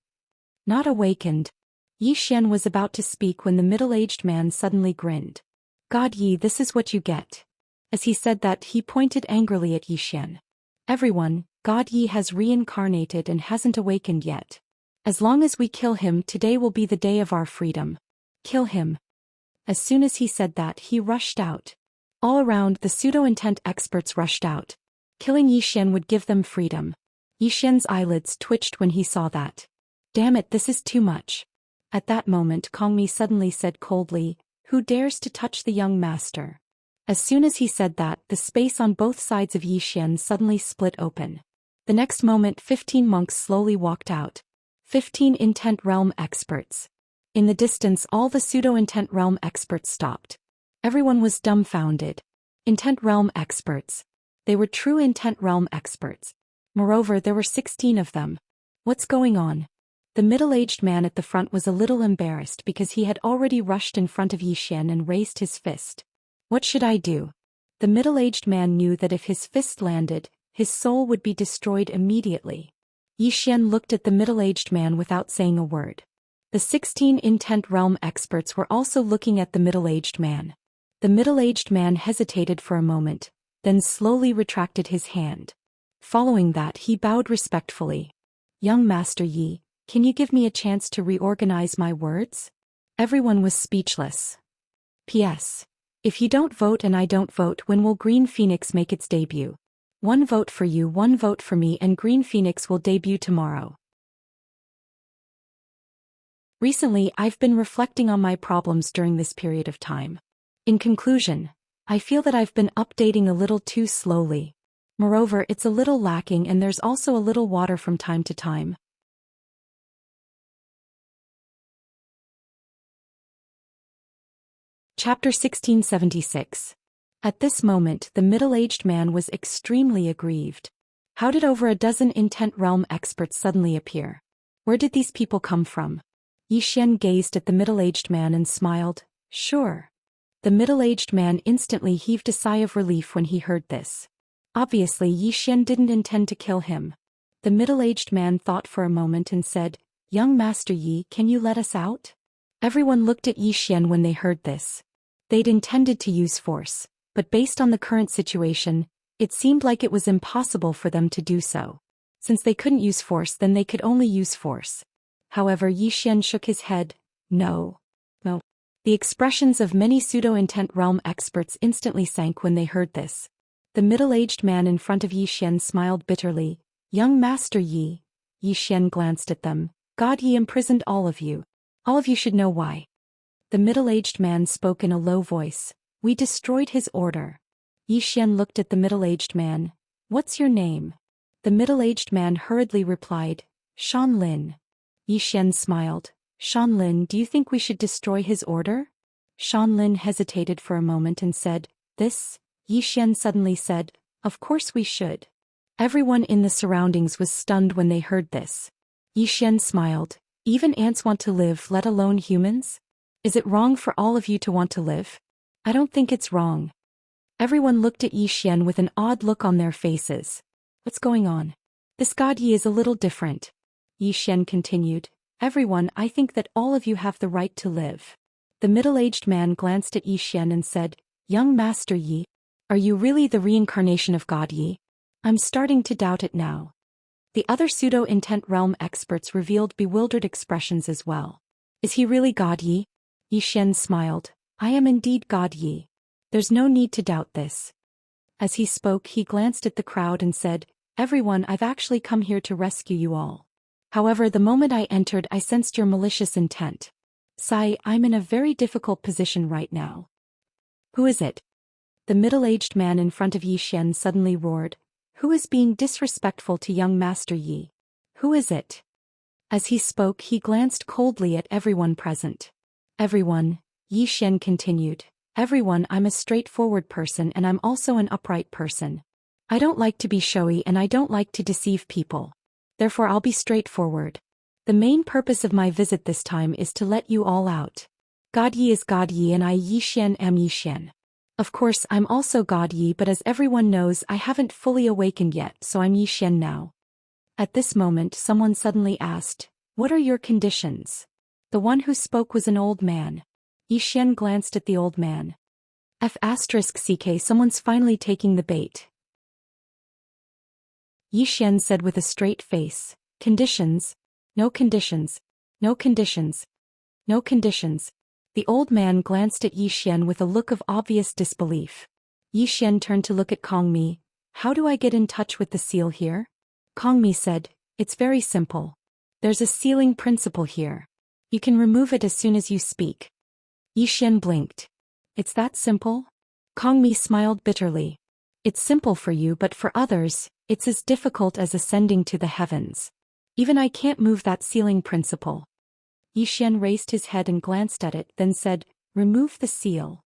Not awakened. Yi Xian was about to speak when the middle-aged man suddenly grinned. God Yi, this is what you get. As he said that, he pointed angrily at Yi Xian. Everyone, God Yi has reincarnated and hasn't awakened yet. As long as we kill him, today will be the day of our freedom. Kill him. As soon as he said that, he rushed out. All around, the pseudo-intent experts rushed out. Killing Yi Xian would give them freedom. Yi Xian's eyelids twitched when he saw that. Damn it, this is too much. At that moment Kong Mi suddenly said coldly, Who dares to touch the young master? As soon as he said that, the space on both sides of Yi Xian suddenly split open. The next moment 15 monks slowly walked out. 15 intent realm experts. In the distance all the pseudo-intent realm experts stopped. Everyone was dumbfounded. Intent realm experts. They were true intent realm experts. Moreover, there were 16 of them. What's going on? The middle-aged man at the front was a little embarrassed because he had already rushed in front of Yi Xian and raised his fist. What should I do? The middle-aged man knew that if his fist landed, his soul would be destroyed immediately. Yi Xian looked at the middle-aged man without saying a word. The 16 intent realm experts were also looking at the middle-aged man. The middle-aged man hesitated for a moment, then slowly retracted his hand. Following that, he bowed respectfully. Young Master Yi, can you give me a chance to reorganize my words? Everyone was speechless. P.S. If you don't vote and I don't vote, when will Green Phoenix make its debut? 1 vote for you, 1 vote for me, and Green Phoenix will debut tomorrow. Recently, I've been reflecting on my problems during this period of time. In conclusion, I feel that I've been updating a little too slowly. Moreover, it's a little lacking and there's also a little water from time to time. Chapter 1676. At this moment, the middle-aged man was extremely aggrieved. How did over a dozen intent realm experts suddenly appear? Where did these people come from? Yi Xian gazed at the middle-aged man and smiled. Sure. The middle-aged man instantly heaved a sigh of relief when he heard this. Obviously, Yi Xian didn't intend to kill him. The middle-aged man thought for a moment and said, Young Master Yi, can you let us out? Everyone looked at Yi Xian when they heard this. They'd intended to use force, but based on the current situation, it seemed like it was impossible for them to do so. Since they couldn't use force, then they could only use force. However, Yi Xian shook his head. No. No. The expressions of many pseudo-intent realm experts instantly sank when they heard this. The middle-aged man in front of Yi Xian smiled bitterly. Young Master Yi. Yi Xian glanced at them. God, Yi imprisoned all of you. All of you should know why. The middle-aged man spoke in a low voice. We destroyed his order. Yi Xian looked at the middle-aged man. What's your name? The middle-aged man hurriedly replied. Shan Lin. Yi Xian smiled. Shan Lin, do you think we should destroy his order? Shan Lin hesitated for a moment and said, This? Yi Xian suddenly said, Of course we should. Everyone in the surroundings was stunned when they heard this. Yi Xian smiled. Even ants want to live, let alone humans? Is it wrong for all of you to want to live? I don't think it's wrong. Everyone looked at Yi Xian with an odd look on their faces. What's going on? This God Yi is a little different. Yi Xian continued. Everyone, I think that all of you have the right to live. The middle-aged man glanced at Yi Xian and said, Young Master Yi, are you really the reincarnation of God Yi? I'm starting to doubt it now. The other pseudo-intent realm experts revealed bewildered expressions as well. Is he really God Yi? Yi Xian smiled. I am indeed God Yi. There's no need to doubt this. As he spoke, he glanced at the crowd and said, Everyone, I've actually come here to rescue you all. However, the moment I entered, I sensed your malicious intent. Sai, I'm in a very difficult position right now. Who is it? The middle-aged man in front of Yi Xian suddenly roared. Who is being disrespectful to young Master Yi? Who is it? As he spoke, he glanced coldly at everyone present. Everyone, Yi Xian continued. Everyone, I'm a straightforward person and I'm also an upright person. I don't like to be showy and I don't like to deceive people. Therefore I'll be straightforward. The main purpose of my visit this time is to let you all out. God Yi is God Yi and I Yi Xian am Yi Xian. Of course I'm also God Yi, but as everyone knows I haven't fully awakened yet, so I'm Yi Xian now. At this moment someone suddenly asked, What are your conditions? The one who spoke was an old man. Yi Xian glanced at the old man. F***ck, someone's finally taking the bait. Yi Xian said with a straight face, Conditions? No conditions. No conditions. No conditions. The old man glanced at Yi Xian with a look of obvious disbelief. Yi Xian turned to look at Kong Mi. How do I get in touch with the seal here? Kong Mi said, It's very simple. There's a sealing principle here. You can remove it as soon as you speak. Yi Xian blinked. It's that simple? Kong Mi smiled bitterly. It's simple for you, but for others, it's as difficult as ascending to the heavens. Even I can't move that sealing principle. Yi Xian raised his head and glanced at it, then said, Remove the seal.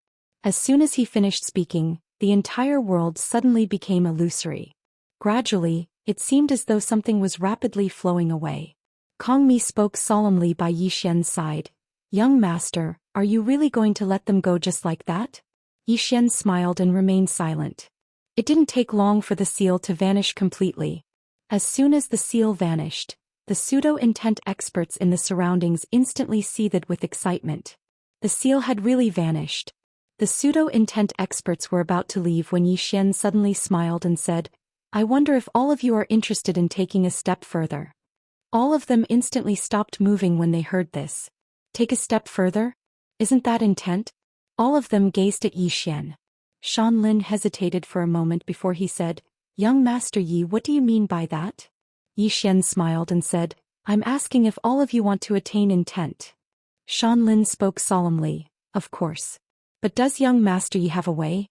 As soon as he finished speaking, the entire world suddenly became illusory. Gradually, it seemed as though something was rapidly flowing away. Kong Mi spoke solemnly by Yi Xian's side. Young master, are you really going to let them go just like that? Yi Xian smiled and remained silent. It didn't take long for the seal to vanish completely. As soon as the seal vanished, the pseudo-intent experts in the surroundings instantly seethed with excitement. The seal had really vanished. The pseudo-intent experts were about to leave when Yi Xian suddenly smiled and said, I wonder if all of you are interested in taking a step further. All of them instantly stopped moving when they heard this. Take a step further? Isn't that intent? All of them gazed at Yi Xian. Shan Lin hesitated for a moment before he said, Young Master Yi, what do you mean by that? Yi Xian smiled and said, I'm asking if all of you want to attain intent. Shan Lin spoke solemnly, Of course. But does young Master Yi have a way?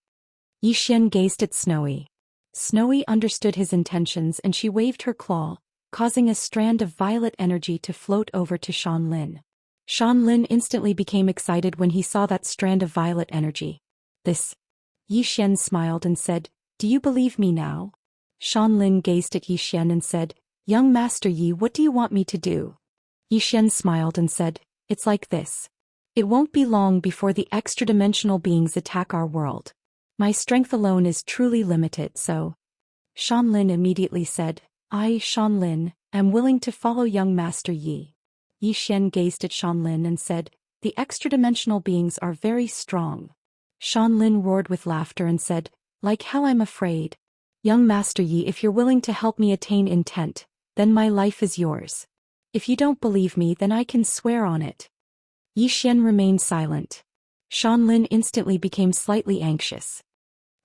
Yi Xian gazed at Snowy. Snowy understood his intentions and she waved her claw, causing a strand of violet energy to float over to Shan Lin. Shan Lin instantly became excited when he saw that strand of violet energy. This. Yi Xian smiled and said, Do you believe me now? Shan Lin gazed at Yi Xian and said, Young Master Yi, what do you want me to do? Yi Xian smiled and said, It's like this. It won't be long before the extra-dimensional beings attack our world. My strength alone is truly limited, so. Shan Lin immediately said, I, Shan Lin, am willing to follow young Master Yi. Yi Xian gazed at Shan Lin and said, The extra-dimensional beings are very strong. Shan Lin roared with laughter and said, Like how I'm afraid. Young Master Yi, if you're willing to help me attain intent, then my life is yours. If you don't believe me, then I can swear on it. Yi Xian remained silent. Shan Lin instantly became slightly anxious.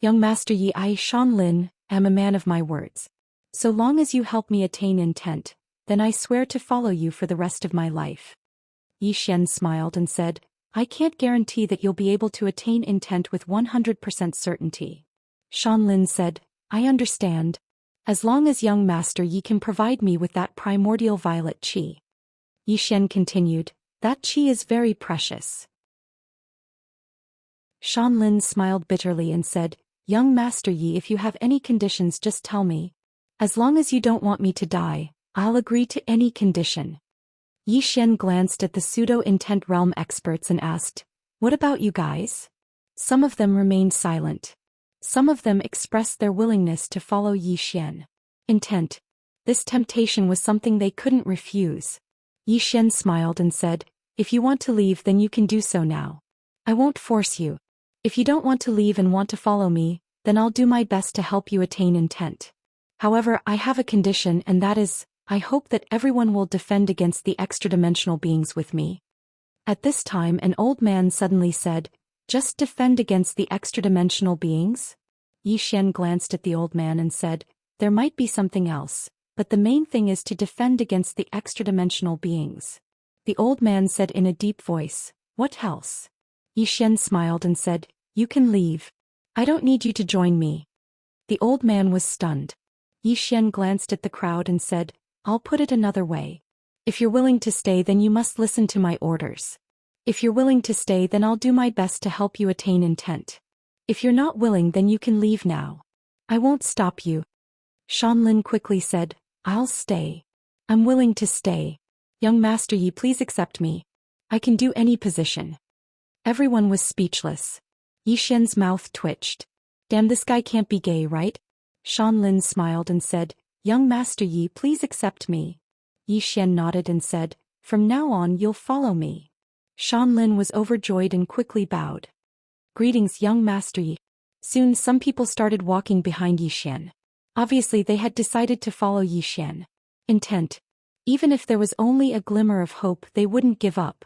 Young Master Yi, I, Shan Lin, am a man of my words. So long as you help me attain intent, then I swear to follow you for the rest of my life. Yi Xian smiled and said, I can't guarantee that you'll be able to attain intent with 100% certainty. Shan Lin said, I understand. As long as young Master Yi can provide me with that primordial violet qi. Yi Xian continued, that qi is very precious. Shan Lin smiled bitterly and said, Young Master Yi, if you have any conditions just tell me. As long as you don't want me to die, I'll agree to any condition. Yi Xian glanced at the pseudo-intent realm experts and asked, what about you guys? Some of them remained silent. Some of them expressed their willingness to follow Yi Xian. Intent. This temptation was something they couldn't refuse. Yi Xian smiled and said, if you want to leave then you can do so now. I won't force you. If you don't want to leave and want to follow me, then I'll do my best to help you attain intent. However, I have a condition, and that is, I hope that everyone will defend against the extra-dimensional beings with me. At this time an old man suddenly said, just defend against the extra-dimensional beings? Yi Xian glanced at the old man and said, there might be something else, but the main thing is to defend against the extra-dimensional beings. The old man said in a deep voice, what else? Yi Xian smiled and said, you can leave. I don't need you to join me. The old man was stunned. Yi Xian glanced at the crowd and said, I'll put it another way. If you're willing to stay then you must listen to my orders. If you're willing to stay then I'll do my best to help you attain intent. If you're not willing then you can leave now. I won't stop you. Shan Lin quickly said, I'll stay. I'm willing to stay. Young Master Yi, please accept me. I can do any position. Everyone was speechless. Yi Xian's mouth twitched. Damn, this guy can't be gay, right? Shan Lin smiled and said, Young Master Yi, please accept me. Yi Xian nodded and said, from now on you'll follow me. Shan Lin was overjoyed and quickly bowed. Greetings, young Master Yi. Soon some people started walking behind Yi Xian. Obviously they had decided to follow Yi Xian. Intent. Even if there was only a glimmer of hope they wouldn't give up.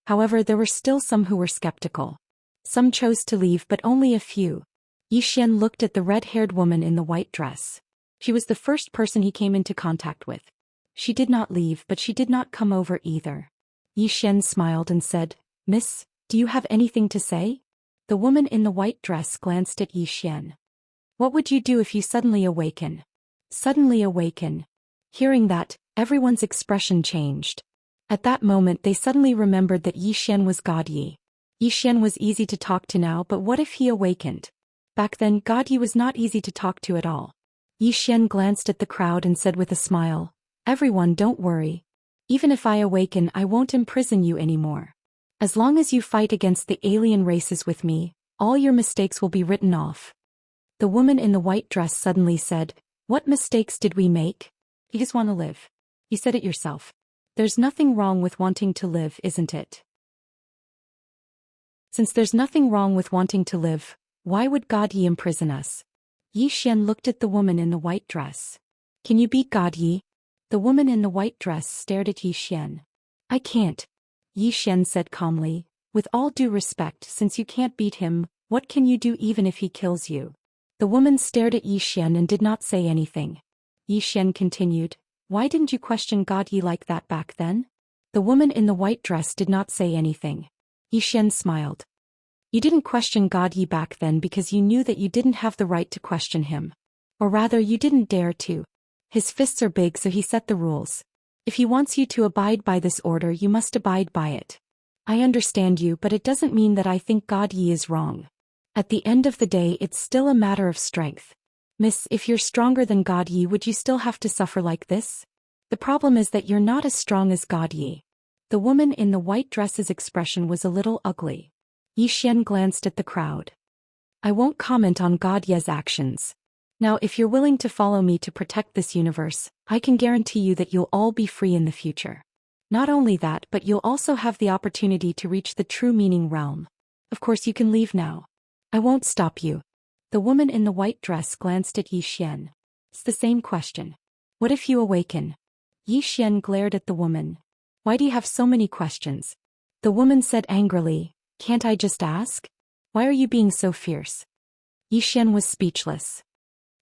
However, there were still some who were skeptical. Some chose to leave but only a few. Yi Xian looked at the red-haired woman in the white dress. She was the first person he came into contact with. She did not leave but she did not come over either. Yi Xian smiled and said, Miss, do you have anything to say? The woman in the white dress glanced at Yi Xian. What would you do if you suddenly awaken? Suddenly awaken. Hearing that, everyone's expression changed. At that moment they suddenly remembered that Yi Xian was God Yi. Yi Xian was easy to talk to now, but what if he awakened? Back then God Yi was not easy to talk to at all. Yi Xian glanced at the crowd and said with a smile, everyone, don't worry. Even if I awaken I won't imprison you anymore. As long as you fight against the alien races with me, all your mistakes will be written off. The woman in the white dress suddenly said, what mistakes did we make? You just want to live. You said it yourself. There's nothing wrong with wanting to live, isn't it? Since there's nothing wrong with wanting to live, why would God Yi imprison us? Yi Xian looked at the woman in the white dress. Can you beat God Yi? The woman in the white dress stared at Yi Xian. I can't. Yi Xian said calmly, with all due respect, since you can't beat him, what can you do even if he kills you? The woman stared at Yi Xian and did not say anything. Yi Xian continued, why didn't you question God Yi like that back then? The woman in the white dress did not say anything. Yi Xian smiled. You didn't question God Yi back then because you knew that you didn't have the right to question him. Or rather, you didn't dare to. His fists are big, so he set the rules. If he wants you to abide by this order, you must abide by it. I understand you, but it doesn't mean that I think God Yi is wrong. At the end of the day, it's still a matter of strength. Miss, if you're stronger than God Yi, would you still have to suffer like this? The problem is that you're not as strong as God Yi. The woman in the white dress's expression was a little ugly. Yi Xian glanced at the crowd. I won't comment on God Yi's actions. Now, if you're willing to follow me to protect this universe, I can guarantee you that you'll all be free in the future. Not only that, but you'll also have the opportunity to reach the true meaning realm. Of course, you can leave now. I won't stop you. The woman in the white dress glanced at Yi Xian. It's the same question. What if you awaken? Yi Xian glared at the woman. Why do you have so many questions? The woman said angrily, "Can't I just ask? Why are you being so fierce?" Xian was speechless.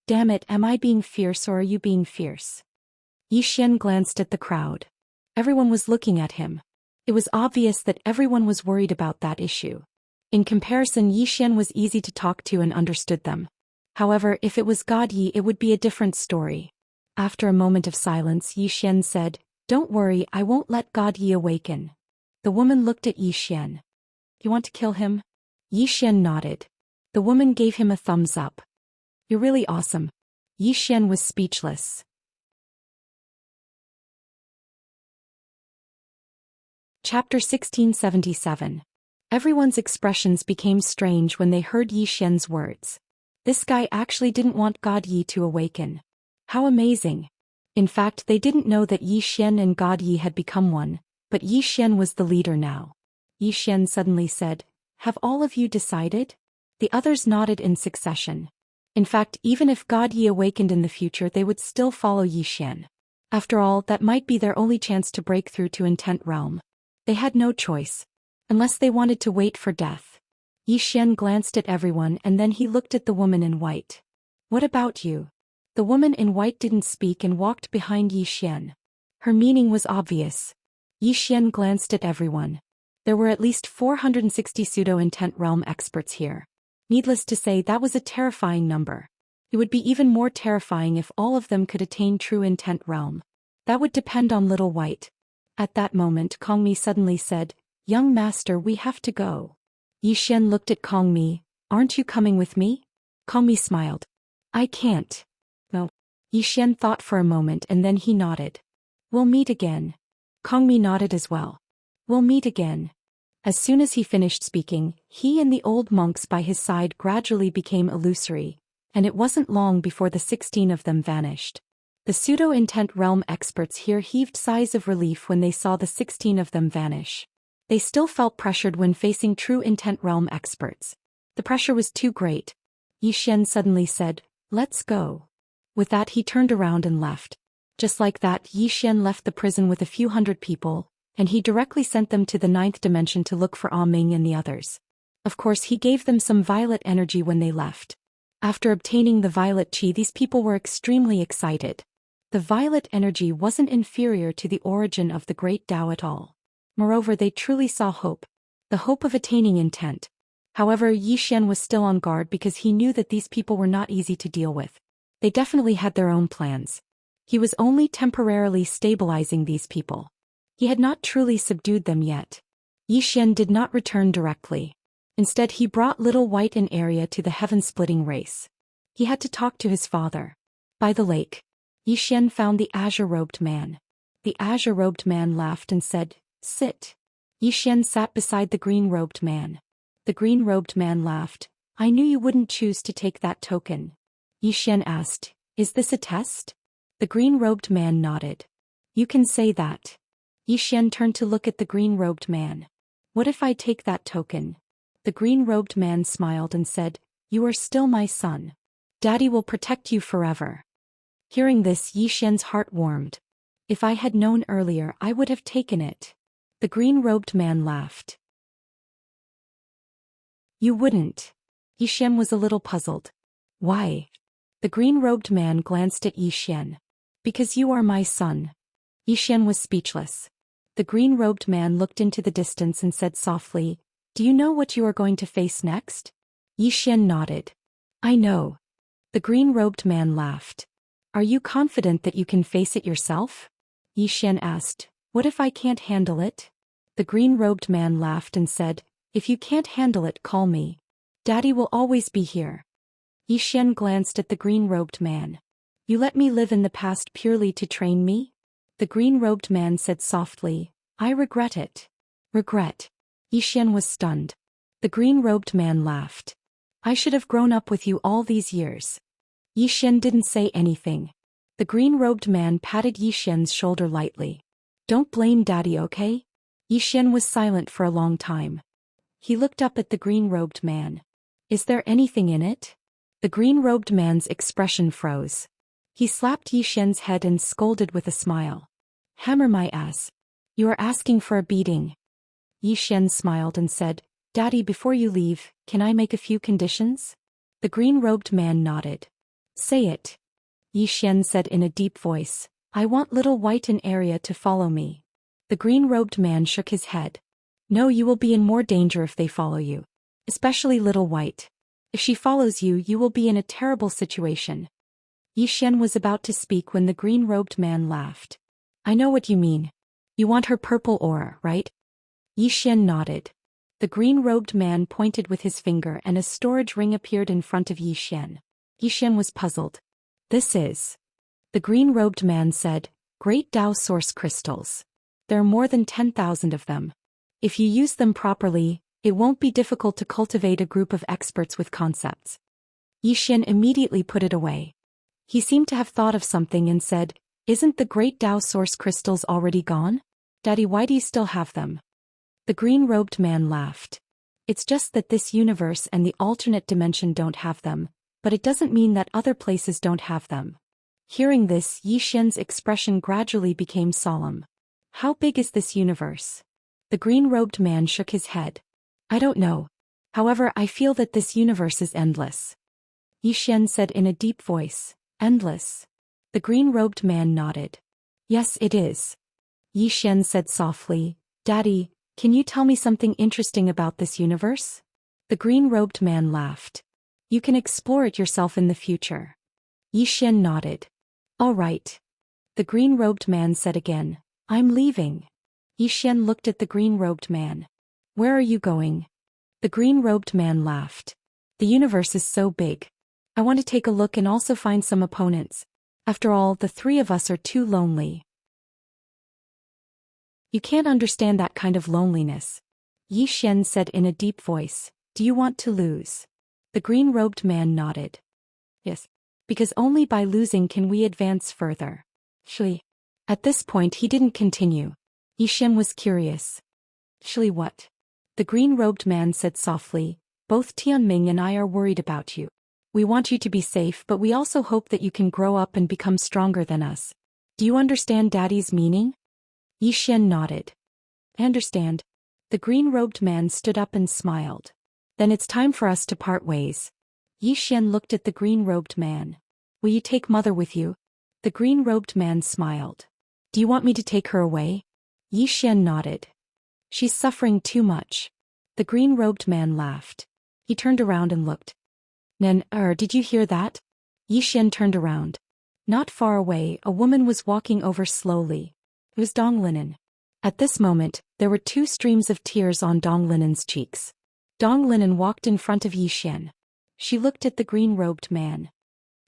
"Damn it, am I being fierce or are you being fierce?" Xian glanced at the crowd. Everyone was looking at him. It was obvious that everyone was worried about that issue. In comparison, Xian was easy to talk to and understood them. However, if it was God Yi, it would be a different story. After a moment of silence, Xian said, "Don't worry, I won't let God Yi awaken." The woman looked at Xian. "You want to kill him?" Xian nodded. The woman gave him a thumbs up. "You're really awesome." Xian was speechless. Chapter 1677. Everyone's expressions became strange when they heard Xian's words. This guy actually didn't want God Yi to awaken. How amazing. In fact, they didn't know that Xian and God Yi had become one, but Xian was the leader now. Xian suddenly said, "Have all of you decided?" The others nodded in succession. In fact, even if God Yi awakened in the future, they would still follow Xian. After all, that might be their only chance to break through to Intent Realm. They had no choice. Unless they wanted to wait for death. Xian glanced at everyone and then he looked at the woman in white. "What about you?" The woman in white didn't speak and walked behind Xian. Her meaning was obvious. Xian glanced at everyone. There were at least 460 pseudo-intent realm experts here. Needless to say, that was a terrifying number. It would be even more terrifying if all of them could attain true intent realm. That would depend on Little White. At that moment, Kongmi suddenly said, "Young master, we have to go." Xian looked at Kongmi. "Aren't you coming with me?" Kongmi smiled. "I can't." "No." Xian thought for a moment and then he nodded. "We'll meet again." Kongmi nodded as well. "We'll meet again." As soon as he finished speaking, he and the old monks by his side gradually became illusory, and it wasn't long before the 16 of them vanished. The pseudo-intent realm experts here heaved sighs of relief when they saw the 16 of them vanish. They still felt pressured when facing true intent realm experts. The pressure was too great. Xian suddenly said, "Let's go." With that he turned around and left. Just like that, Xian left the prison with a few hundred people, and he directly sent them to the 9th dimension to look for Ah Ming and the others. Of course, he gave them some violet energy when they left. After obtaining the violet chi, these people were extremely excited. The violet energy wasn't inferior to the origin of the Great Tao at all. Moreover, they truly saw hope. The hope of attaining intent. However, Xian was still on guard because he knew that these people were not easy to deal with. They definitely had their own plans. He was only temporarily stabilizing these people. He had not truly subdued them yet. Xian did not return directly. Instead, he brought Little White and Arya to the heaven-splitting race. He had to talk to his father. By the lake, Xian found the azure-robed man. The azure-robed man laughed and said, "Sit." Xian sat beside the green-robed man. The green-robed man laughed. "I knew you wouldn't choose to take that token." Xian asked, "Is this a test?" The green-robed man nodded. "You can say that." Xian turned to look at the green-robed man. "What if I take that token?" The green-robed man smiled and said, "You are still my son. Daddy will protect you forever." Hearing this, Xian's heart warmed. "If I had known earlier, I would have taken it." The green-robed man laughed. "You wouldn't." Xian was a little puzzled. "Why?" The green-robed man glanced at Xian. "Because you are my son." Xian was speechless. The green-robed man looked into the distance and said softly, "Do you know what you are going to face next?" Xian nodded. "I know." The green-robed man laughed. "Are you confident that you can face it yourself?" Xian asked. "What if I can't handle it?" The green-robed man laughed and said, "If you can't handle it, call me. Daddy will always be here." Xian glanced at the green-robed man. "You let me live in the past purely to train me?" The green-robed man said softly, "I regret it." "Regret?" Xian was stunned. The green-robed man laughed. "I should have grown up with you all these years." Xian didn't say anything. The green-robed man patted Xian's shoulder lightly. "Don't blame Daddy, okay?" Xian was silent for a long time. He looked up at the green-robed man. "Is there anything in it?" The green-robed man's expression froze. He slapped Xian's head and scolded with a smile. "Hammer my ass. You are asking for a beating." Yi Xian smiled and said, Daddy, before you leave, can I make a few conditions? The green-robed man nodded. Say it. Yi Xian said in a deep voice, I want little white and Arya to follow me. The green-robed man shook his head. No, you will be in more danger if they follow you. Especially little white. If she follows you, you will be in a terrible situation. Yi Xian was about to speak when the green-robed man laughed. I know what you mean. You want her purple aura, right? Yi Xian nodded. The green-robed man pointed with his finger and a storage ring appeared in front of Yi Xian. Yi Xian was puzzled. This is. The green-robed man said, Great Tao Source Crystals. There are more than 10,000 of them. If you use them properly, it won't be difficult to cultivate a group of experts with concepts. Yi Xian immediately put it away. He seemed to have thought of something and said, Isn't the Great Tao Source Crystals already gone? Daddy, why do you still have them? The green-robed man laughed. It's just that this universe and the alternate dimension don't have them, but it doesn't mean that other places don't have them. Hearing this, Yi Xian's expression gradually became solemn. How big is this universe? The green-robed man shook his head. I don't know. However, I feel that this universe is endless. Yi Xian said in a deep voice, Endless. The green-robed man nodded. Yes, it is. Yi Xian said softly, Daddy, can you tell me something interesting about this universe? The green-robed man laughed. You can explore it yourself in the future. Yi Xian nodded. All right. The green-robed man said again, I'm leaving. Yi Xian looked at the green-robed man. Where are you going? The green-robed man laughed. The universe is so big. I want to take a look and also find some opponents. After all, the three of us are too lonely. You can't understand that kind of loneliness. Yi Xian said in a deep voice, Do you want to lose? The green-robed man nodded. Yes. Because only by losing can we advance further. Shli. At this point he didn't continue. Yi Xian was curious. Shli what? The green-robed man said softly, Both Tianming and I are worried about you. We want you to be safe, but we also hope that you can grow up and become stronger than us. Do you understand Daddy's meaning? Yi Xian nodded. I understand. The green-robed man stood up and smiled. Then it's time for us to part ways. Yi Xian looked at the green-robed man. Will you take Mother with you? The green-robed man smiled. Do you want me to take her away? Yi Xian nodded. She's suffering too much. The green-robed man laughed. He turned around and looked. Did you hear that? Yi Xian turned around. Not far away, a woman was walking over slowly. It was Dong Linen. At this moment, there were 2 streams of tears on Dong Linen's cheeks. Dong Linen walked in front of Yi Xian. She looked at the green-robed man.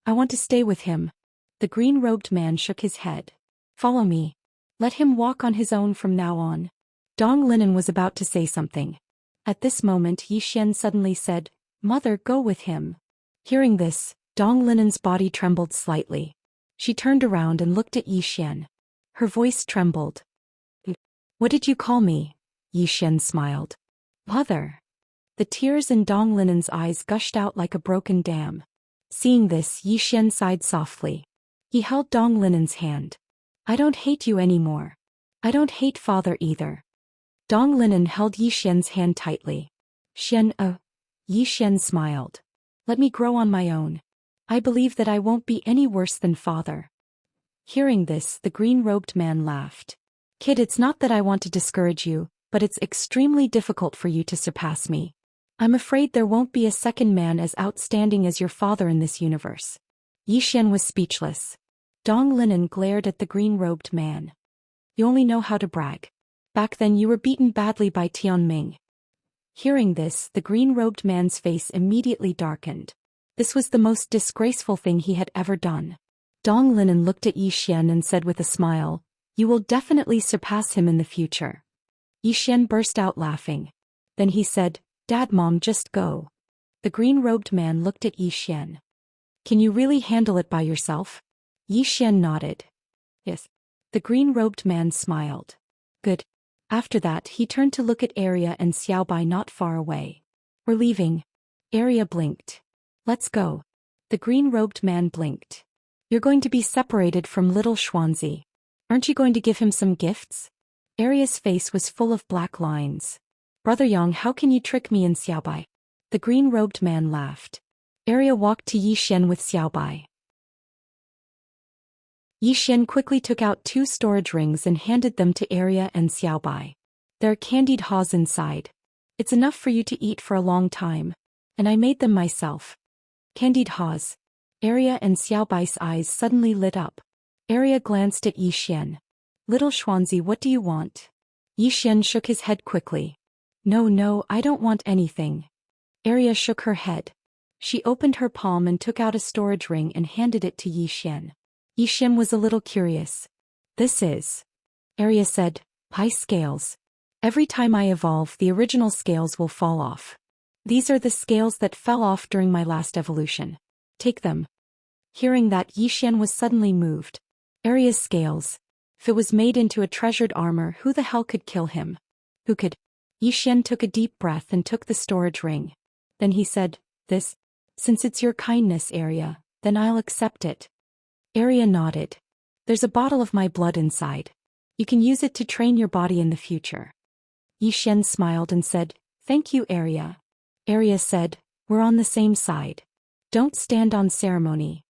I want to stay with him. The green-robed man shook his head. Follow me. Let him walk on his own from now on. Dong Linen was about to say something. At this moment Yi Xian suddenly said, Mother, go with him. Hearing this, Dong Linen's body trembled slightly. She turned around and looked at Yi Xian. Her voice trembled. What did you call me? Yi Xian smiled. Mother. The tears in Dong Linen's eyes gushed out like a broken dam. Seeing this, Yi Xian sighed softly. He held Dong Linen's hand. I don't hate you anymore. I don't hate Father either. Dong Linen held Yi Xian's hand tightly. Yi Xian smiled. Let me grow on my own. I believe that I won't be any worse than Father. Hearing this, the green-robed man laughed. Kid, it's not that I want to discourage you, but it's extremely difficult for you to surpass me. I'm afraid there won't be a second man as outstanding as your father in this universe. Yi Xian was speechless. Dong Linen glared at the green-robed man. You only know how to brag. Back then you were beaten badly by Tianming. Hearing this, the green-robed man's face immediately darkened. This was the most disgraceful thing he had ever done. Dong Linen looked at Yi Xian and said with a smile, You will definitely surpass him in the future. Yi Xian burst out laughing. Then he said, Dad, Mom, just go. The green-robed man looked at Yi Xian. Can you really handle it by yourself? Yi Xian nodded. Yes. The green-robed man smiled. Good. After that he turned to look at Arya and Xiaobai not far away. We're leaving. Arya blinked. Let's go. The green-robed man blinked. You're going to be separated from little Xuanzi. Aren't you going to give him some gifts? Aria's face was full of black lines. Brother Yang, how can you trick me and Xiaobai? The green-robed man laughed. Aria walked to Yi Xian with Xiaobai. Yi Xian quickly took out 2 storage rings and handed them to Aria and Xiaobai. There are candied haws inside. It's enough for you to eat for a long time. And I made them myself. Candied haws. Aria and Xiaobai's eyes suddenly lit up. Aria glanced at Yi Xian. Little Xuanzi, what do you want? Yi Xian shook his head quickly. No, I don't want anything. Aria shook her head. She opened her palm and took out a storage ring and handed it to Yi Xian. Yi Xian was a little curious. This is. Aria said, Pi scales. Every time I evolve, the original scales will fall off. These are the scales that fell off during my last evolution. Take them. Hearing that, Yi Xian was suddenly moved. Aria's scales. If it was made into a treasured armor, who the hell could kill him? Who could? Yi Xian took a deep breath and took the storage ring. Then he said, This? Since it's your kindness, Aria, then I'll accept it. Aria nodded. There's a bottle of my blood inside. You can use it to train your body in the future. Yi Xian smiled and said, Thank you, Aria. Aria said, We're on the same side. Don't stand on ceremony.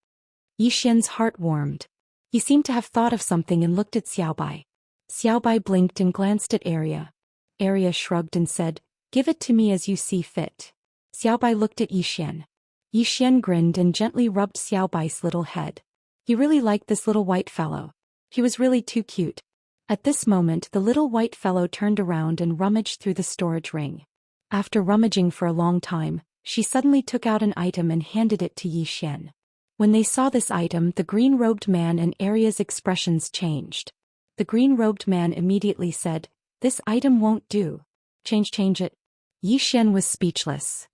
Yi Xian's heart warmed. He seemed to have thought of something and looked at Xiaobai. Xiaobai blinked and glanced at Aria. Aria shrugged and said, Give it to me as you see fit. Xiaobai looked at Yi Xian. Yi Xian grinned and gently rubbed Xiaobai's little head. He really liked this little white fellow. He was really too cute. At this moment, the little white fellow turned around and rummaged through the storage ring. After rummaging for a long time, she suddenly took out an item and handed it to Yi Xian. When they saw this item, the green-robed man and Aria's expressions changed. The green-robed man immediately said, This item won't do. Change it. Yi Xian was speechless.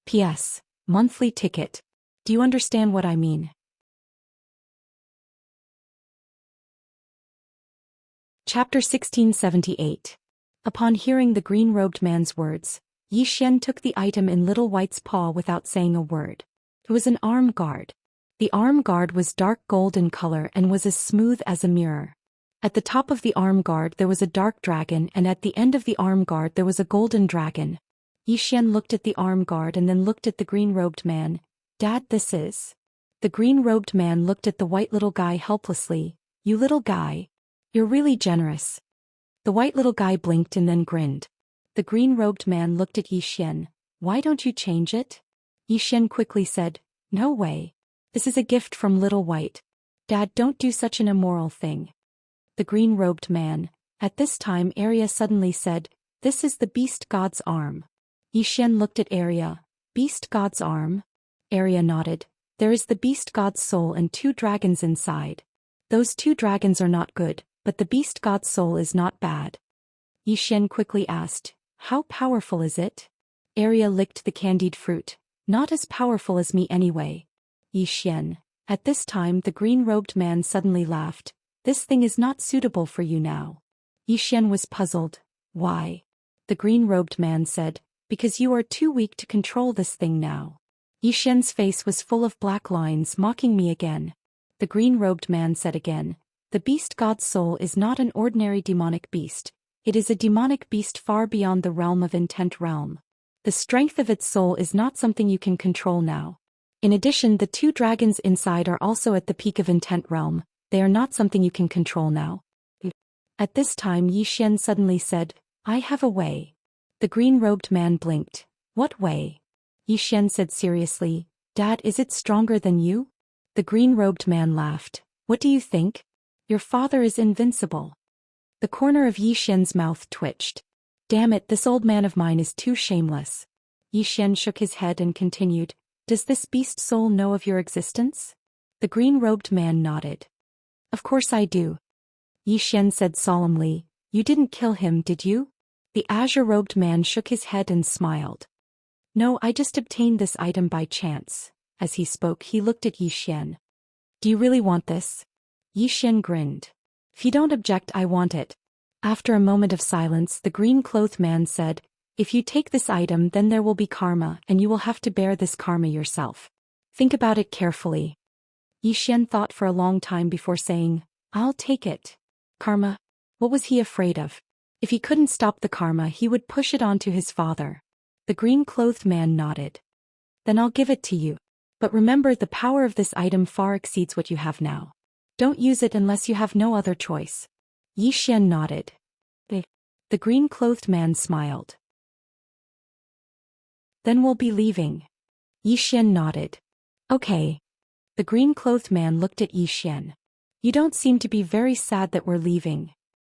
P.S. Monthly ticket. Do you understand what I mean? Chapter 1678. Upon hearing the green-robed man's words, Yi Xian took the item in Little White's paw without saying a word. It was an arm guard. The arm guard was dark gold in color and was as smooth as a mirror. At the top of the arm guard there was a dark dragon, and at the end of the arm guard there was a golden dragon. Yi Xian looked at the arm guard and then looked at the green-robed man. Dad, this is. The green-robed man looked at the white little guy helplessly. You little guy. You're really generous. The white little guy blinked and then grinned. The green-robed man looked at Yi Xian. Why don't you change it? Yi Xian quickly said, No way. This is a gift from Little White. Dad, don't do such an immoral thing. The green-robed man. At this time Aria suddenly said, This is the beast god's arm. Yi Xian looked at Aria. Beast god's arm? Aria nodded. There is the beast god's soul and 2 dragons inside. Those 2 dragons are not good, but the beast god's soul is not bad. Yi Xian quickly asked, How powerful is it? Aria licked the candied fruit. Not as powerful as me anyway. Yi Xian. At this time the green-robed man suddenly laughed. This thing is not suitable for you now. Yi Xian was puzzled. Why? The green-robed man said, Because you are too weak to control this thing now. Yi Xian's face was full of black lines, mocking me again. The green-robed man said again, The beast god's soul is not an ordinary demonic beast. It is a demonic beast far beyond the realm of intent realm. The strength of its soul is not something you can control now. In addition, the 2 dragons inside are also at the peak of intent realm. They are not something you can control now. At this time Yi Xian suddenly said, I have a way. The green-robed man blinked. What way? Yi Xian said seriously, Dad, is it stronger than you? The green-robed man laughed. What do you think? Your father is invincible. The corner of Yi Xian's mouth twitched. Damn it, this old man of mine is too shameless. Yi Xian shook his head and continued, Does this beast soul know of your existence? The green-robed man nodded. Of course I do. Yi Xian said solemnly, You didn't kill him, did you? The azure-robed man shook his head and smiled. No, I just obtained this item by chance. As he spoke, he looked at Yi Xian. Do you really want this? Yi Xian grinned. If you don't object, I want it. After a moment of silence, the green-clothed man said, If you take this item, then there will be karma, and you will have to bear this karma yourself. Think about it carefully. Yi Xian thought for a long time before saying, I'll take it. Karma? What was he afraid of? If he couldn't stop the karma, he would push it onto his father. The green-clothed man nodded. Then I'll give it to you. But remember, the power of this item far exceeds what you have now. Don't use it unless you have no other choice. Yi Xian nodded. The green-clothed man smiled. Then we'll be leaving. Yi Xian nodded. Okay. The green-clothed man looked at Yi Xian. You don't seem to be very sad that we're leaving.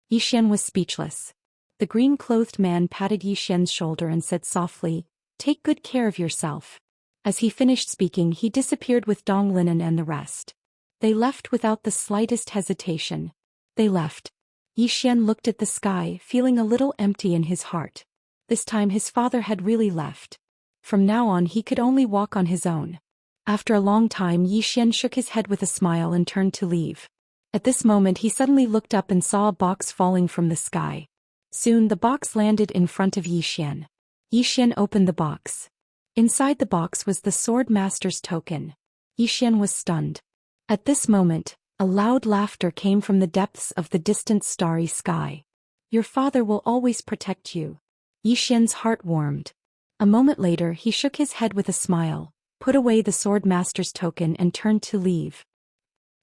Yi Xian was speechless. The green-clothed man patted Yi Xian's shoulder and said softly, "Take good care of yourself." As he finished speaking, he disappeared with Dong Linen and the rest. They left without the slightest hesitation. They left. Yi Xian looked at the sky, feeling a little empty in his heart. This time his father had really left. From now on he could only walk on his own. After a long time, Yi Xian shook his head with a smile and turned to leave. At this moment he suddenly looked up and saw a box falling from the sky. Soon the box landed in front of Yi Xian. Yi Xian opened the box. Inside the box was the Sword Master's token. Yi Xian was stunned. At this moment, a loud laughter came from the depths of the distant starry sky. Your father will always protect you. Yi Xian's heart warmed. A moment later he shook his head with a smile, put away the Sword Master's token and turned to leave.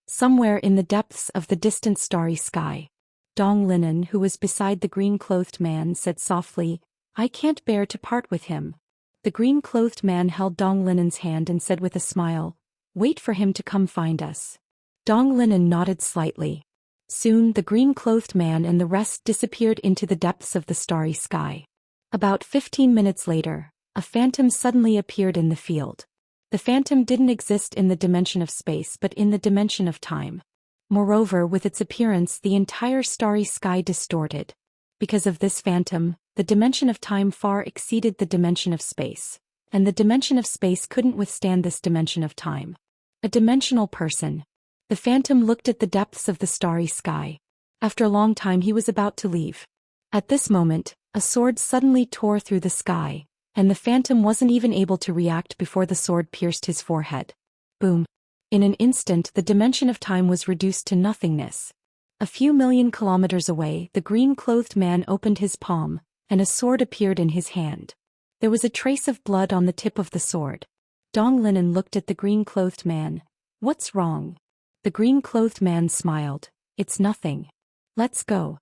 Somewhere in the depths of the distant starry sky, Dong Linen, who was beside the green-clothed man, said softly, "I can't bear to part with him." The green-clothed man held Dong Linen's hand and said with a smile, "Wait for him to come find us." Dong Linen nodded slightly. Soon the green-clothed man and the rest disappeared into the depths of the starry sky. About 15 minutes later, a phantom suddenly appeared in the field. The phantom didn't exist in the dimension of space but in the dimension of time. Moreover, with its appearance the entire starry sky distorted. Because of this phantom, the dimension of time far exceeded the dimension of space, and the dimension of space couldn't withstand this dimension of time. A dimensional person. The phantom looked at the depths of the starry sky. After a long time he was about to leave. At this moment, a sword suddenly tore through the sky, and the phantom wasn't even able to react before the sword pierced his forehead. Boom. In an instant the dimension of time was reduced to nothingness. A few million kilometers away, the green-clothed man opened his palm, and a sword appeared in his hand. There was a trace of blood on the tip of the sword. Dong Linen looked at the green-clothed man. "What's wrong?" The green-clothed man smiled. "It's nothing. Let's go."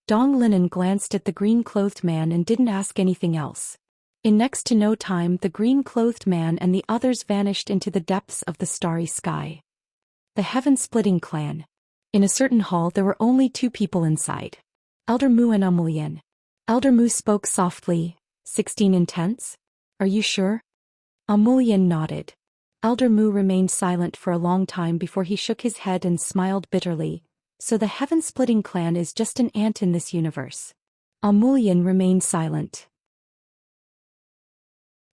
Dong Linen glanced at the green-clothed man and didn't ask anything else. In next to no time the green-clothed man and the others vanished into the depths of the starry sky. The Heaven-Splitting Clan. In a certain hall there were only two people inside. Elder Mu and Amulian. Elder Mu spoke softly. 16 intense? Are you sure? Amulian nodded. Elder Mu remained silent for a long time before he shook his head and smiled bitterly. So the Heaven-Splitting Clan is just an ant in this universe. Amulian remained silent.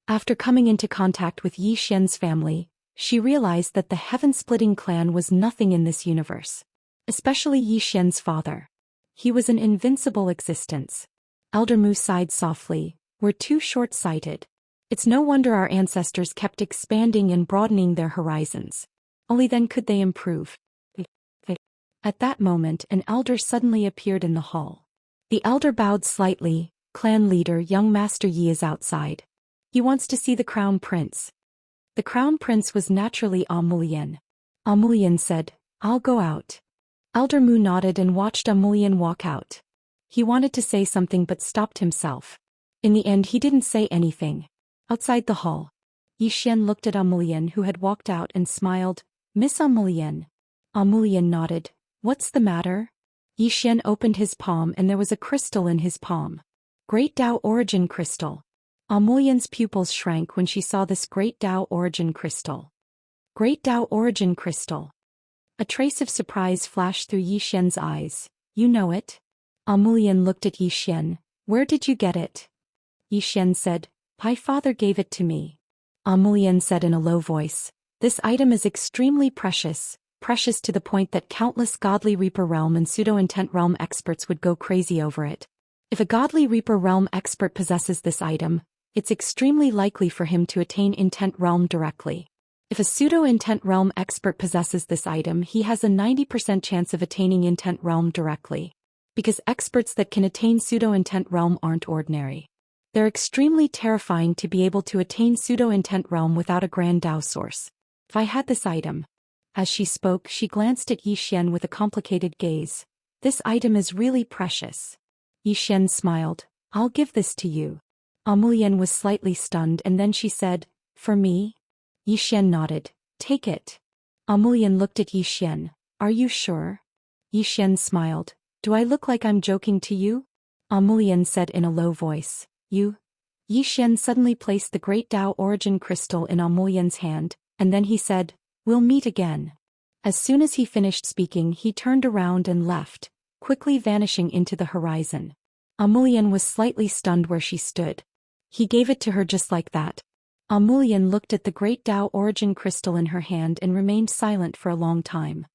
After coming into contact with Yi Xian's family, she realized that the Heaven-Splitting Clan was nothing in this universe. Especially Yi Xian's father. He was an invincible existence. Elder Mu sighed softly. "We're too short-sighted. It's no wonder our ancestors kept expanding and broadening their horizons. Only then could they improve." At that moment an elder suddenly appeared in the hall. The elder bowed slightly. "Clan leader, young Master Yi is outside. He wants to see the Crown Prince." The Crown Prince was naturally Amulian. Amulian said, "I'll go out." Elder Mu nodded and watched Amulian walk out. He wanted to say something but stopped himself. In the end he didn't say anything. Outside the hall, Yi Xian looked at Amulian, who had walked out, and smiled. "Miss Amulian." Amulian nodded. "What's the matter?" Yi Xian opened his palm and there was a crystal in his palm. Great Tao Origin Crystal. Amulian's pupils shrank when she saw this Great Tao Origin Crystal. Great Tao Origin Crystal. A trace of surprise flashed through Yi Xian's eyes. "You know it?" Amulian looked at Yi Xian. "Where did you get it?" Yi Xian said, "My father gave it to me." Amulian said in a low voice, "This item is extremely precious, precious to the point that countless Godly Reaper Realm and Pseudo-Intent Realm experts would go crazy over it. If a Godly Reaper Realm expert possesses this item, it's extremely likely for him to attain Intent Realm directly. If a Pseudo-Intent Realm expert possesses this item, he has a 90% chance of attaining Intent Realm directly. because experts that can attain pseudo-intent realm aren't ordinary. They're extremely terrifying to be able to attain pseudo-intent realm without a grand Dao source. If I had this item. As she spoke, she glanced at Yi Xian with a complicated gaze. This item is really precious. Yi Xian smiled. I'll give this to you. Amulian was slightly stunned and then she said, for me? Yi Xian nodded. Take it. Amulian looked at Yi Xian. Are you sure? Yi Xian smiled. Do I look like I'm joking to you? Amulian said in a low voice. You? Yi Xian suddenly placed the Great Dao Origin Crystal in Amulian's hand, and then he said, we'll meet again. As soon as he finished speaking, he turned around and left, quickly vanishing into the horizon. Amulian was slightly stunned where she stood. He gave it to her just like that. Amulian looked at the Great Dao Origin Crystal in her hand and remained silent for a long time.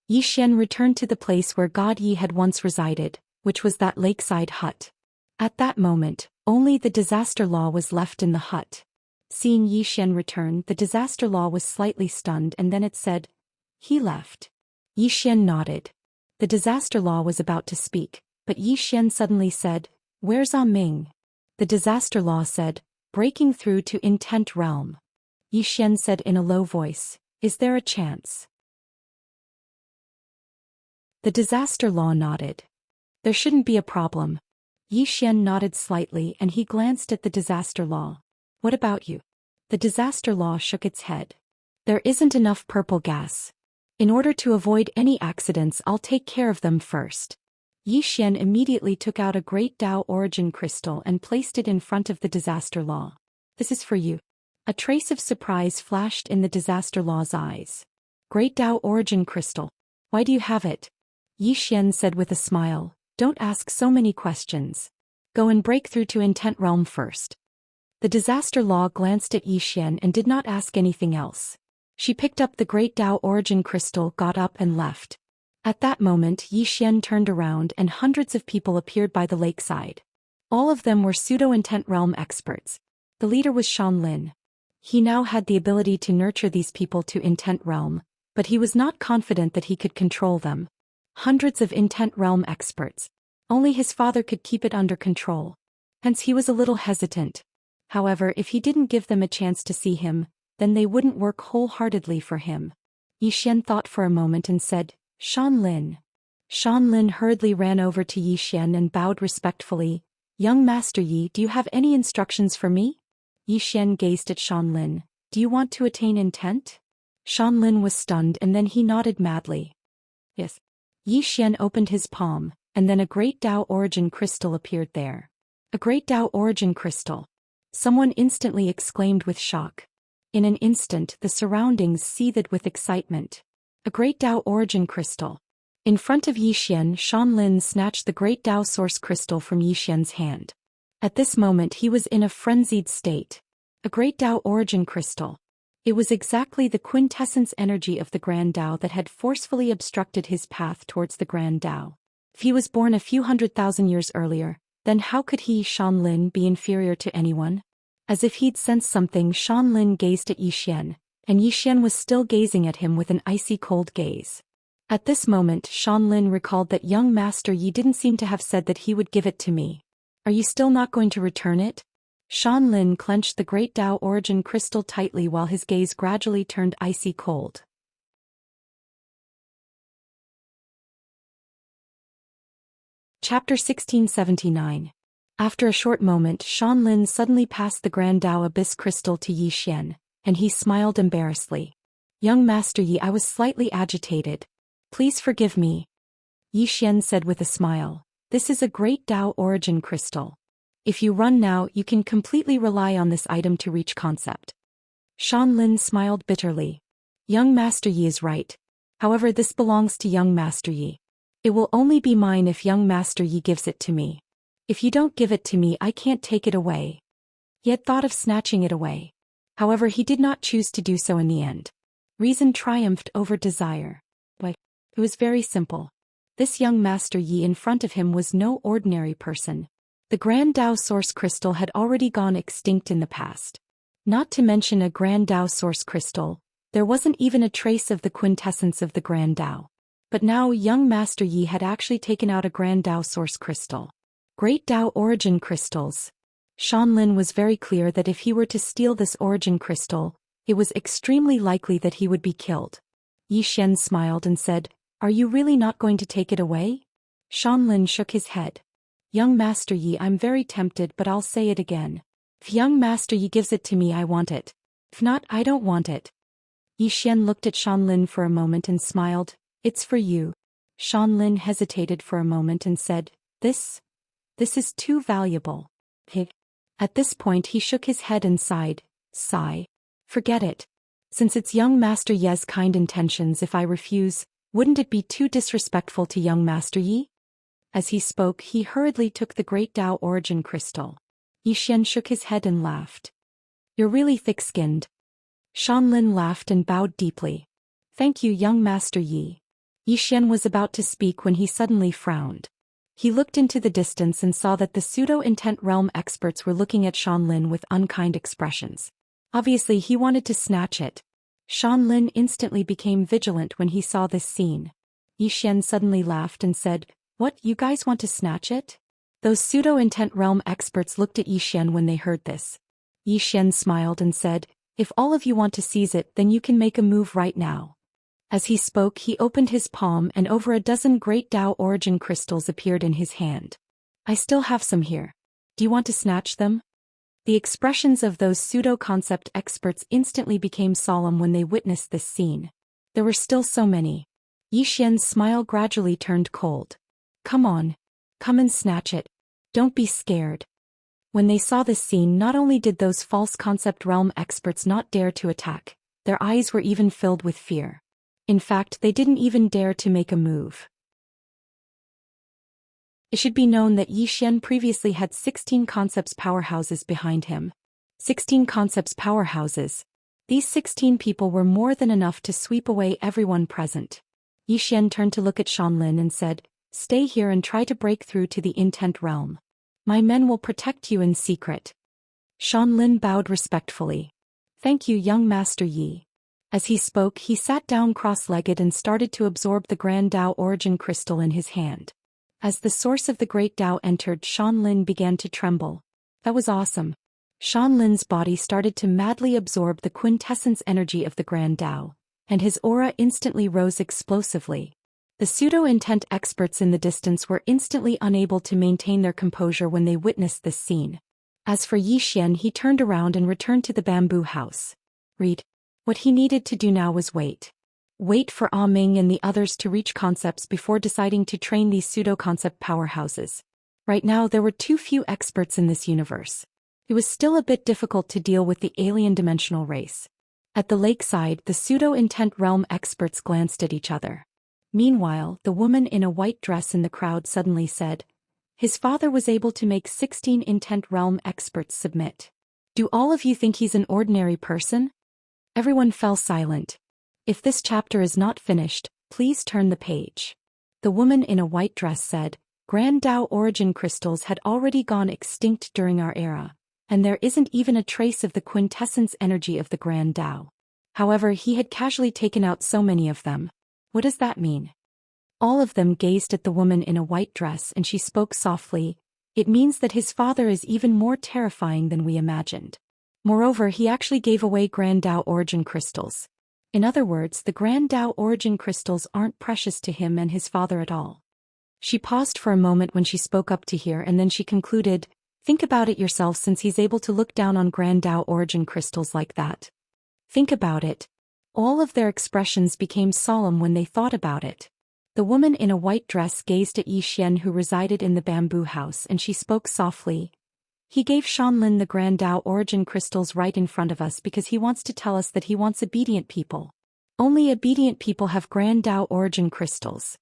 Yi Xian returned to the place where God Yi had once resided, which was that lakeside hut. At that moment, only the disaster law was left in the hut. Seeing Yi Xian return, the disaster law was slightly stunned and then it said, he left. Yi Xian nodded. The disaster law was about to speak, but Yi Xian suddenly said, where's Ah Ming? The disaster law said, breaking through to intent realm. Yi Xian said in a low voice, is there a chance? The disaster law nodded. There shouldn't be a problem. Yi Xian nodded slightly and he glanced at the disaster law. What about you? The disaster law shook its head. There isn't enough purple gas. In order to avoid any accidents, I'll take care of them first. Yi Xian immediately took out a Great Dao Origin Crystal and placed it in front of the disaster law. This is for you. A trace of surprise flashed in the disaster law's eyes. Great Dao Origin Crystal. Why do you have it? Yi Xian said with a smile, don't ask so many questions. Go and break through to intent realm first. The disaster law glanced at Yi Xian and did not ask anything else. She picked up the Great Dao Origin Crystal, got up and left. At that moment, Yi Xian turned around and hundreds of people appeared by the lakeside. All of them were pseudo-intent realm experts. The leader was Shan Lin. He now had the ability to nurture these people to intent realm, but he was not confident that he could control them. Hundreds of intent realm experts. Only his father could keep it under control. Hence he was a little hesitant. However, if he didn't give them a chance to see him, then they wouldn't work wholeheartedly for him. Yi Xian thought for a moment and said, Shan Lin. Shan Lin hurriedly ran over to Yi Xian and bowed respectfully. Young Master Yi, do you have any instructions for me? Yi Xian gazed at Shan Lin. Do you want to attain intent? Shan Lin was stunned and then he nodded madly. Yes. Yi Xian opened his palm, and then a Great Dao Origin Crystal appeared there. A Great Dao Origin Crystal. Someone instantly exclaimed with shock. In an instant, the surroundings seethed with excitement. A Great Dao Origin Crystal. In front of Yi Xian, Shan Lin snatched the Great Dao Source Crystal from Yi Xian's hand. At this moment he was in a frenzied state. A Great Dao Origin Crystal. It was exactly the quintessence energy of the Grand Dao that had forcefully obstructed his path towards the Grand Dao. If he was born a few 100,000 years earlier, then how could he, Shan Lin, be inferior to anyone? As if he'd sensed something, Shan Lin gazed at Yi Xian, and Yi Xian was still gazing at him with an icy cold gaze. At this moment, Shan Lin recalled that young Master Yi didn't seem to have said that he would give it to me. Are you still not going to return it? Shan Lin clenched the Great Dao Origin Crystal tightly while his gaze gradually turned icy cold. Chapter 1679. After a short moment, Shan Lin suddenly passed the Grand Dao Abyss Crystal to Yi Xian, and he smiled embarrassedly. Young Master Yi, I was slightly agitated. Please forgive me. Yi Xian said with a smile. This is a Great Dao Origin Crystal. If you run now, you can completely rely on this item to reach concept. Shan Lin smiled bitterly. Young Master Yi is right. However, this belongs to young Master Yi. It will only be mine if young Master Yi gives it to me. If you don't give it to me, I can't take it away. He had thought of snatching it away. However, he did not choose to do so in the end. Reason triumphed over desire. But it was very simple. This young Master Yi in front of him was no ordinary person. The Grand Dao Source Crystal had already gone extinct in the past. Not to mention a Grand Dao Source Crystal, there wasn't even a trace of the quintessence of the Grand Dao. But now young Master Yi had actually taken out a Grand Tao Source Crystal. Great Tao Origin Crystals. Shanlin was very clear that if he were to steal this origin crystal, it was extremely likely that he would be killed. Yi Xian smiled and said, "Are you really not going to take it away?" Shanlin shook his head. "Young Master Yi, I'm very tempted, but I'll say it again. If young Master Yi gives it to me, I want it. If not, I don't want it." Yi Xian looked at Shanlin for a moment and smiled. "It's for you." Shanlin hesitated for a moment and said, This is too valuable." At this point he shook his head and sighed. Sigh. "Forget it. Since it's young Master Ye's kind intentions, if I refuse, wouldn't it be too disrespectful to young Master Yi?" As he spoke, he hurriedly took the Great Tao Origin Crystal. Yi Xian shook his head and laughed. "You're really thick-skinned." Shanlin laughed and bowed deeply. "Thank you, young Master Yi." Yi Xian was about to speak when he suddenly frowned. He looked into the distance and saw that the pseudo-intent realm experts were looking at Shanlin with unkind expressions. Obviously he wanted to snatch it. Shanlin instantly became vigilant when he saw this scene. Yi Xian suddenly laughed and said, "What, you guys want to snatch it?" Those pseudo-intent realm experts looked at Yi Xian when they heard this. Yi Xian smiled and said, "If all of you want to seize it, then you can make a move right now." As he spoke, he opened his palm and over a dozen Great Tao Origin Crystals appeared in his hand. "I still have some here. Do you want to snatch them?" The expressions of those pseudo-concept experts instantly became solemn when they witnessed this scene. There were still so many. Yi Xian's smile gradually turned cold. "Come on. Come and snatch it. Don't be scared." When they saw this scene, not only did those false concept realm experts not dare to attack, their eyes were even filled with fear. In fact, they didn't even dare to make a move. It should be known that Yi Xian previously had 16 concepts powerhouses behind him. 16 concepts powerhouses. These 16 people were more than enough to sweep away everyone present. Yi Xian turned to look at Shanlin and said, "Stay here and try to break through to the intent realm. My men will protect you in secret." Shanlin bowed respectfully. "Thank you, young Master Yi." As he spoke, he sat down cross-legged and started to absorb the Grand Tao Origin Crystal in his hand. As the source of the Great Tao entered, Shanlin began to tremble. That was awesome. Shanlin's body started to madly absorb the quintessence energy of the Grand Tao, and his aura instantly rose explosively. The pseudo-intent experts in the distance were instantly unable to maintain their composure when they witnessed this scene. As for Yi Xian, he turned around and returned to the bamboo house. What he needed to do now was wait. Wait for Ah Ming and the others to reach concepts before deciding to train these pseudo-concept powerhouses. Right now there were too few experts in this universe. It was still a bit difficult to deal with the alien dimensional race. At the lakeside, the pseudo-intent realm experts glanced at each other. Meanwhile, the woman in a white dress in the crowd suddenly said, "His father was able to make 16 intent realm experts submit. Do all of you think he's an ordinary person?" Everyone fell silent. "If this chapter is not finished, please turn the page." The woman in a white dress said, "Grand Tao Origin Crystals had already gone extinct during our era, and there isn't even a trace of the quintessence energy of the Grand Tao. However, he had casually taken out so many of them. What does that mean?" All of them gazed at the woman in a white dress and she spoke softly, "It means that his father is even more terrifying than we imagined. Moreover, he actually gave away Grand Tao Origin Crystals. In other words, the Grand Tao Origin Crystals aren't precious to him and his father at all." She paused for a moment when she spoke up to here and then she concluded, "Think about it yourself since he's able to look down on Grand Tao Origin Crystals like that. Think about it." All of their expressions became solemn when they thought about it. The woman in a white dress gazed at Yi Xian who resided in the bamboo house and she spoke softly, "He gave Shanlin the Grand Tao Origin Crystals right in front of us because he wants to tell us that he wants obedient people. Only obedient people have Grand Tao Origin Crystals."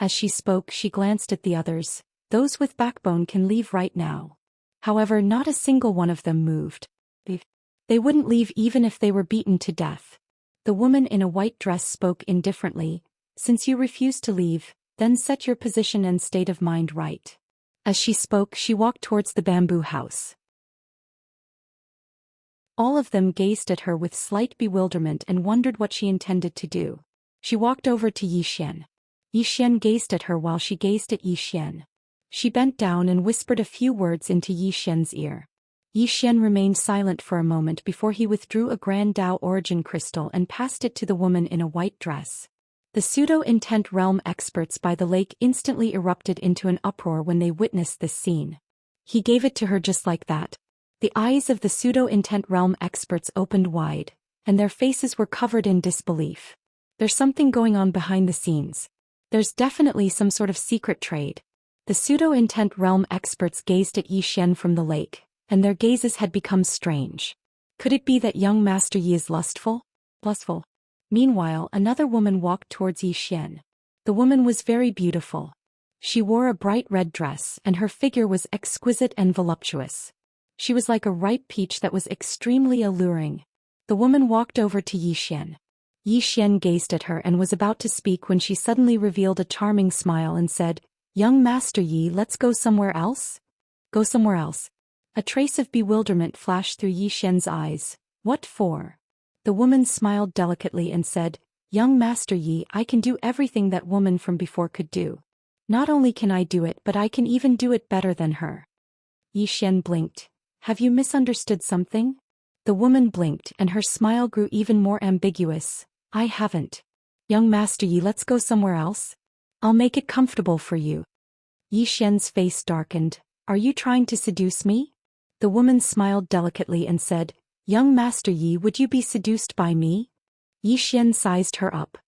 As she spoke, she glanced at the others. "Those with backbone can leave right now." However, not a single one of them moved. They wouldn't leave even if they were beaten to death. The woman in a white dress spoke indifferently, "Since you refuse to leave, then set your position and state of mind right." As she spoke, she walked towards the bamboo house. All of them gazed at her with slight bewilderment and wondered what she intended to do. She walked over to Yi Xian. Yi Xian gazed at her while she gazed at Yi Xian. She bent down and whispered a few words into Yi Xian's ear. Yi Xian remained silent for a moment before he withdrew a Grand Dao origin crystal and passed it to the woman in a white dress. The pseudo-intent realm experts by the lake instantly erupted into an uproar when they witnessed this scene. He gave it to her just like that. The eyes of the pseudo-intent realm experts opened wide, and their faces were covered in disbelief. There's something going on behind the scenes. There's definitely some sort of secret trade. The pseudo-intent realm experts gazed at Yi Xian from the lake, and their gazes had become strange. Could it be that young Master Yi is lustful? Meanwhile, another woman walked towards Yi Xian. The woman was very beautiful. She wore a bright red dress and her figure was exquisite and voluptuous. She was like a ripe peach that was extremely alluring. The woman walked over to Yi Xian. Yi Xian gazed at her and was about to speak when she suddenly revealed a charming smile and said, "Young Master Yi, let's go somewhere else?" "Go somewhere else?" A trace of bewilderment flashed through Yi Xian's eyes. "What for?" The woman smiled delicately and said, "Young Master Yi, I can do everything that woman from before could do. Not only can I do it, but I can even do it better than her." Yi Xian blinked. "Have you misunderstood something?" The woman blinked and her smile grew even more ambiguous. "I haven't. Young Master Yi, let's go somewhere else? I'll make it comfortable for you." Yi Xian's face darkened. "Are you trying to seduce me?" The woman smiled delicately and said, "Young Master Yi, would you be seduced by me?" Yi Xian sized her up.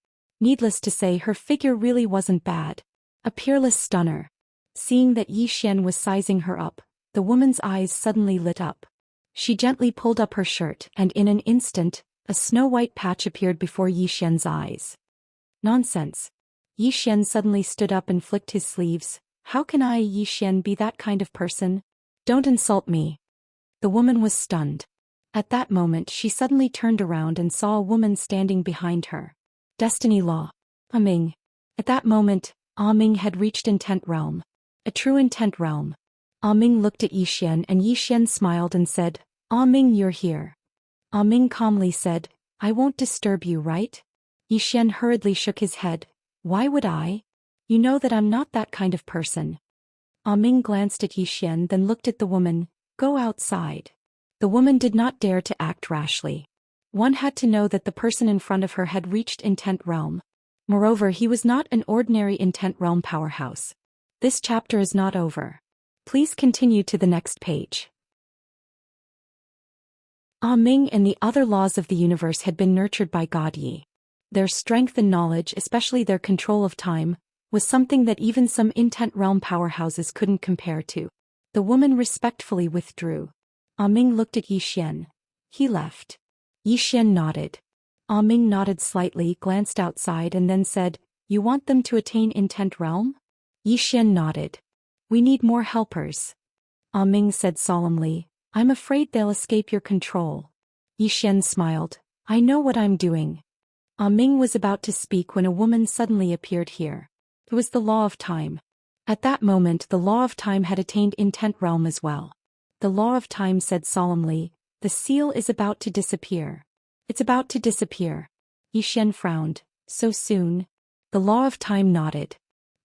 Needless to say, her figure really wasn't bad. A peerless stunner. Seeing that Yi Xian was sizing her up, the woman's eyes suddenly lit up. She gently pulled up her shirt and in an instant, a snow-white patch appeared before Yi Xian's eyes. "Nonsense." Yi Xian suddenly stood up and flicked his sleeves. "How can I, Yi Xian, be that kind of person? Don't insult me." The woman was stunned. At that moment she suddenly turned around and saw a woman standing behind her. Destiny Law. Ming. At that moment, Ming had reached Intent Realm. A true Intent Realm. Ming looked at Yi Xian and Yi Xian smiled and said, "Ming, you're here." Ming calmly said, "I won't disturb you, right?" Yi Xian hurriedly shook his head. "Why would I? You know that I'm not that kind of person." Ming glanced at Yi Xian then looked at the woman. "Go outside." The woman did not dare to act rashly. One had to know that the person in front of her had reached Intent Realm. Moreover, he was not an ordinary Intent Realm powerhouse. This chapter is not over. Please continue to the next page. Ming and the other laws of the universe had been nurtured by God Yi. Their strength and knowledge, especially their control of time, was something that even some Intent Realm powerhouses couldn't compare to. The woman respectfully withdrew. Ming looked at Yi Xian. He left. Yi Xian nodded. Ming nodded slightly, glanced outside and then said, "You want them to attain Intent Realm?" Yi Xian nodded. "We need more helpers." Ming said solemnly, "I'm afraid they'll escape your control." Yi Xian smiled. "I know what I'm doing." Ming was about to speak when a woman suddenly appeared here. It was the Law of Time. At that moment the Law of Time had attained Intent Realm as well. The Law of Time said solemnly, "The seal is about to disappear." "It's about to disappear." Yi Xian frowned. "So soon?" The Law of Time nodded.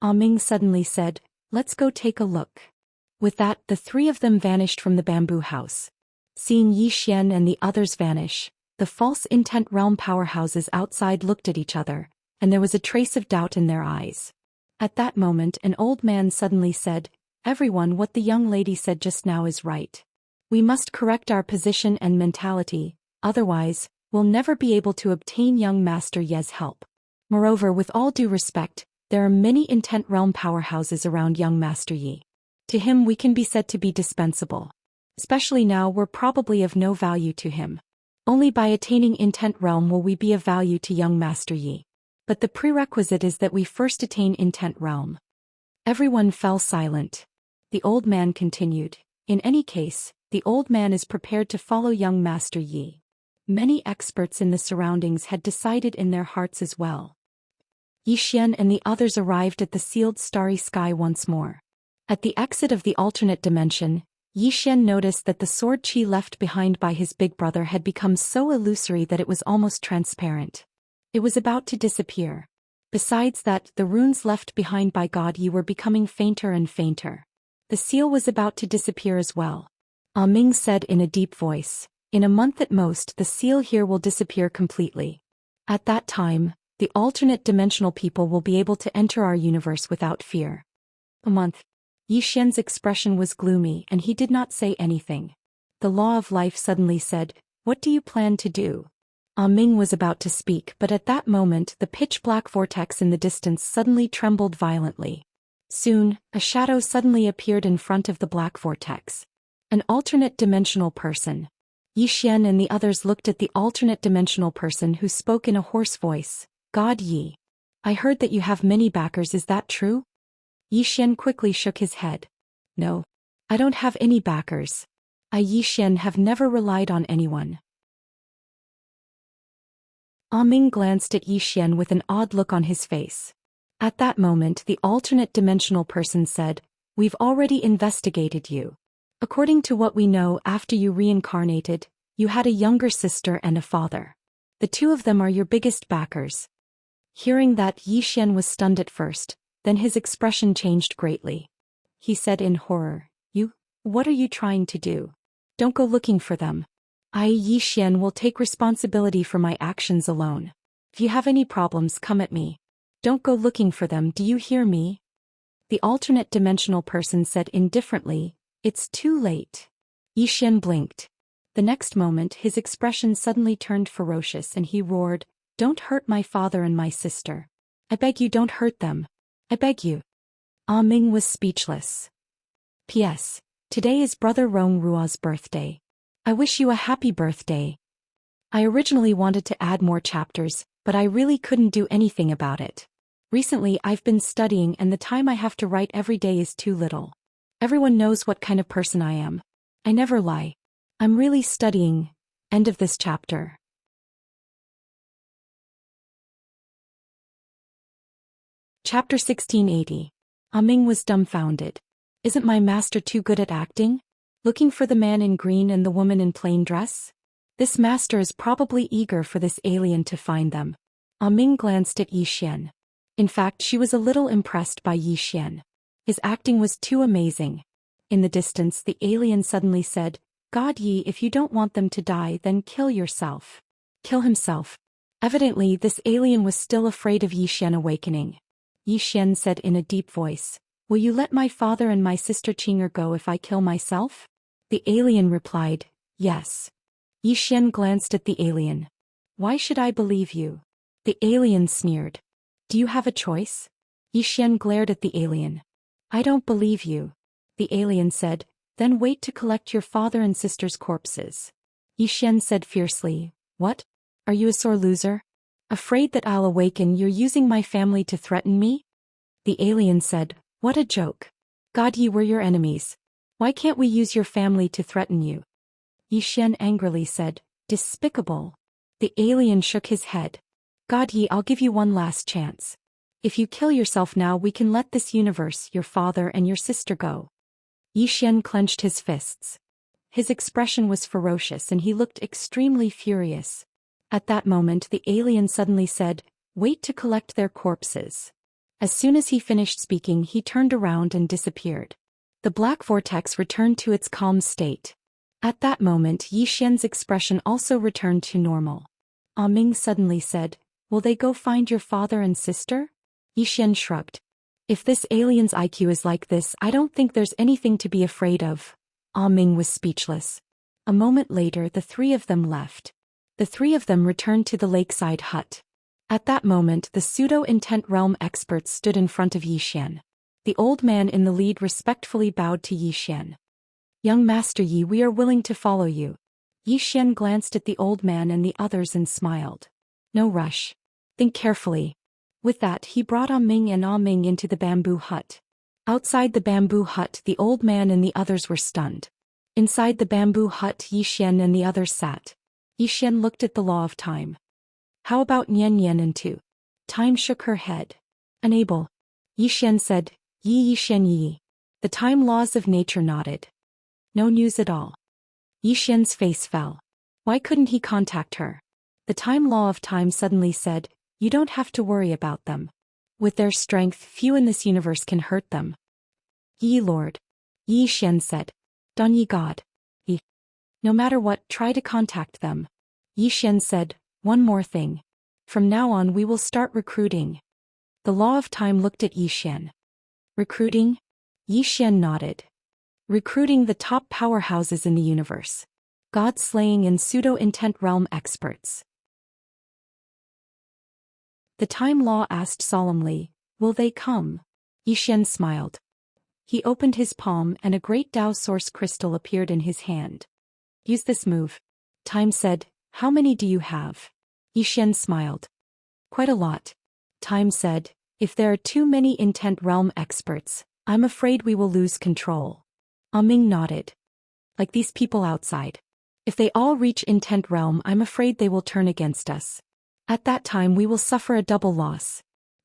Ming suddenly said, "Let's go take a look." With that, the three of them vanished from the bamboo house. Seeing Yi Xian and the others vanish, the false Intent Realm powerhouses outside looked at each other, and there was a trace of doubt in their eyes. At that moment an old man suddenly said, "Everyone, what the young lady said just now is right. We must correct our position and mentality, otherwise, we'll never be able to obtain young Master Ye's help. Moreover, with all due respect, there are many Intent Realm powerhouses around young Master Yi. To him we can be said to be dispensable. Especially now we're probably of no value to him. Only by attaining Intent Realm will we be of value to young Master Yi. But the prerequisite is that we first attain Intent Realm." Everyone fell silent. The old man continued. "In any case, the old man is prepared to follow young Master Yi. Many experts in the surroundings had decided in their hearts as well." Yi Xian and the others arrived at the sealed starry sky once more. At the exit of the alternate dimension, Yi Xian noticed that the sword qi left behind by his big brother had become so illusory that it was almost transparent. It was about to disappear. Besides that, the runes left behind by God Yi were becoming fainter and fainter. The seal was about to disappear as well. Ah Ming said in a deep voice, "In a month at most, the seal here will disappear completely. At that time, the alternate dimensional people will be able to enter our universe without fear." A month. Yi Xian's expression was gloomy and he did not say anything. The law of life suddenly said, "What do you plan to do?" Ah Ming was about to speak, but at that moment the pitch-black vortex in the distance suddenly trembled violently. Soon, a shadow suddenly appeared in front of the black vortex. An alternate dimensional person. Yi Xian and the others looked at the alternate dimensional person who spoke in a hoarse voice. "God Yi. I heard that you have many backers, is that true?" Yi Xian quickly shook his head. "No. I don't have any backers. I Yi Xian have never relied on anyone." Ah Ming glanced at Yi Xian with an odd look on his face. At that moment the alternate dimensional person said, "We've already investigated you. According to what we know, after you reincarnated, you had a younger sister and a father. The two of them are your biggest backers." Hearing that, Yi Xian was stunned at first, then his expression changed greatly. He said in horror, What are you trying to do? Don't go looking for them. I, Yi Xian, will take responsibility for my actions alone. If you have any problems, come at me. Don't go looking for them, do you hear me?" The alternate dimensional person said indifferently, "It's too late." Yi Xian blinked. The next moment his expression suddenly turned ferocious and he roared, "Don't hurt my father and my sister. I beg you, don't hurt them. I beg you." Ah Ming was speechless. P.S. Today is Brother Rong Rua's birthday. I wish you a happy birthday. I originally wanted to add more chapters, but I really couldn't do anything about it. Recently I've been studying and the time I have to write every day is too little. Everyone knows what kind of person I am. I never lie. I'm really studying. End of this chapter. Chapter 1680. Ah Ming was dumbfounded. Isn't my master too good at acting? Looking for the man in green and the woman in plain dress? This master is probably eager for this alien to find them. Ah Ming glanced at Yi Xian. In fact, she was a little impressed by Yi Xian. His acting was too amazing. In the distance, the alien suddenly said, "God Yi, if you don't want them to die, then kill yourself." Kill himself. Evidently, this alien was still afraid of Yi Xian awakening. Yi Xian said in a deep voice, "Will you let my father and my sister Qinger go if I kill myself?" The alien replied, "Yes." Yi Xian glanced at the alien. "Why should I believe you?" The alien sneered. "Do you have a choice?" Yi Xian glared at the alien. "I don't believe you." The alien said, "Then wait to collect your father and sister's corpses." Yi Xian said fiercely, "What? Are you a sore loser? Afraid that I'll awaken, you're using my family to threaten me?" The alien said, "What a joke. God Yi, we're your enemies. Why can't we use your family to threaten you?" Yi Xian angrily said, "Despicable." The alien shook his head. "God Yi, I'll give you one last chance. If you kill yourself now, we can let this universe, your father and your sister go." Yi Xian clenched his fists. His expression was ferocious and he looked extremely furious. At that moment the alien suddenly said, "Wait to collect their corpses." As soon as he finished speaking, he turned around and disappeared. The black vortex returned to its calm state. At that moment Yi Xian's expression also returned to normal. Ah Ming suddenly said, "Will they go find your father and sister?" Yi Xian shrugged. "If this alien's IQ is like this, I don't think there's anything to be afraid of." Ah Ming was speechless. A moment later the three of them left. The three of them returned to the lakeside hut. At that moment the pseudo-intent realm experts stood in front of Yi Xian. The old man in the lead respectfully bowed to Yi Xian. "Young Master Yi, we are willing to follow you." Yi Xian glanced at the old man and the others and smiled. "No rush. Think carefully." With that he brought Ah Ming and Ah Ming into the bamboo hut. Outside the bamboo hut the old man and the others were stunned. Inside the bamboo hut Yi Xian and the others sat. Yi Xian looked at the law of time. "How about Nian Yan and Tu?" Time shook her head. "Unable." Yi Xian said, Yi Xian Yi." The time laws of nature nodded. "No news at all." Yi Xian's face fell. Why couldn't he contact her? The time law of time suddenly said, "You don't have to worry about them. With their strength, few in this universe can hurt them. Ye Lord. Yi Xian said. Don ye God. Ye. No matter what, try to contact them. Yi Xian said, one more thing. From now on we will start recruiting. The Law of Time looked at Yi Xian. Recruiting? Yi Xian nodded. Recruiting the top powerhouses in the universe. God-slaying and pseudo-intent realm experts. The Time Law asked solemnly, will they come? Yi Xian smiled. He opened his palm and a great Tao source crystal appeared in his hand. Use this move. Time said, how many do you have? Yi Xian smiled. Quite a lot. Time said, if there are too many intent realm experts, I'm afraid we will lose control. Ming nodded. Like these people outside. If they all reach intent realm, I'm afraid they will turn against us. At that time we will suffer a double loss.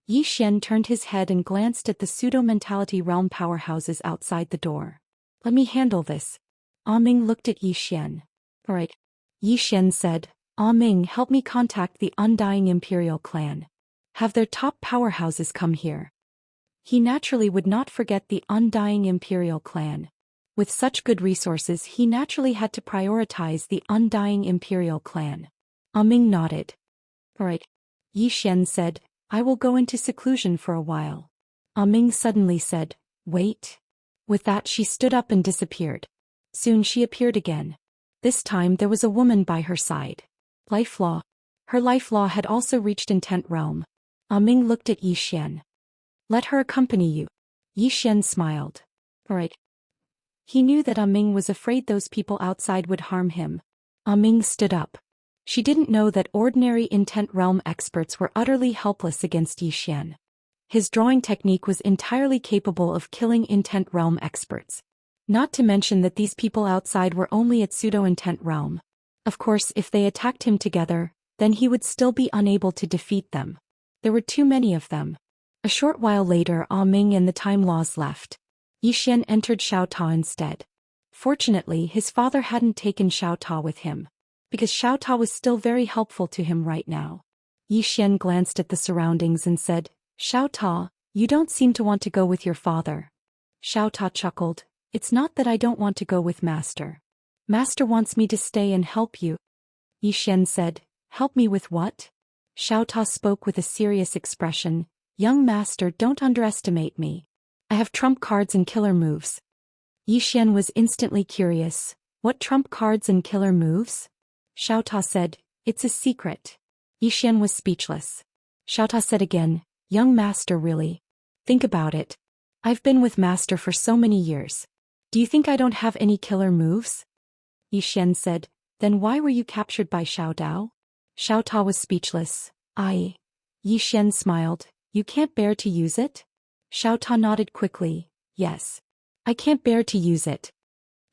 Yi Xian turned his head and glanced at the pseudo-mentality realm powerhouses outside the door. Let me handle this. Ming looked at Yi Xian. Alright. Yi Xian said, Ming, help me contact the Undying Imperial Clan. Have their top powerhouses come here. He naturally would not forget the Undying Imperial Clan. With such good resources, he naturally had to prioritize the Undying Imperial Clan. Ming nodded. Alright. Yi Xian said, I will go into seclusion for a while. Ming suddenly said, wait. With that she stood up and disappeared. Soon she appeared again. This time there was a woman by her side. Life Law. Her Life Law had also reached intent realm. Ming looked at Yi Xian. Let her accompany you. Yi Xian smiled. Alright. He knew that Ming was afraid those people outside would harm him. Ming stood up. She didn't know that ordinary intent realm experts were utterly helpless against Yi Xian. His drawing technique was entirely capable of killing intent realm experts. Not to mention that these people outside were only at pseudo-intent realm. Of course, if they attacked him together, then he would still be unable to defeat them. There were too many of them. A short while later, Ming and the Time Laws left. Yi Xian entered Xiao Ta instead. Fortunately, his father hadn't taken Xiao Ta with him, because Xiao Ta was still very helpful to him right now. Yi Xian glanced at the surroundings and said, Xiao Ta, you don't seem to want to go with your father. Xiao Ta chuckled, it's not that I don't want to go with Master. Master wants me to stay and help you. Yi Xian said, help me with what? Xiao Ta spoke with a serious expression, young Master, don't underestimate me. I have trump cards and killer moves. Yi Xian was instantly curious, what trump cards and killer moves? Xiao Ta said, it's a secret. Yi Xian was speechless. Xiao Ta said again, young Master, really? Think about it. I've been with Master for so many years. Do you think I don't have any killer moves? Yi Xian said, then why were you captured by Xiao Dao? Xiao Ta was speechless. Yi Xian smiled, you can't bear to use it? Xiao Ta nodded quickly, yes. I can't bear to use it.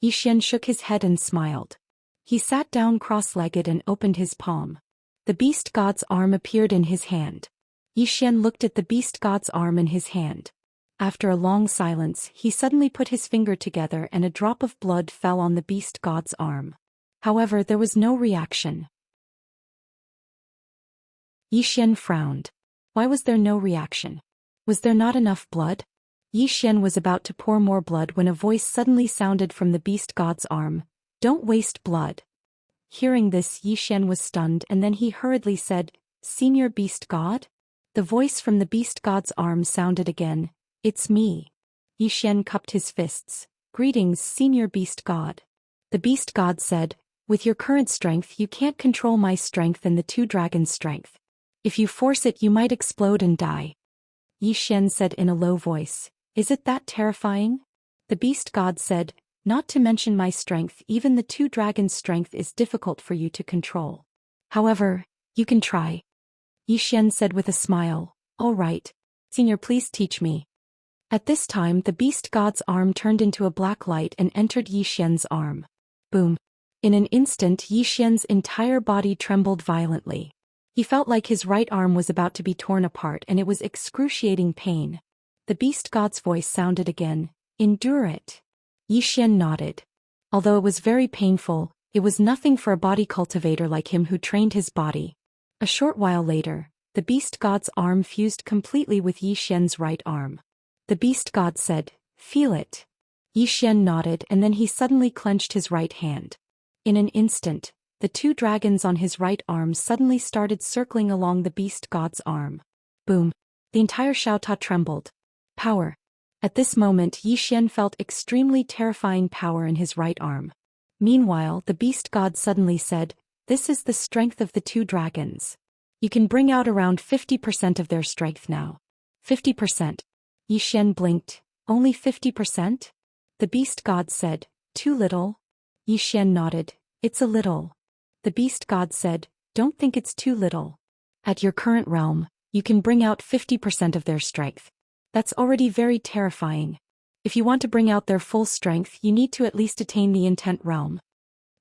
Yi Xian shook his head and smiled. He sat down cross-legged and opened his palm. The beast god's arm appeared in his hand. Yi Xian looked at the beast god's arm in his hand. After a long silence, he suddenly put his finger together and a drop of blood fell on the beast god's arm. However, there was no reaction. Yi Xian frowned. Why was there no reaction? Was there not enough blood? Yi Xian was about to pour more blood when a voice suddenly sounded from the beast god's arm. Don't waste blood. Hearing this, Yi Xian was stunned and then he hurriedly said, Senior Beast God? The voice from the beast god's arm sounded again. It's me. Yi Xian cupped his fists. Greetings, Senior Beast God. The beast god said, with your current strength you can't control my strength and the two dragons' strength. If you force it you might explode and die. Yi Xian said in a low voice, is it that terrifying? The beast god said, not to mention my strength, even the two dragons' strength is difficult for you to control. However, you can try. Yi Xian said with a smile, all right. Senior, please teach me. At this time the beast god's arm turned into a black light and entered Yi Xian's arm. Boom. In an instant Yi Xian's entire body trembled violently. He felt like his right arm was about to be torn apart and it was excruciating pain. The beast god's voice sounded again, endure it. Yi Xian nodded. Although it was very painful, it was nothing for a body cultivator like him who trained his body. A short while later, The beast god's arm fused completely with Yi Xian's right arm. The beast god said, "Feel it." Yi Xian nodded and then he suddenly clenched his right hand. In an instant, the two dragons on his right arm suddenly started circling along the beast god's arm. Boom! The entire Xiaota trembled. Power. At this moment Yi Xian felt extremely terrifying power in his right arm. Meanwhile, the beast god suddenly said, "This is the strength of the two dragons. You can bring out around 50% of their strength now." 50%. Yi Xian blinked. Only 50%? The beast god said, "Too little?" Yi Xian nodded. "It's a little." The beast god said, "Don't think it's too little. At your current realm, you can bring out 50% of their strength. That's already very terrifying. If you want to bring out their full strength, you need to at least attain the intent realm."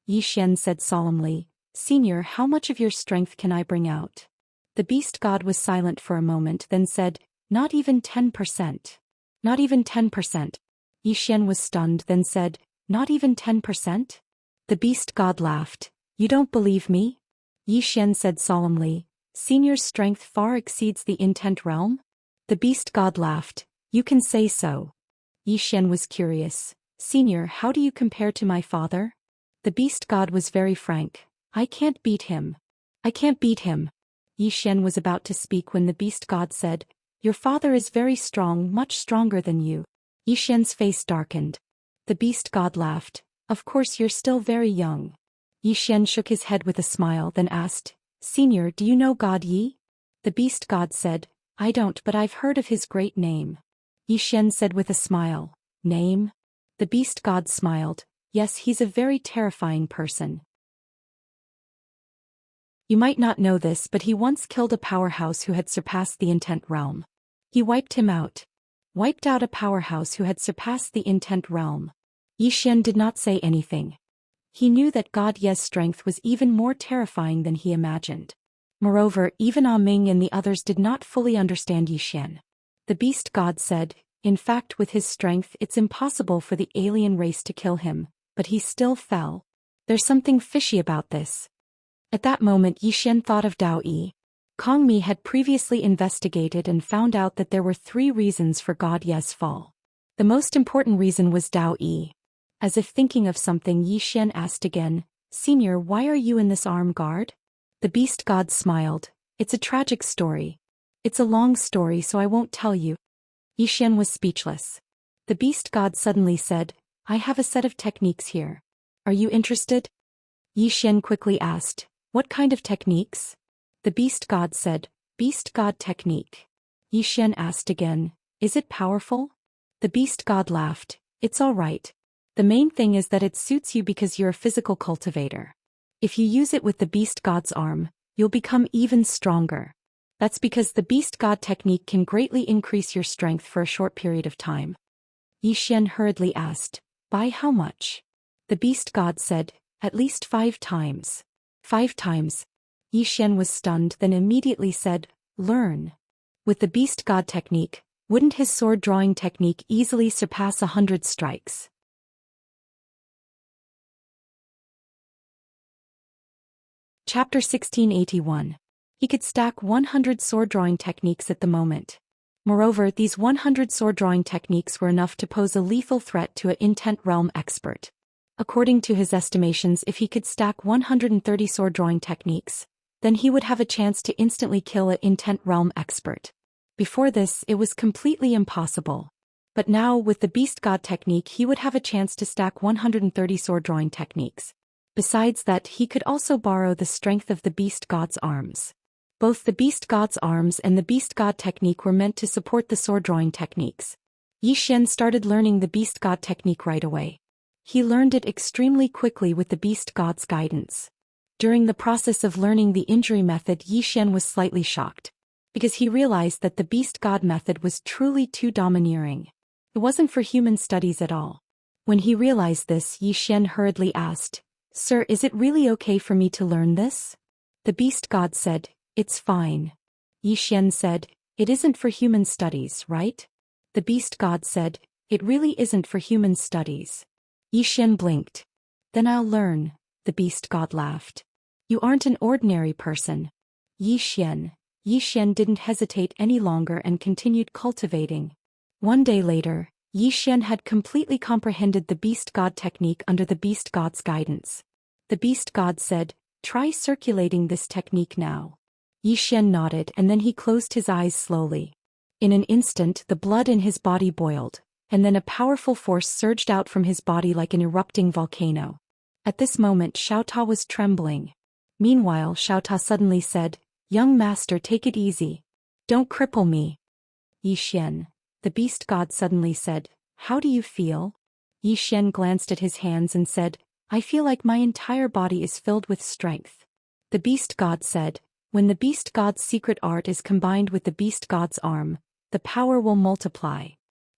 Yi Xian said solemnly, "Senior, how much of your strength can I bring out?" The beast god was silent for a moment then said, "Not even 10%. Not even 10%. Yi Xian was stunned then said, "Not even 10%? The beast god laughed. "You don't believe me?" Yi Xian said solemnly, "Senior's strength far exceeds the intent realm?" The beast god laughed. "You can say so." Yi Xian was curious. "Senior, how do you compare to my father?" The beast god was very frank. "I can't beat him. I can't beat him." Yi Xian was about to speak when the beast god said, "Your father is very strong, much stronger than you." Yi Xian's face darkened. The beast god laughed. "Of course you're still very young." Yi Xian shook his head with a smile then asked, "Senior, do you know God Yi?" The beast god said, "I don't, but I've heard of his great name." Yi Xian said with a smile, "Name?" The beast god smiled. "Yes, he's a very terrifying person. You might not know this, but he once killed a powerhouse who had surpassed the intent realm. He wiped him out. Wiped out a powerhouse who had surpassed the intent realm." Yi Xian did not say anything. He knew that God Ye's strength was even more terrifying than he imagined. Moreover, even Ah Ming and the others did not fully understand Yi Xian. The beast god said, "In fact, with his strength it's impossible for the alien race to kill him, but he still fell. There's something fishy about this." At that moment Yi Xian thought of Dao Yi. Kong Mi had previously investigated and found out that there were 3 reasons for God Ye's fall. The most important reason was Dao Yi. As if thinking of something, Yi Xian asked again, "Senior, why are you in this arm guard?" The beast god smiled. "It's a tragic story. It's a long story, so I won't tell you." Yi Xian was speechless. The beast god suddenly said, "I have a set of techniques here. Are you interested?" Yi Xian quickly asked, "What kind of techniques?" The beast god said, "Beast god technique." Yi Xian asked again, "Is it powerful?" The beast god laughed. "It's all right. The main thing is that it suits you because you're a physical cultivator. If you use it with the beast god's arm, you'll become even stronger. That's because the beast god technique can greatly increase your strength for a short period of time." Yi Xian hurriedly asked, "By how much?" The beast god said, "At least 5 times. 5 times. Yi Xian was stunned then immediately said, "Learn." With the beast god technique, wouldn't his sword drawing technique easily surpass 100 strikes? Chapter 1681. He could stack 100 sword drawing techniques at the moment. Moreover, these 100 sword drawing techniques were enough to pose a lethal threat to an intent realm expert. According to his estimations, if he could stack 130 sword drawing techniques, then he would have a chance to instantly kill an intent realm expert. Before this, it was completely impossible. But now, with the beast god technique, he would have a chance to stack 130 sword drawing techniques. Besides that, he could also borrow the strength of the beast god's arms. Both the beast god's arms and the beast god technique were meant to support the sword drawing techniques. Yi Xian started learning the beast god technique right away. He learned it extremely quickly with the beast god's guidance. During the process of learning the injury method, Yi Xian was slightly shocked, because he realized that the beast god method was truly too domineering. It wasn't for human studies at all. When he realized this, Yi Xian hurriedly asked, "Sir, is it really okay for me to learn this?" The beast god said, "It's fine." Yi Xian said, "It isn't for human studies, right?" The beast god said, "It really isn't for human studies." Yi Xian blinked. "Then I'll learn." The beast god laughed. "You aren't an ordinary person." Yi Xian. Yi Xian didn't hesitate any longer and continued cultivating. One day later, Yi Xian had completely comprehended the beast god technique under the beast god's guidance. The beast god said, "Try circulating this technique now." Yi Xian nodded and then he closed his eyes slowly. In an instant the blood in his body boiled, and then a powerful force surged out from his body like an erupting volcano. At this moment Xiaota was trembling. Meanwhile Xiaota suddenly said, "Young master, take it easy. Don't cripple me." Yi Xian, the beast god suddenly said, "How do you feel?" Yi Xian glanced at his hands and said, "I feel like my entire body is filled with strength." The beast god said, "When the beast god's secret art is combined with the beast god's arm, the power will multiply."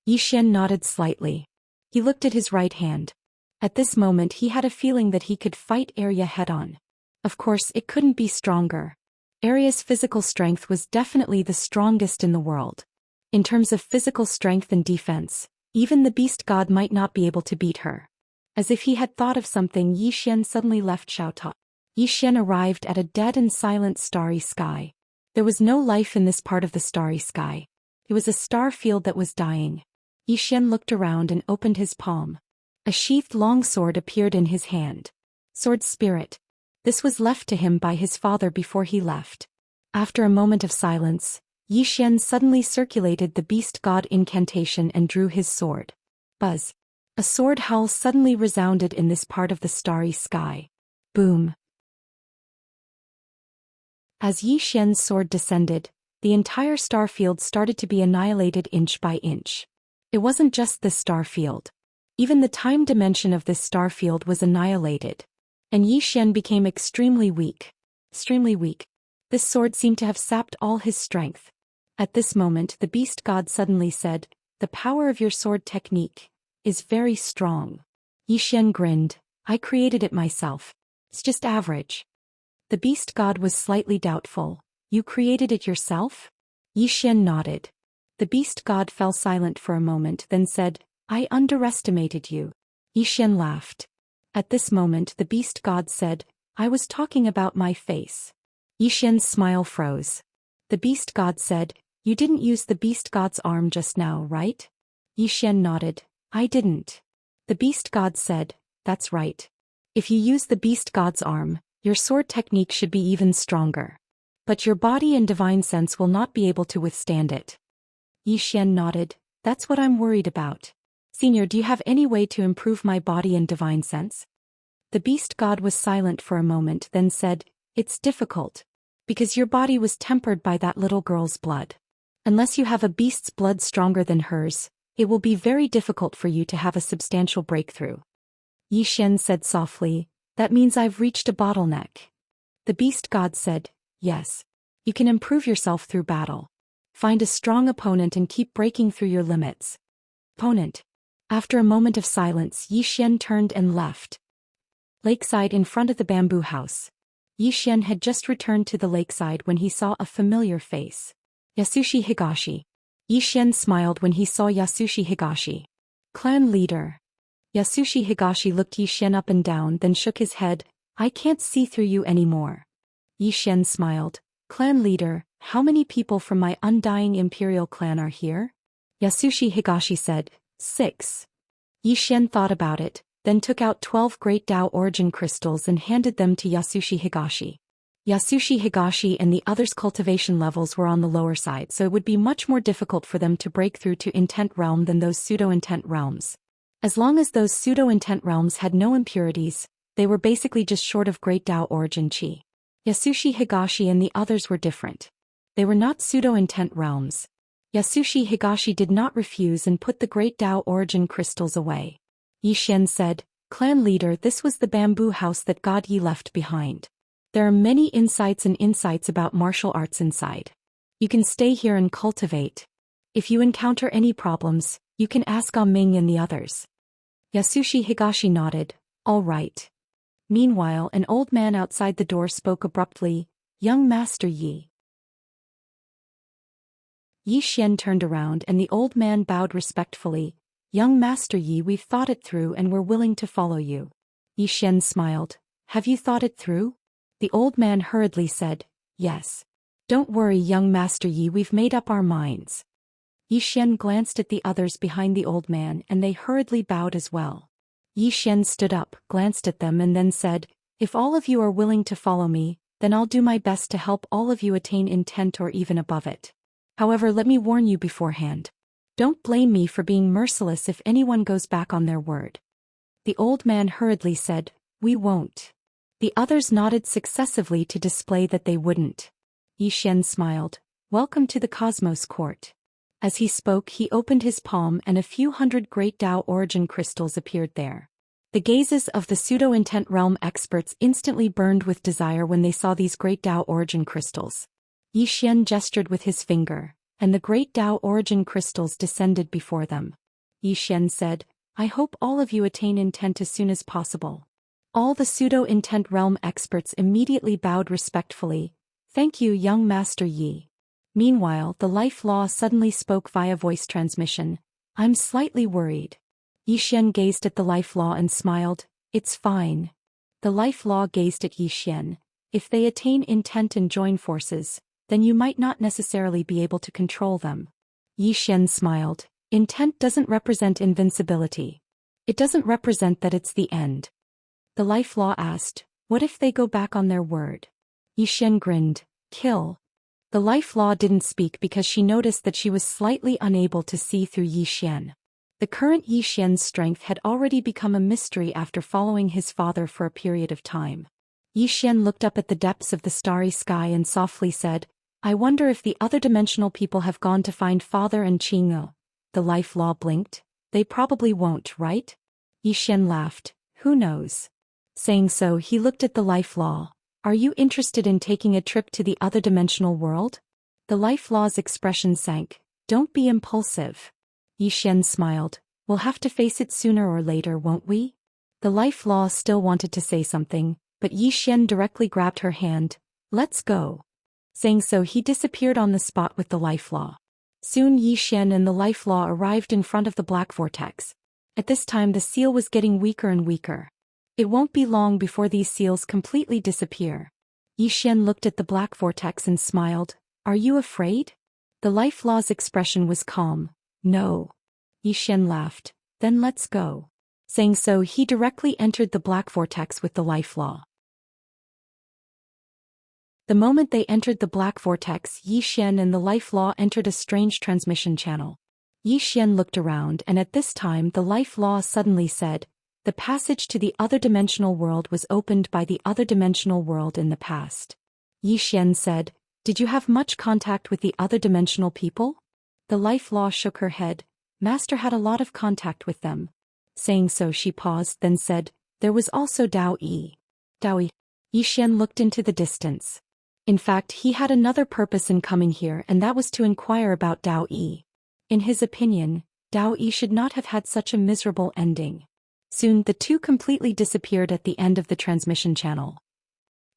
Yi Xian nodded slightly. He looked at his right hand. At this moment he had a feeling that he could fight Arya head-on. Of course it couldn't be stronger. Arya's physical strength was definitely the strongest in the world. In terms of physical strength and defense, even the beast god might not be able to beat her. As if he had thought of something, Yi Xian suddenly left Xiaota. Yi Xian arrived at a dead and silent starry sky. There was no life in this part of the starry sky. It was a star field that was dying. Yi Xian looked around and opened his palm. A sheathed longsword appeared in his hand. Sword spirit. This was left to him by his father before he left. After a moment of silence, Yi Xian suddenly circulated the beast god incantation and drew his sword. Buzz. A sword howl suddenly resounded in this part of the starry sky. Boom. As Yi Xian's sword descended, the entire star field started to be annihilated inch by inch. It wasn't just this star field. Even the time dimension of this star field was annihilated. And Yi Xian became extremely weak. Extremely weak. This sword seemed to have sapped all his strength. At this moment the beast god suddenly said, "The power of your sword technique is very strong." Yi Xian grinned, "I created it myself. It's just average." The beast god was slightly doubtful. "You created it yourself?" Yi Xian nodded. The beast god fell silent for a moment then said, "I underestimated you." Yi Xian laughed. At this moment the beast god said, "I was talking about my face." Yi Xian's smile froze. The beast god said, "You didn't use the beast god's arm just now, right?" Yi Xian nodded, "I didn't." The beast god said, "That's right. If you use the beast god's arm, your sword technique should be even stronger. But your body and divine sense will not be able to withstand it." Yi Xian nodded, "That's what I'm worried about. Senior, do you have any way to improve my body and divine sense?" The beast god was silent for a moment then said, "It's difficult. Because your body was tempered by that little girl's blood. Unless you have a beast's blood stronger than hers, it will be very difficult for you to have a substantial breakthrough." Yi Xian said softly, "That means I've reached a bottleneck." The beast god said, "Yes. You can improve yourself through battle. Find a strong opponent and keep breaking through your limits." Opponent. After a moment of silence, Yi Xian turned and left. Lakeside in front of the bamboo house. Yi Xian had just returned to the lakeside when he saw a familiar face. Yasushi Higashi. Yi Xian smiled when he saw Yasushi Higashi. Clan leader. Yasushi Higashi looked Yi Xian up and down then shook his head, "I can't see through you anymore." Yi Xian smiled. "Clan leader, how many people from my undying imperial clan are here?" Yasushi Higashi said, 6. Yi Xian thought about it, then took out 12 Great Tao Origin crystals and handed them to Yasushi Higashi. Yasushi Higashi and the others' cultivation levels were on the lower side, so it would be much more difficult for them to break through to intent realm than those pseudo-intent realms. As long as those pseudo-intent realms had no impurities, they were basically just short of Great Tao Origin Qi. Yasushi Higashi and the others were different. They were not pseudo-intent realms. Yasushi Higashi did not refuse and put the Great Tao Origin crystals away. Yi Xian said, "Clan leader, this was the bamboo house that God Yi left behind. There are many insights about martial arts inside. You can stay here and cultivate. If you encounter any problems, you can ask Ming and the others." Yasushi Higashi nodded, "All right." Meanwhile, an old man outside the door spoke abruptly, "Young Master Yi." Yi Xian turned around and the old man bowed respectfully. "Young Master Yi, we've thought it through and we're willing to follow you." Yi Xian smiled. "Have you thought it through?" The old man hurriedly said, "Yes. Don't worry, young Master Yi, we've made up our minds. Yi Xian glanced at the others behind the old man and they hurriedly bowed as well. Yi Xian stood up, glanced at them and then said, "If all of you are willing to follow me, then I'll do my best to help all of you attain intent or even above it. However, let me warn you beforehand. Don't blame me for being merciless if anyone goes back on their word." The old man hurriedly said, "We won't." The others nodded successively to display that they wouldn't. Yi Xian smiled, "Welcome to the Cosmos Court." As he spoke, he opened his palm and a few hundred great Tao origin crystals appeared there. The gazes of the pseudo-intent realm experts instantly burned with desire when they saw these great Tao origin crystals. Yi Xian gestured with his finger, and the great Tao origin crystals descended before them. Yi Xian said, "I hope all of you attain intent as soon as possible." All the pseudo-intent realm experts immediately bowed respectfully. "Thank you, young Master Yi." Meanwhile, the life law suddenly spoke via voice transmission. "I'm slightly worried." Yi Xian gazed at the life law and smiled. "It's fine." The life law gazed at Yi Xian. "If they attain intent and join forces, then you might not necessarily be able to control them." Yi Xian smiled. "Intent doesn't represent invincibility. It doesn't represent that it's the end." The life law asked, "What if they go back on their word?" Yi Xian grinned. "Kill." The life law didn't speak because she noticed that she was slightly unable to see through Yi Xian. The current Yi Xian's strength had already become a mystery after following his father for a period of time. Yi Xian looked up at the depths of the starry sky and softly said, "I wonder if the other dimensional people have gone to find father and Qing'e." The life law blinked. "They probably won't, right?" Yi Xian laughed. "Who knows?" Saying so, he looked at the life law. "Are you interested in taking a trip to the other dimensional world?" The life law's expression sank. "Don't be impulsive." Yi Xian smiled. "We'll have to face it sooner or later, won't we?" The life law still wanted to say something, but Yi Xian directly grabbed her hand. "Let's go." Saying so, he disappeared on the spot with the life law. Soon Yi Xian and the life law arrived in front of the black vortex. At this time the seal was getting weaker and weaker. It won't be long before these seals completely disappear. Yi Xian looked at the black vortex and smiled. "Are you afraid?" The life law's expression was calm. "No." Yi Xian laughed. "Then let's go." Saying so, he directly entered the black vortex with the life law. The moment they entered the black vortex, Yi Xian and the life law entered a strange transmission channel. Yi Xian looked around and at this time the life law suddenly said, "The passage to the other dimensional world was opened by the other dimensional world in the past." Yi Xian said, "Did you have much contact with the other dimensional people?" The life law shook her head. "Master had a lot of contact with them." Saying so, she paused, then said, "There was also Dao Yi." Dao Yi. Yi Xian looked into the distance. In fact, he had another purpose in coming here, and that was to inquire about Dao Yi. In his opinion, Dao Yi should not have had such a miserable ending. Soon the two completely disappeared at the end of the transmission channel.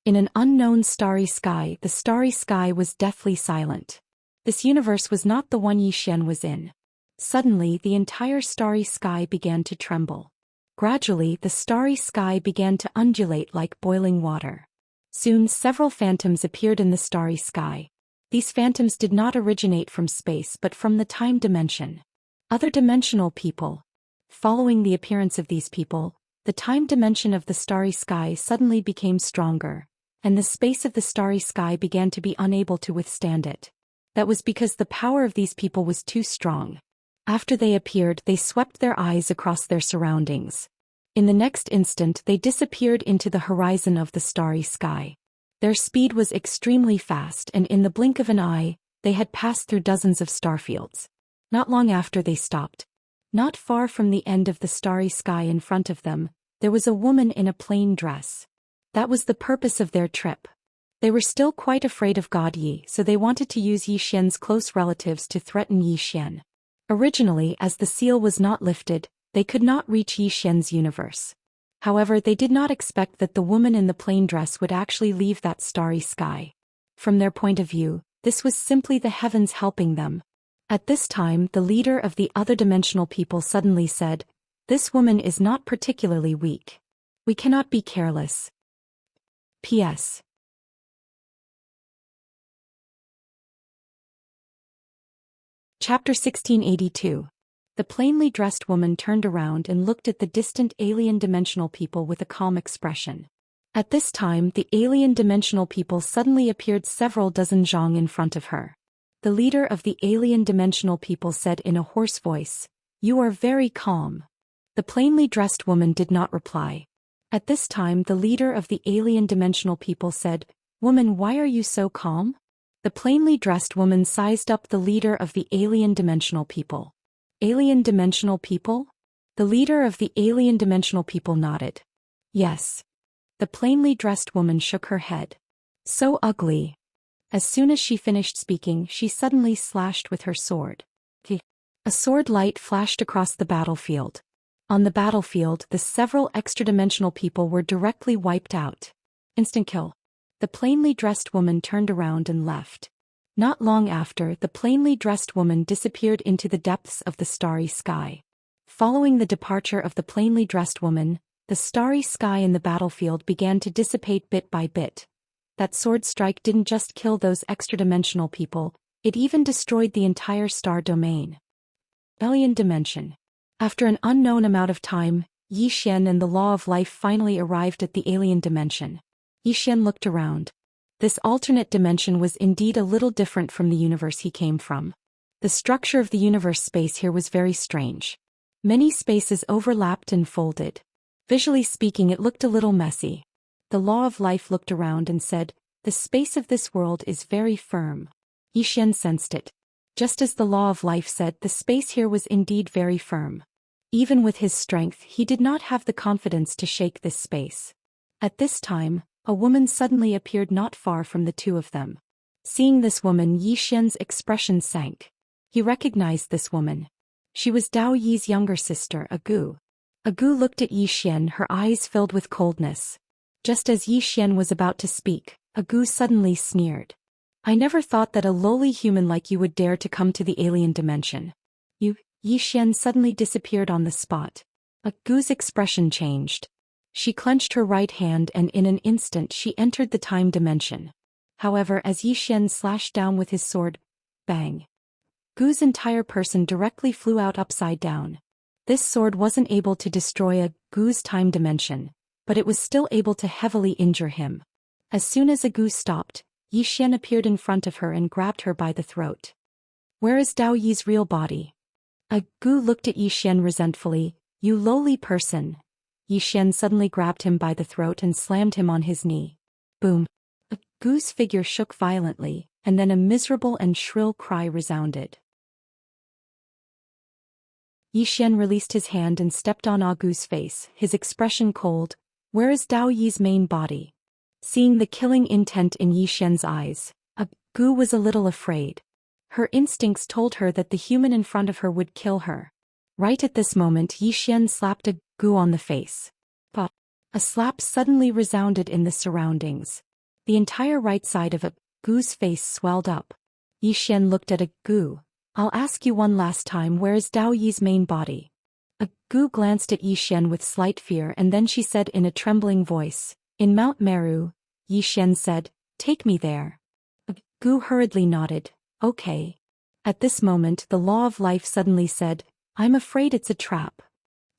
In an unknown starry sky, the starry sky was deathly silent. This universe was not the one Yi Xian was in. Suddenly the entire starry sky began to tremble. Gradually the starry sky began to undulate like boiling water. Soon several phantoms appeared in the starry sky. These phantoms did not originate from space but from the time dimension. Other dimensional people. Following the appearance of these people, the time dimension of the starry sky suddenly became stronger, and the space of the starry sky began to be unable to withstand it. That was because the power of these people was too strong. After they appeared, they swept their eyes across their surroundings. In the next instant, they disappeared into the horizon of the starry sky. Their speed was extremely fast, and in the blink of an eye, they had passed through dozens of starfields. Not long after they stopped. Not far from the end of the starry sky in front of them, there was a woman in a plain dress. That was the purpose of their trip. They were still quite afraid of God Yi, so they wanted to use Yi Xian's close relatives to threaten Yi Xian. Originally, as the seal was not lifted, they could not reach Yi Xian's universe. However, they did not expect that the woman in the plain dress would actually leave that starry sky. From their point of view, this was simply the heavens helping them. At this time, the leader of the other dimensional people suddenly said, "This woman is not particularly weak. We cannot be careless. P.S. Chapter 1682. The plainly dressed woman turned around and looked at the distant alien dimensional people with a calm expression. At this time, the alien dimensional people suddenly appeared several dozen zhang in front of her. The leader of the alien dimensional people said in a hoarse voice, "You are very calm." The plainly dressed woman did not reply. At this time, the leader of the alien dimensional people said, "Woman, why are you so calm?" The plainly dressed woman sized up the leader of the alien dimensional people. Alien dimensional people? The leader of the alien dimensional people nodded. Yes. The plainly dressed woman shook her head. So ugly. As soon as she finished speaking, she suddenly slashed with her sword. A sword light flashed across the battlefield. On the battlefield, the several extra-dimensional people were directly wiped out. Instant kill. The plainly dressed woman turned around and left. Not long after, the plainly dressed woman disappeared into the depths of the starry sky. Following the departure of the plainly dressed woman, the starry sky in the battlefield began to dissipate bit by bit. That sword strike didn't just kill those extra-dimensional people, it even destroyed the entire star domain. Alien dimension. After an unknown amount of time, Zhou Xian and the law of life finally arrived at the alien dimension. Zhou Xian looked around. This alternate dimension was indeed a little different from the universe he came from. The structure of the universe space here was very strange. Many spaces overlapped and folded. Visually speaking, it looked a little messy. The law of life looked around and said, "The space of this world is very firm." Zhou Xian sensed it. Just as the law of life said, the space here was indeed very firm. Even with his strength, he did not have the confidence to shake this space. At this time, a woman suddenly appeared not far from the two of them. Seeing this woman, Zhou Xian's expression sank. He recognized this woman. She was Dao Yi's younger sister, Agu. Agu looked at Zhou Xian, her eyes filled with coldness. Just as Zhou Xian was about to speak, Agu suddenly sneered. "I never thought that a lowly human like you would dare to come to the alien dimension." Zhou Xian suddenly disappeared on the spot. Agu's expression changed. She clenched her right hand and in an instant she entered the time dimension. However, as Zhou Xian slashed down with his sword, bang! Gu's entire person directly flew out upside down. This sword wasn't able to destroy Gu's time dimension, but it was still able to heavily injure him. As soon as Agu stopped, Zhou Xian appeared in front of her and grabbed her by the throat. "Where is Dao Yi's real body?" Agu looked at Zhou Xian resentfully. "You lowly person." Zhou Xian suddenly grabbed him by the throat and slammed him on his knee. Boom! Agu's figure shook violently, and then a miserable and shrill cry resounded. Zhou Xian released his hand and stepped on Agu's face, his expression cold. "Where is Dao Yi's main body?" Seeing the killing intent in Zhou Xian's eyes, Agu was a little afraid. Her instincts told her that the human in front of her would kill her. Right at this moment, Zhou Xian slapped Agu on the face. But a slap suddenly resounded in the surroundings. The entire right side of Agu's face swelled up. Zhou Xian looked at Agu. "I'll ask you one last time, where is Dao Yi's main body?" Agu glanced at Zhou Xian with slight fear and then she said in a trembling voice, "In Mount Meru." Zhou Xian said, "Take me there." Agu hurriedly nodded, "Okay." At this moment, the law of life suddenly said, "I'm afraid it's a trap."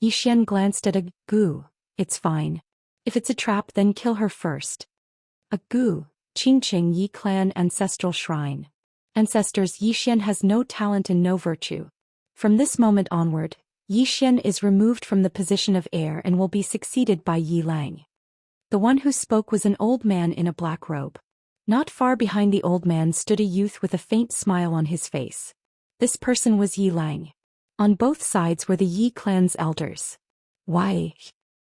Zhou Xian glanced at Agu. "It's fine. If it's a trap, then kill her first." Agu, Qingqing Yi Clan Ancestral Shrine. Ancestors, Zhou Xian has no talent and no virtue. From this moment onward, Zhou Xian is removed from the position of heir and will be succeeded by Yi Lang. The one who spoke was an old man in a black robe. Not far behind the old man stood a youth with a faint smile on his face. This person was Yi Lang. On both sides were the Yi clan's elders. "Why?"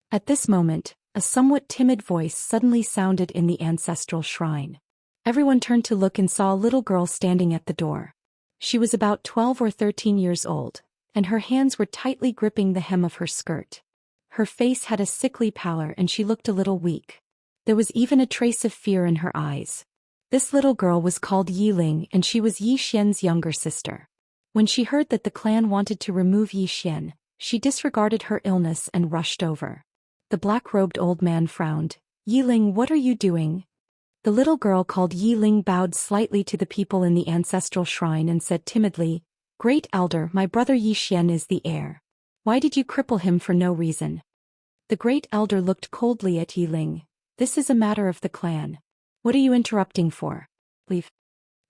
At this moment, a somewhat timid voice suddenly sounded in the ancestral shrine. Everyone turned to look and saw a little girl standing at the door. She was about 12 or 13 years old, and her hands were tightly gripping the hem of her skirt. Her face had a sickly pallor and she looked a little weak. There was even a trace of fear in her eyes. This little girl was called Yi Ling and she was Zhou Xian's younger sister. When she heard that the clan wanted to remove Zhou Xian, she disregarded her illness and rushed over. The black-robed old man frowned. "Yi Ling, what are you doing?" The little girl called Yi Ling bowed slightly to the people in the ancestral shrine and said timidly, Great Elder, my brother Yi Xian is the heir. Why did you cripple him for no reason? The Great Elder looked coldly at Yi Ling. This is a matter of the clan. What are you interrupting for? Leave.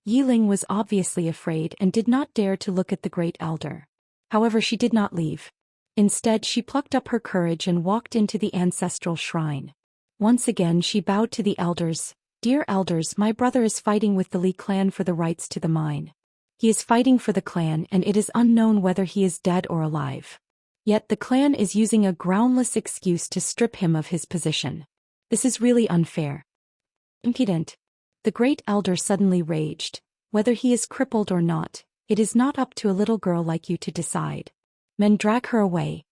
Yi Ling was obviously afraid and did not dare to look at the Great Elder. However, she did not leave. Instead, she plucked up her courage and walked into the ancestral shrine. Once again she bowed to the elders. Dear elders, my brother is fighting with the Li clan for the rights to the mine. He is fighting for the clan and it is unknown whether he is dead or alive. Yet the clan is using a groundless excuse to strip him of his position. This is really unfair. Impudent. The Great Elder suddenly raged. Whether he is crippled or not, it is not up to a little girl like you to decide. Men, drag her away.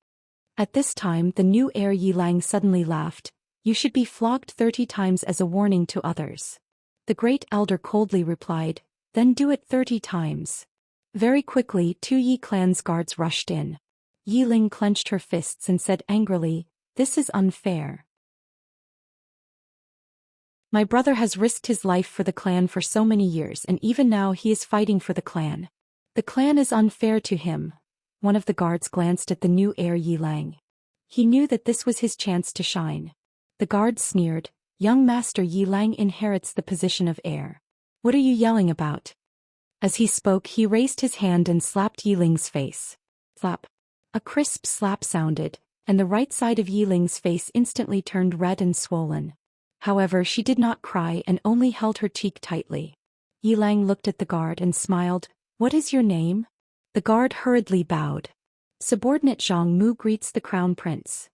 At this time the new heir Yi Lang suddenly laughed. You should be flogged 30 times as a warning to others. The Great Elder coldly replied, then do it 30 times. Very quickly 2 Yi clan's guards rushed in. Yi Ling clenched her fists and said angrily, this is unfair. My brother has risked his life for the clan for so many years and even now he is fighting for the clan. The clan is unfair to him. One of the guards glanced at the new heir Yi Lang. He knew that this was his chance to shine. The guard sneered, young master Yi Lang inherits the position of heir. What are you yelling about? As he spoke he raised his hand and slapped Yi Ling's face. Slap. A crisp slap sounded, and the right side of Yi Ling's face instantly turned red and swollen. However, she did not cry and only held her cheek tightly. Yi Lang looked at the guard and smiled. What is your name? The guard hurriedly bowed. Subordinate Zhang Mu greets the crown prince.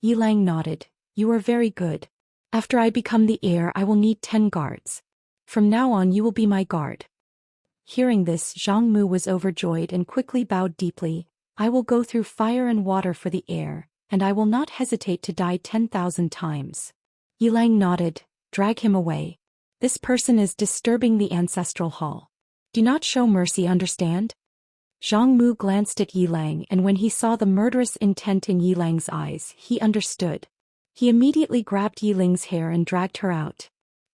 Yi Lang nodded. You are very good. After I become the heir I will need 10 guards. From now on you will be my guard. Hearing this, Zhang Mu was overjoyed and quickly bowed deeply. I will go through fire and water for the heir, and I will not hesitate to die 10,000 times. Yi Lang nodded. Drag him away. This person is disturbing the ancestral hall. Do not show mercy, understand? Zhang Mu glanced at Yi Lang and when he saw the murderous intent in Yi Lang's eyes, he understood. He immediately grabbed Yi Ling's hair and dragged her out.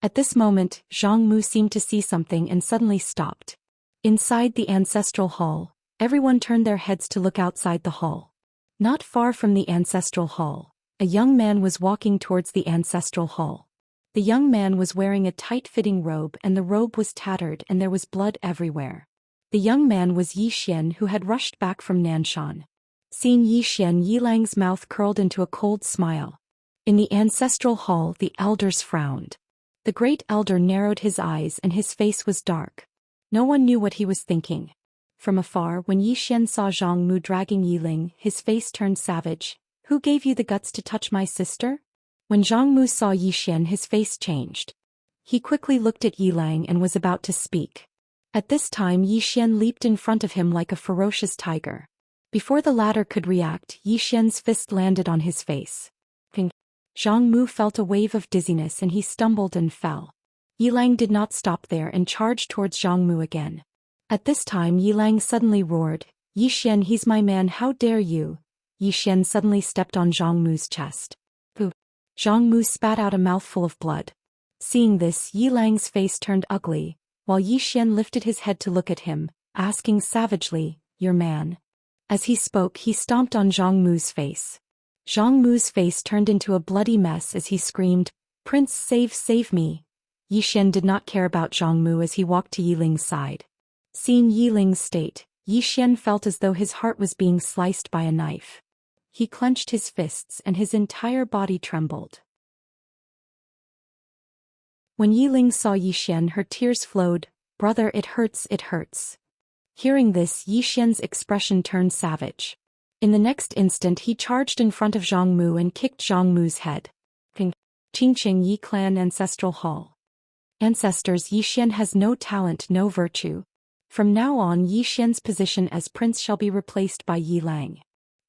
At this moment, Zhang Mu seemed to see something and suddenly stopped. Inside the ancestral hall, everyone turned their heads to look outside the hall. Not far from the ancestral hall, a young man was walking towards the ancestral hall. The young man was wearing a tight-fitting robe and the robe was tattered and there was blood everywhere. The young man was Yi Xian who had rushed back from Nanshan. Seeing Yi Xian, Yi Lang's mouth curled into a cold smile. In the ancestral hall the elders frowned. The Great Elder narrowed his eyes and his face was dark. No one knew what he was thinking. From afar, when Yi Xian saw Zhang Mu dragging Yi Ling, his face turned savage. Who gave you the guts to touch my sister? When Zhang Mu saw Yi Xian his face changed. He quickly looked at Yi Lang and was about to speak. At this time Yi Xian leaped in front of him like a ferocious tiger. Before the latter could react, Yi Xian's fist landed on his face. Ping. Zhang Mu felt a wave of dizziness and he stumbled and fell. Yi Lang did not stop there and charged towards Zhang Mu again. At this time Yi Lang suddenly roared, Yi Xian, he's my man, how dare you? Yi Xian suddenly stepped on Zhang Mu's chest. Pooh. Zhang Mu spat out a mouthful of blood. Seeing this, Yi Lang's face turned ugly, while Yi Xian lifted his head to look at him, asking savagely, your man? As he spoke he stomped on Zhang Mu's face. Zhang Mu's face turned into a bloody mess as he screamed, Prince, save me. Yi Xian did not care about Zhang Mu as he walked to Yi Ling's side. Seeing Yi Ling's state, Yi Xian felt as though his heart was being sliced by a knife. He clenched his fists and his entire body trembled. When Yi Ling saw Yi Xian, her tears flowed. Brother, it hurts, it hurts. Hearing this, Yi Xian's expression turned savage. In the next instant he charged in front of Zhang Mu and kicked Zhang Mu's head. Ping. Qingqing Yi Clan Ancestral Hall. Ancestors, Yi Xian has no talent, no virtue. From now on Yi Xian's position as prince shall be replaced by Yi Lang.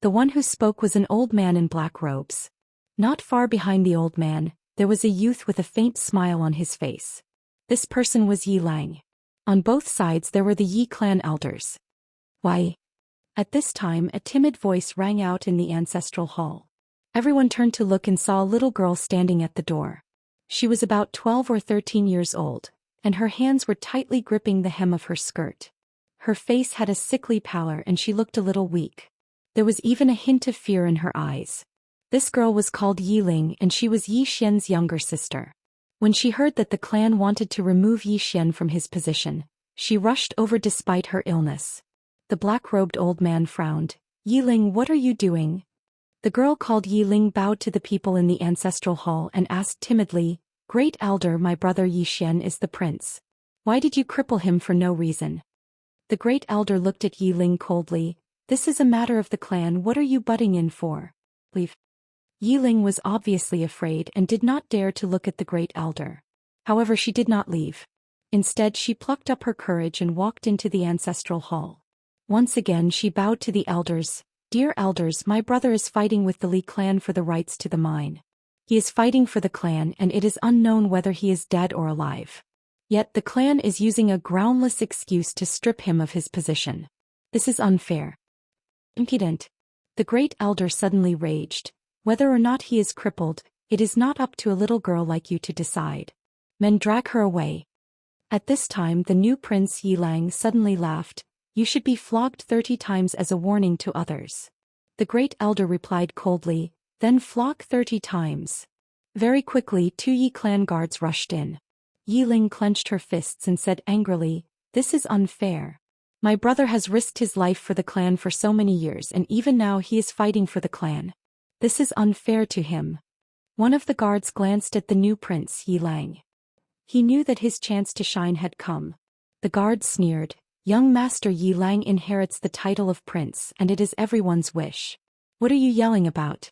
The one who spoke was an old man in black robes. Not far behind the old man, there was a youth with a faint smile on his face. This person was Yi Lang. On both sides there were the Yi clan elders. Why? At this time a timid voice rang out in the ancestral hall. Everyone turned to look and saw a little girl standing at the door. She was about 12 or 13 years old, and her hands were tightly gripping the hem of her skirt. Her face had a sickly pallor and she looked a little weak. There was even a hint of fear in her eyes. This girl was called Yiling and she was Yi Xian's younger sister. When she heard that the clan wanted to remove Yi Xian from his position, she rushed over despite her illness. The black-robed old man frowned. Yiling, what are you doing? The girl called Yiling bowed to the people in the ancestral hall and asked timidly, Great Elder, my brother Yi Xian is the prince. Why did you cripple him for no reason? The Great Elder looked at Yiling coldly. This is a matter of the clan, what are you butting in for? Leave. Yiling was obviously afraid and did not dare to look at the Great Elder. However, she did not leave. Instead, she plucked up her courage and walked into the ancestral hall. Once again she bowed to the elders. Dear elders, my brother is fighting with the Li clan for the rights to the mine. He is fighting for the clan and it is unknown whether he is dead or alive. Yet the clan is using a groundless excuse to strip him of his position. This is unfair. Impudent. The Great Elder suddenly raged. Whether or not he is crippled, it is not up to a little girl like you to decide. Men, drag her away. At this time the new prince Yilang suddenly laughed. You should be flogged 30 times as a warning to others. The Great Elder replied coldly, then flog 30 times. Very quickly 2 Yi clan guards rushed in. Yiling clenched her fists and said angrily, This is unfair. My brother has risked his life for the clan for so many years and even now he is fighting for the clan. This is unfair to him. One of the guards glanced at the new prince Yilang. He knew that his chance to shine had come. The guard sneered, Young Master Yilang inherits the title of prince and it is everyone's wish. What are you yelling about?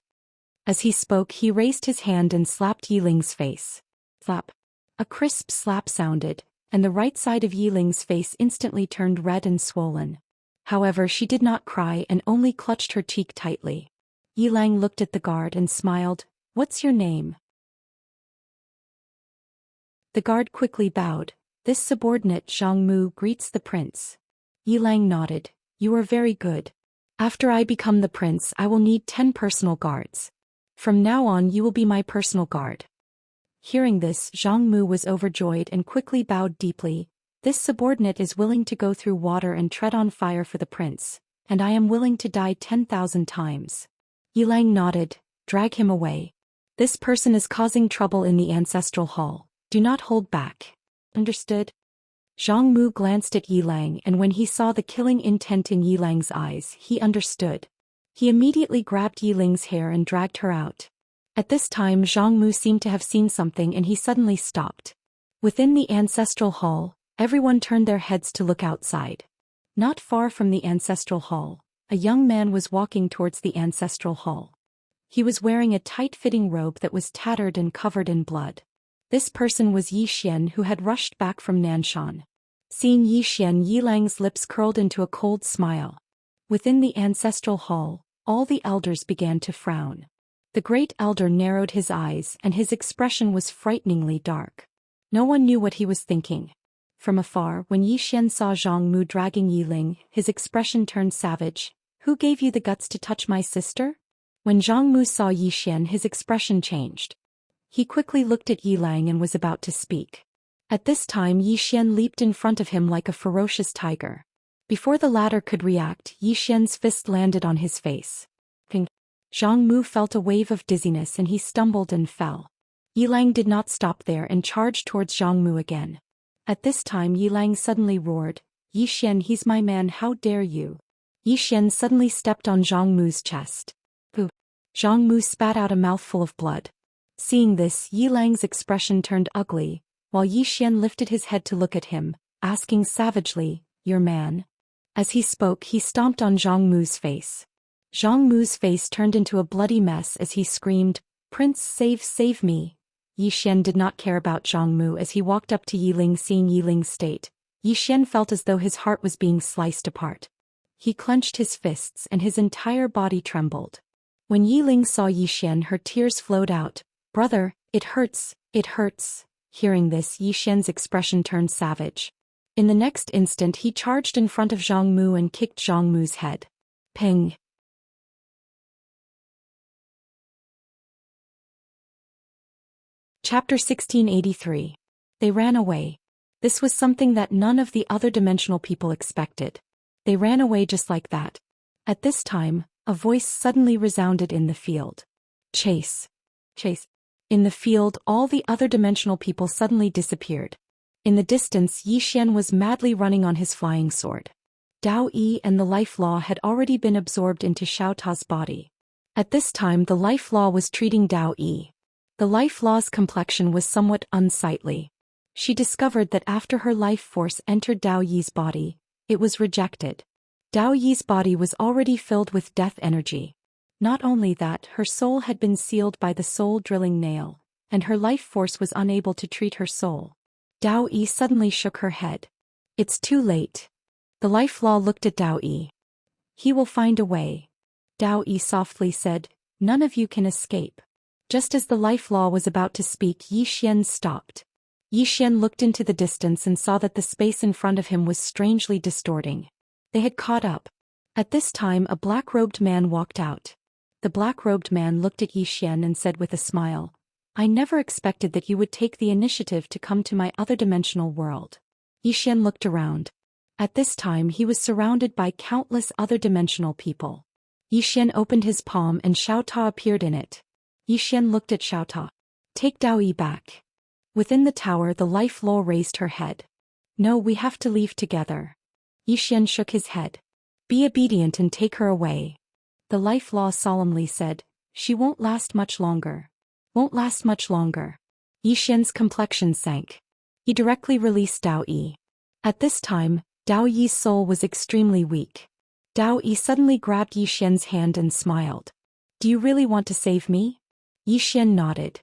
As he spoke he raised his hand and slapped Yiling's face. Slap. A crisp slap sounded, and the right side of Yiling's face instantly turned red and swollen. However, she did not cry and only clutched her cheek tightly. Yilang looked at the guard and smiled, What's your name? The guard quickly bowed. This subordinate Zhang Mu greets the prince. Yilang nodded. You are very good. After I become the prince I will need 10 personal guards. From now on you will be my personal guard. Hearing this, Zhang Mu was overjoyed and quickly bowed deeply. This subordinate is willing to go through water and tread on fire for the prince, and I am willing to die 10,000 times. Yilang nodded. Drag him away. This person is causing trouble in the ancestral hall. Do not hold back. Understood? Zhang Mu glanced at Yilang and when he saw the killing intent in Yilang's eyes, he understood. He immediately grabbed Yiling's hair and dragged her out. At this time Zhang Mu seemed to have seen something and he suddenly stopped. Within the ancestral hall, everyone turned their heads to look outside. Not far from the ancestral hall, a young man was walking towards the ancestral hall. He was wearing a tight-fitting robe that was tattered and covered in blood. This person was Yi Xian who had rushed back from Nanshan. Seeing Yi Xian, Yilang's lips curled into a cold smile. Within the ancestral hall, all the elders began to frown. The Great Elder narrowed his eyes and his expression was frighteningly dark. No one knew what he was thinking. From afar, when Yi Xian saw Zhang Mu dragging Yiling, his expression turned savage. Who gave you the guts to touch my sister? When Zhang Mu saw Yi Xian, his expression changed. He quickly looked at Yilang and was about to speak. At this time Yi Xian leaped in front of him like a ferocious tiger. Before the latter could react, Yi Xian's fist landed on his face. Ping. Zhang Mu felt a wave of dizziness and he stumbled and fell. Yilang did not stop there and charged towards Zhang Mu again. At this time Yilang suddenly roared, Yi Xian, he's my man, how dare you? Yi Xian suddenly stepped on Zhang Mu's chest. Pooh. Zhang Mu spat out a mouthful of blood. Seeing this, Yilang's expression turned ugly, while Yi Xian lifted his head to look at him, asking savagely, your man? As he spoke he stomped on Zhang Mu's face. Zhang Mu's face turned into a bloody mess as he screamed, Prince, save me. Yi Xian did not care about Zhang Mu as he walked up to Yiling. Seeing Yiling's state, Yi Xian felt as though his heart was being sliced apart. He clenched his fists and his entire body trembled. When Yiling saw Yi Xian, her tears flowed out. Brother, it hurts, it hurts. Hearing this, Yi Xian's expression turned savage. In the next instant he charged in front of Zhang Mu and kicked Zhang Mu's head. Ping. Chapter 1683. They ran away. This was something that none of the other dimensional people expected. They ran away just like that. At this time, a voice suddenly resounded in the field. Chase. Chase. In the field, all the other dimensional people suddenly disappeared. In the distance, Yi Xian was madly running on his flying sword. Dao Yi and the life law had already been absorbed into Xiao Ta's body. At this time, the life law was treating Dao Yi. The life law's complexion was somewhat unsightly. She discovered that after her life force entered Dao Yi's body, it was rejected. Dao Yi's body was already filled with death energy. Not only that, her soul had been sealed by the soul-drilling nail, and her life force was unable to treat her soul. Dao Yi suddenly shook her head. It's too late. The life law looked at Dao Yi. He will find a way. Dao Yi softly said, none of you can escape. Just as the life law was about to speak, Yi Xian stopped. Yi Xian looked into the distance and saw that the space in front of him was strangely distorting. They had caught up. At this time, a black-robed man walked out. The black-robed man looked at Yi Xian and said with a smile, I never expected that you would take the initiative to come to my other dimensional world. Yi Xian looked around. At this time, he was surrounded by countless other dimensional people. Yi Xian opened his palm and Xiao Ta appeared in it. Yi Xian looked at Xiao Ta. Take Dao Yi back. Within the tower, the life law raised her head. No, we have to leave together. Yi Xian shook his head. Be obedient and take her away. The life law solemnly said, she won't last much longer. Won't last much longer. Yi Xian's complexion sank. He directly released Dao Yi. At this time, Dao Yi's soul was extremely weak. Dao Yi suddenly grabbed Yi Xian's hand and smiled. Do you really want to save me? Yi Xian nodded.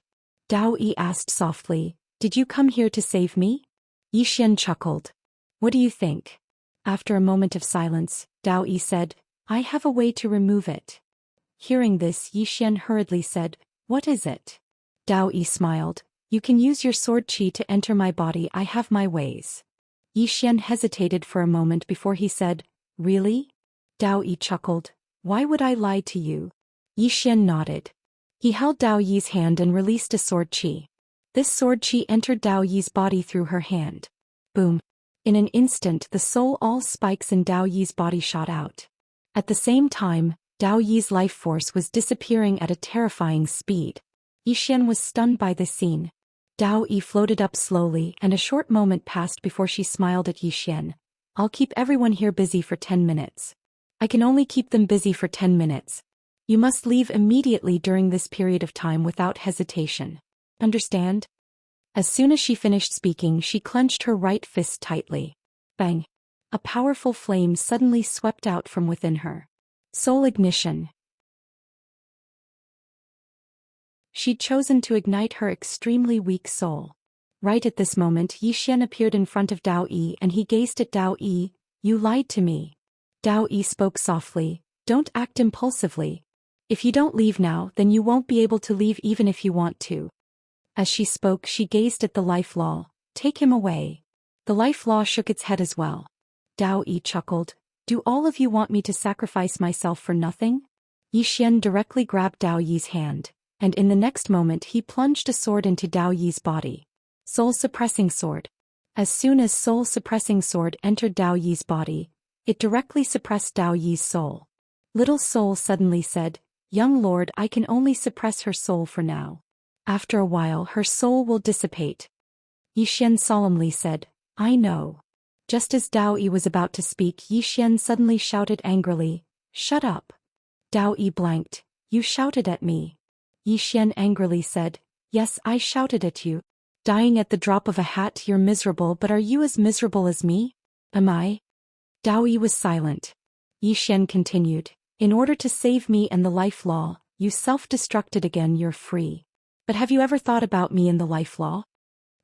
Dao Yi asked softly, did you come here to save me? Yi Xian chuckled. What do you think? After a moment of silence, Dao Yi said, I have a way to remove it. Hearing this, Yi Xian hurriedly said, what is it? Dao Yi smiled. You can use your sword qi to enter my body. I have my ways. Yi Xian hesitated for a moment before he said, really? Dao Yi chuckled. Why would I lie to you? Yi Xian nodded. He held Dao Yi's hand and released a sword qi. This sword qi entered Dao Yi's body through her hand. Boom. In an instant, the soul all spikes in Dao Yi's body shot out. At the same time, Dao Yi's life force was disappearing at a terrifying speed. Yi Xian was stunned by this scene. Dao Yi floated up slowly and a short moment passed before she smiled at Yi Xian. I'll keep everyone here busy for 10 minutes. I can only keep them busy for 10 minutes. You must leave immediately during this period of time without hesitation. Understand? As soon as she finished speaking, she clenched her right fist tightly. Bang! A powerful flame suddenly swept out from within her. Soul ignition. She'd chosen to ignite her extremely weak soul. Right at this moment, Yi Xian appeared in front of Dao Yi and he gazed at Dao Yi. You lied to me. Dao Yi spoke softly. Don't act impulsively. If you don't leave now, then you won't be able to leave even if you want to. As she spoke, she gazed at the life law. Take him away. The life law shook its head as well. Dao Yi chuckled. Do all of you want me to sacrifice myself for nothing? Yi Xian directly grabbed Dao Yi's hand, and in the next moment he plunged a sword into Dao Yi's body. Soul-suppressing sword. As soon as soul-suppressing sword entered Dao Yi's body, it directly suppressed Dao Yi's soul. Little soul suddenly said, Young lord, I can only suppress her soul for now. After a while her soul will dissipate. Yi Xian solemnly said, I know. Just as Dao Yi was about to speak, Yi Xian suddenly shouted angrily, Shut up. Dao Yi blanked. You shouted at me. Yi Xian angrily said, Yes, I shouted at you. Dying at the drop of a hat, you're miserable, but are you as miserable as me? Am I? Dao Yi was silent. Yi Xian continued, In order to save me and the life law, you self-destructed again. You're free. But have you ever thought about me and the life law?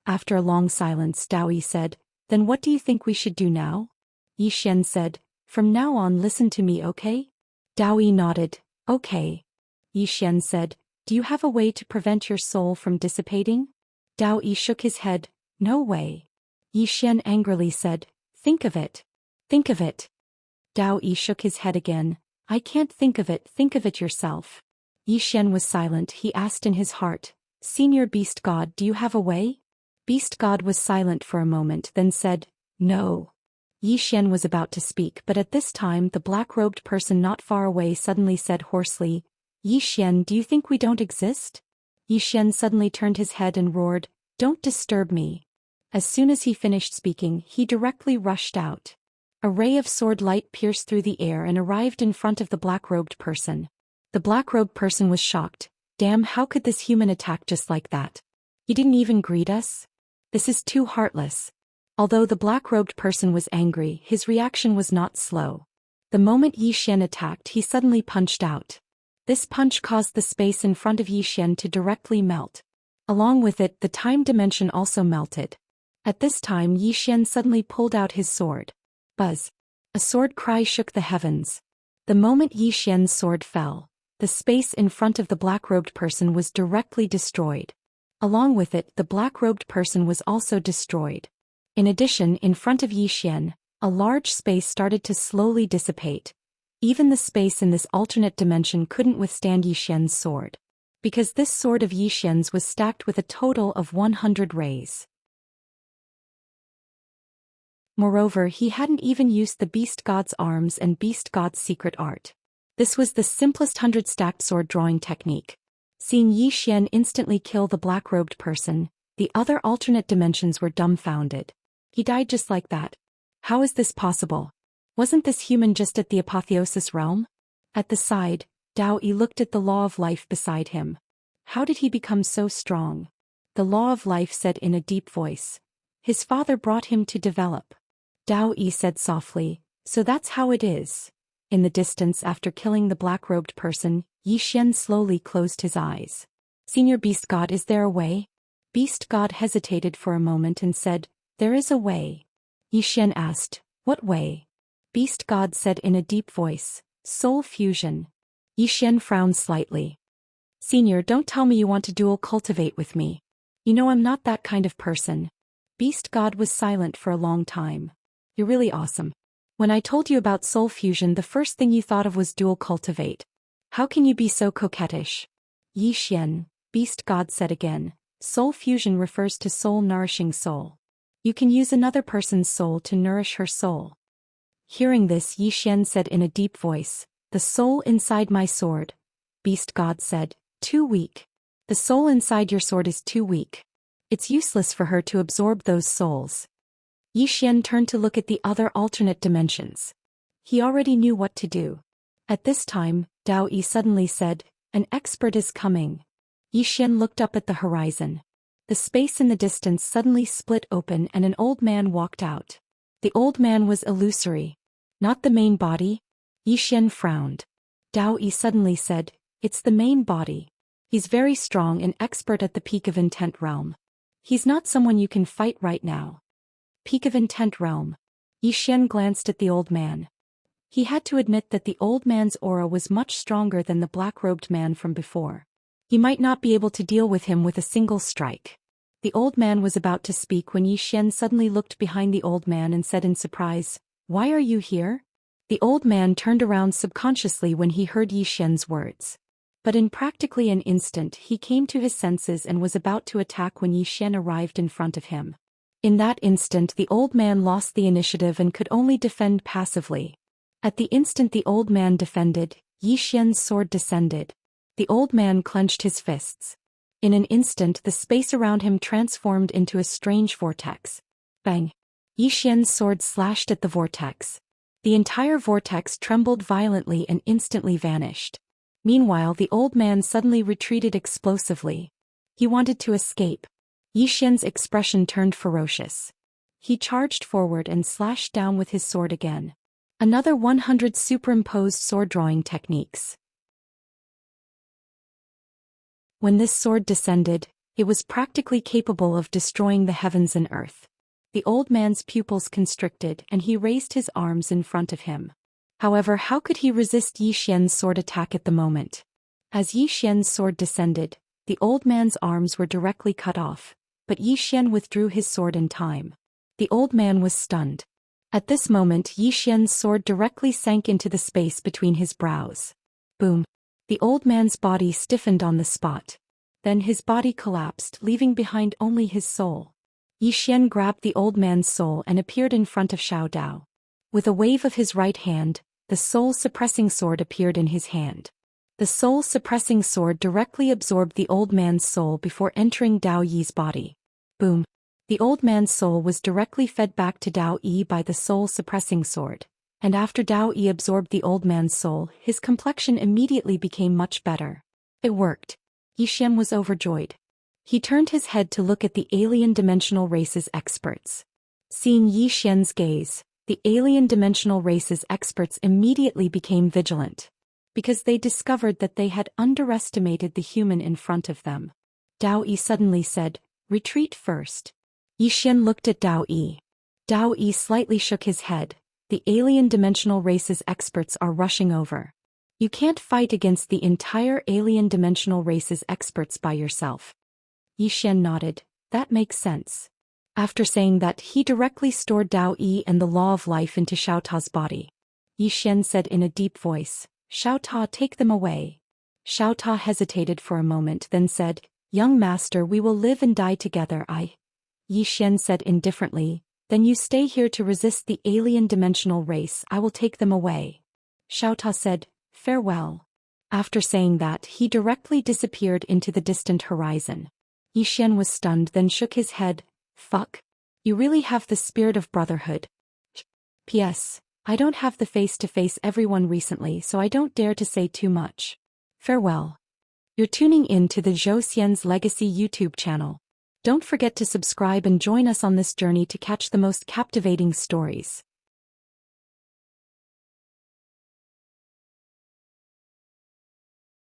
After a long silence, Dao Yi said, Then what do you think we should do now? Yi Xian said, From now on listen to me, okay? Dao Yi nodded, Okay. Yi Xian said, Do you have a way to prevent your soul from dissipating? Dao Yi shook his head, No way. Yi Xian angrily said, Think of it. Think of it. Dao Yi shook his head again, I can't think of it yourself. Yi Xian was silent. He asked in his heart, Senior Beast God, do you have a way? Beast God was silent for a moment, then said, "No." Yi Xian was about to speak, but at this time the black-robed person not far away suddenly said hoarsely, "Yi Xian, do you think we don't exist?" Yi Xian suddenly turned his head and roared, "Don't disturb me." As soon as he finished speaking, he directly rushed out. A ray of sword light pierced through the air and arrived in front of the black-robed person. The black-robed person was shocked. "Damn, how could this human attack just like that? He didn't even greet us? This is too heartless." Although the black-robed person was angry, his reaction was not slow. The moment Yi Xian attacked, he suddenly punched out. This punch caused the space in front of Yi Xian to directly melt. Along with it, the time dimension also melted. At this time, Yi Xian suddenly pulled out his sword. Buzz! A sword cry shook the heavens. The moment Yi Xian's sword fell, the space in front of the black-robed person was directly destroyed. Along with it, the black-robed person was also destroyed. In addition, in front of Yi Xian, a large space started to slowly dissipate. Even the space in this alternate dimension couldn't withstand Yi Xian's sword. Because this sword of Yi Xian's was stacked with a total of 100 rays. Moreover, he hadn't even used the Beast God's arms and Beast God's secret art. This was the simplest 100-stacked sword drawing technique. Seeing Yi Xian instantly kill the black-robed person, the other alternate dimensions were dumbfounded. He died just like that. How is this possible? Wasn't this human just at the apotheosis realm? At the side, Dao Yi looked at the law of life beside him. How did he become so strong? The law of life said in a deep voice. His father brought him to develop. Dao Yi said softly, "So that's how it is." In the distance, after killing the black-robed person, Yi Xian slowly closed his eyes. "Senior Beast God, is there a way?" Beast God hesitated for a moment and said, "There is a way." Yi Xian asked, "What way?" Beast God said in a deep voice, "Soul fusion." Yi Xian frowned slightly. "Senior, don't tell me you want to dual cultivate with me. You know I'm not that kind of person." Beast God was silent for a long time. "You're really awesome. When I told you about soul fusion, the first thing you thought of was dual cultivate. How can you be so coquettish?" "Yi Xian," Beast God said again, "soul fusion refers to soul nourishing soul. You can use another person's soul to nourish her soul." Hearing this, Yi Xian said in a deep voice, "The soul inside my sword." Beast God said, "Too weak. The soul inside your sword is too weak. It's useless for her to absorb those souls." Yi Xian turned to look at the other alternate dimensions. He already knew what to do. At this time, Dao Yi suddenly said, "An expert is coming." Yi Xian looked up at the horizon. The space in the distance suddenly split open and an old man walked out. The old man was illusory. Not the main body? Yi Xian frowned. Dao Yi suddenly said, "It's the main body. He's very strong and expert at the Peak of Intent realm. He's not someone you can fight right now." Peak of Intent realm. Yi Xian glanced at the old man. He had to admit that the old man's aura was much stronger than the black-robed man from before. He might not be able to deal with him with a single strike. The old man was about to speak when Yi Xian suddenly looked behind the old man and said in surprise, "Why are you here?" The old man turned around subconsciously when he heard Yi Xian's words. But in practically an instant he came to his senses and was about to attack when Yi Xian arrived in front of him. In that instant the old man lost the initiative and could only defend passively. At the instant the old man defended, Yi Xian's sword descended. The old man clenched his fists. In an instant the space around him transformed into a strange vortex. Bang! Yi Xian's sword slashed at the vortex. The entire vortex trembled violently and instantly vanished. Meanwhile the old man suddenly retreated explosively. He wanted to escape. Yi Xian's expression turned ferocious. He charged forward and slashed down with his sword again. Another 100 superimposed sword drawing techniques. When this sword descended, it was practically capable of destroying the heavens and earth. The old man's pupils constricted and he raised his arms in front of him. However, how could he resist Yi Xian's sword attack at the moment? As Yi Xian's sword descended, the old man's arms were directly cut off, but Yi Xian withdrew his sword in time. The old man was stunned. At this moment Yi Xian's sword directly sank into the space between his brows. Boom! The old man's body stiffened on the spot. Then his body collapsed, leaving behind only his soul. Yi Xian grabbed the old man's soul and appeared in front of Xiao Dao. With a wave of his right hand, the soul-suppressing sword appeared in his hand. The soul-suppressing sword directly absorbed the old man's soul before entering Dao Yi's body. Boom! The old man's soul was directly fed back to Dao Yi by the soul-suppressing sword, and after Dao Yi absorbed the old man's soul, his complexion immediately became much better. It worked. Yi Xian was overjoyed. He turned his head to look at the alien dimensional race's experts. Seeing Yi Xian's gaze, the alien dimensional race's experts immediately became vigilant, because they discovered that they had underestimated the human in front of them. Dao Yi suddenly said, "Retreat first." Yi Xian looked at Dao Yi. Dao Yi slightly shook his head. The alien dimensional race's experts are rushing over. You can't fight against the entire alien dimensional race's experts by yourself. Yi Xian nodded. That makes sense. After saying that, he directly stored Dao Yi and the law of life into Xiao Ta's body. Yi Xian said in a deep voice, "Xiao Ta, take them away." Xiao Ta hesitated for a moment, then said, "Young master, we will live and die together." Yi Xian said indifferently, "Then you stay here to resist the alien dimensional race. I will take them away." Xiao Ta said, "Farewell." After saying that, he directly disappeared into the distant horizon. Yi Xian was stunned, then shook his head. Fuck. You really have the spirit of brotherhood. P.S. I don't have the face to face everyone recently, so I don't dare to say too much. Farewell. You're tuning in to the Zhou Xian's Legacy YouTube channel. Don't forget to subscribe and join us on this journey to catch the most captivating stories.